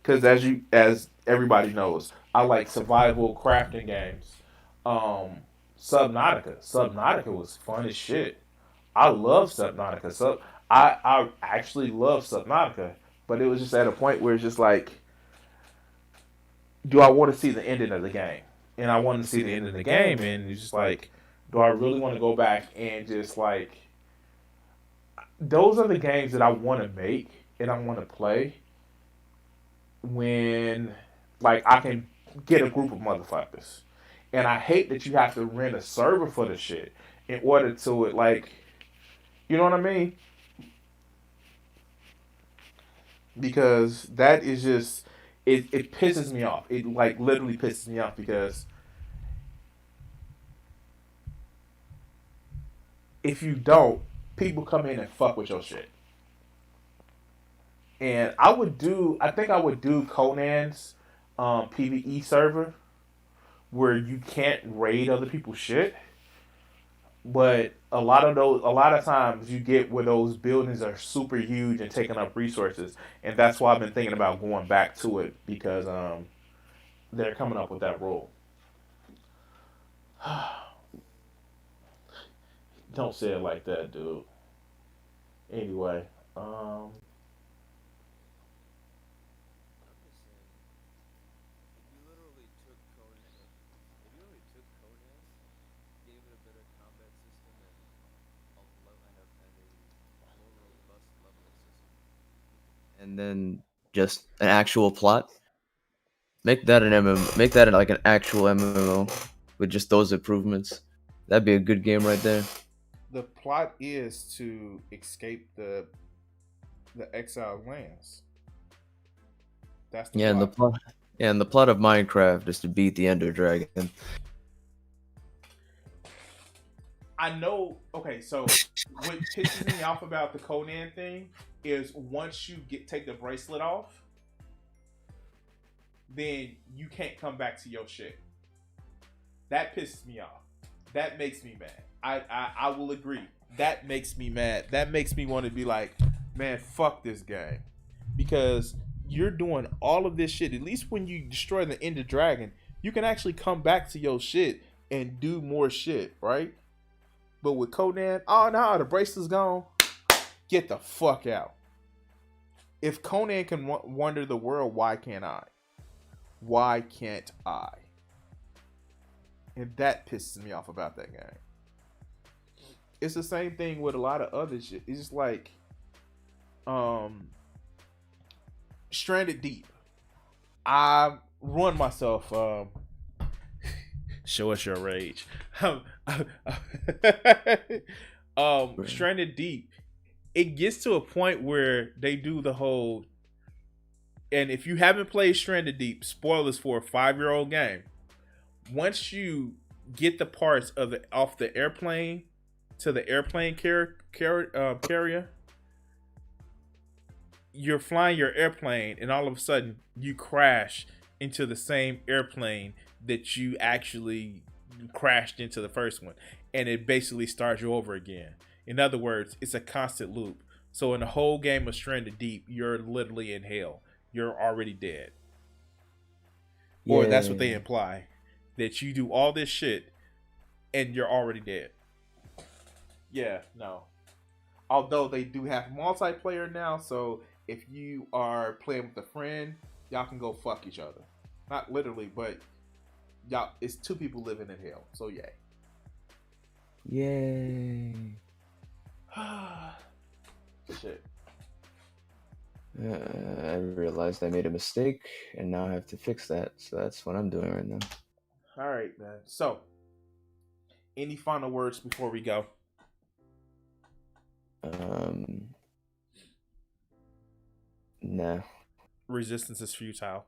because as everybody knows, I like survival crafting games. Um, Subnautica was fun as shit. I love Subnautica. So I actually love Subnautica, but it was just at a point where it's just like, do I want to see the ending of the game? And I wanted to see the end of the game, and it's just like, do I really want to go back and just like, those are the games that I want to make and I want to play when like I can get a group of motherfuckers. And I hate that you have to rent a server for the shit in order to it like you know what I mean? Because that is just it pisses me off. It like literally pisses me off because if you don't, people come in and fuck with your shit. And I think I would do Conan's PvE server where you can't raid other people's shit. But a lot of times you get where those buildings are super huge and taking up resources, and that's why I've been thinking about going back to it because they're coming up with that rule. Don't say it like that, dude. Anyway, um, I'm just saying, if you literally took Conan, if you literally took Conan, gave it a better combat system and a more robust leveling system, and then just an actual plot, make that an MMO, make that like an actual MMO with just those improvements. That'd be a good game right there. The plot is to escape the exiled lands. That's the Yeah, and the plot. plot, yeah, and the plot of Minecraft is to beat the Ender Dragon. I know. Okay, so what pisses me off about the Conan thing is once you get take the bracelet off, then you can't come back to your shit. That pisses me off. That makes me mad. I will agree. That makes me mad. That makes me want to be like, man, fuck this game. Because you're doing all of this shit. At least when you destroy the Ender Dragon, you can actually come back to your shit and do more shit, right? But with Conan, oh no, the bracelet's gone. Get the fuck out. If Conan can wander the world, why can't I? Why can't I? And that pisses me off about that game. It's the same thing with a lot of other shit. It's just like Stranded Deep. I run myself. Show us your rage. Stranded Deep. It gets to a point where they do the whole. And if you haven't played Stranded Deep, spoilers for a 5-year-old game. Once you get the parts of the off the airplane to the airplane carrier, you're flying your airplane, and all of a sudden you crash into the same airplane that you actually crashed into the first one, and it basically starts you over again. In other words, it's a constant loop. So in the whole game of Stranded Deep, you're literally in hell. You're already dead. Yeah. Or that's what they imply. That you do all this shit and you're already dead. Yeah, no. Although they do have multiplayer now, so if you are playing with a friend, y'all can go fuck each other. Not literally, but y'all, it's 2 people living in hell. So yay. Yay. Shit. I realized I made a mistake, and now I have to fix that. So that's what I'm doing right now. All right, man. So, any final words before we go? Nah. Resistance is futile.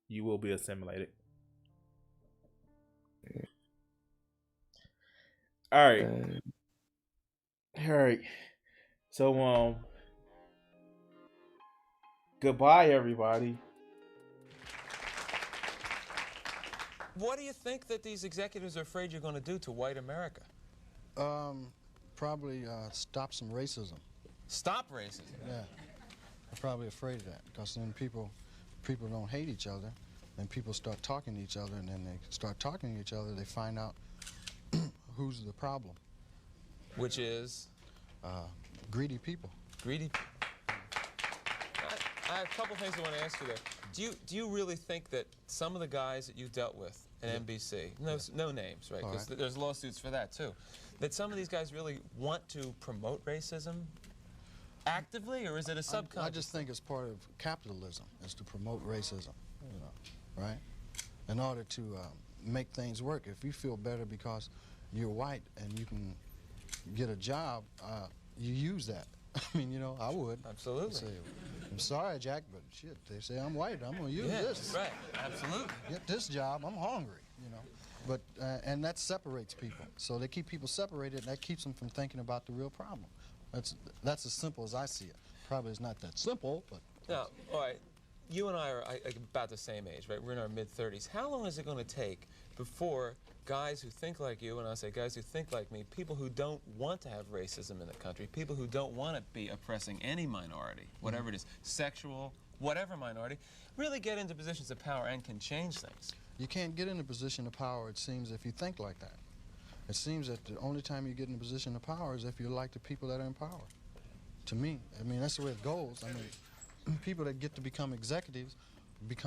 You will be assimilated. All right. All right. So, goodbye, everybody. What do you think that these executives are afraid you're going to do to white America? Probably stop some racism. Stop racism? Yeah. I'm probably afraid of that, because then people don't hate each other, then people start talking to each other, and then they start talking to each other, they find out who's the problem. Which is? Greedy people. Greedy. I have a couple things I want to ask you there. Do you really think that some of the guys that you dealt with at NBC, no names, right? Because there's lawsuits for that too, that some of these guys really want to promote racism actively, or is it a subconscious? I just think it's part of capitalism, is to promote racism, you know, right? In order to make things work. If you feel better because you're white and you can get a job, you use that. I mean, you know, I would. Absolutely. Say, I'm sorry, Jack, but shit, they say I'm white. I'm going to use this. Right, absolutely. Get this job. I'm hungry, you know. But, and that separates people. So they keep people separated, and that keeps them from thinking about the real problem. That's as simple as I see it. Probably it's not that simple, but... Now, all right, you and I are about the same age, right? We're in our mid-30s. How long is it going to take before guys who think like you, and I say guys who think like me, people who don't want to have racism in the country, people who don't want to be oppressing any minority, whatever it is, sexual, whatever minority, really get into positions of power and can change things? You can't get in a position of power, it seems, if you think like that. It seems that the only time you get in a position of power is if you're like the people that are in power. To me, I mean, that's the way it goes. I mean, people that get to become executives become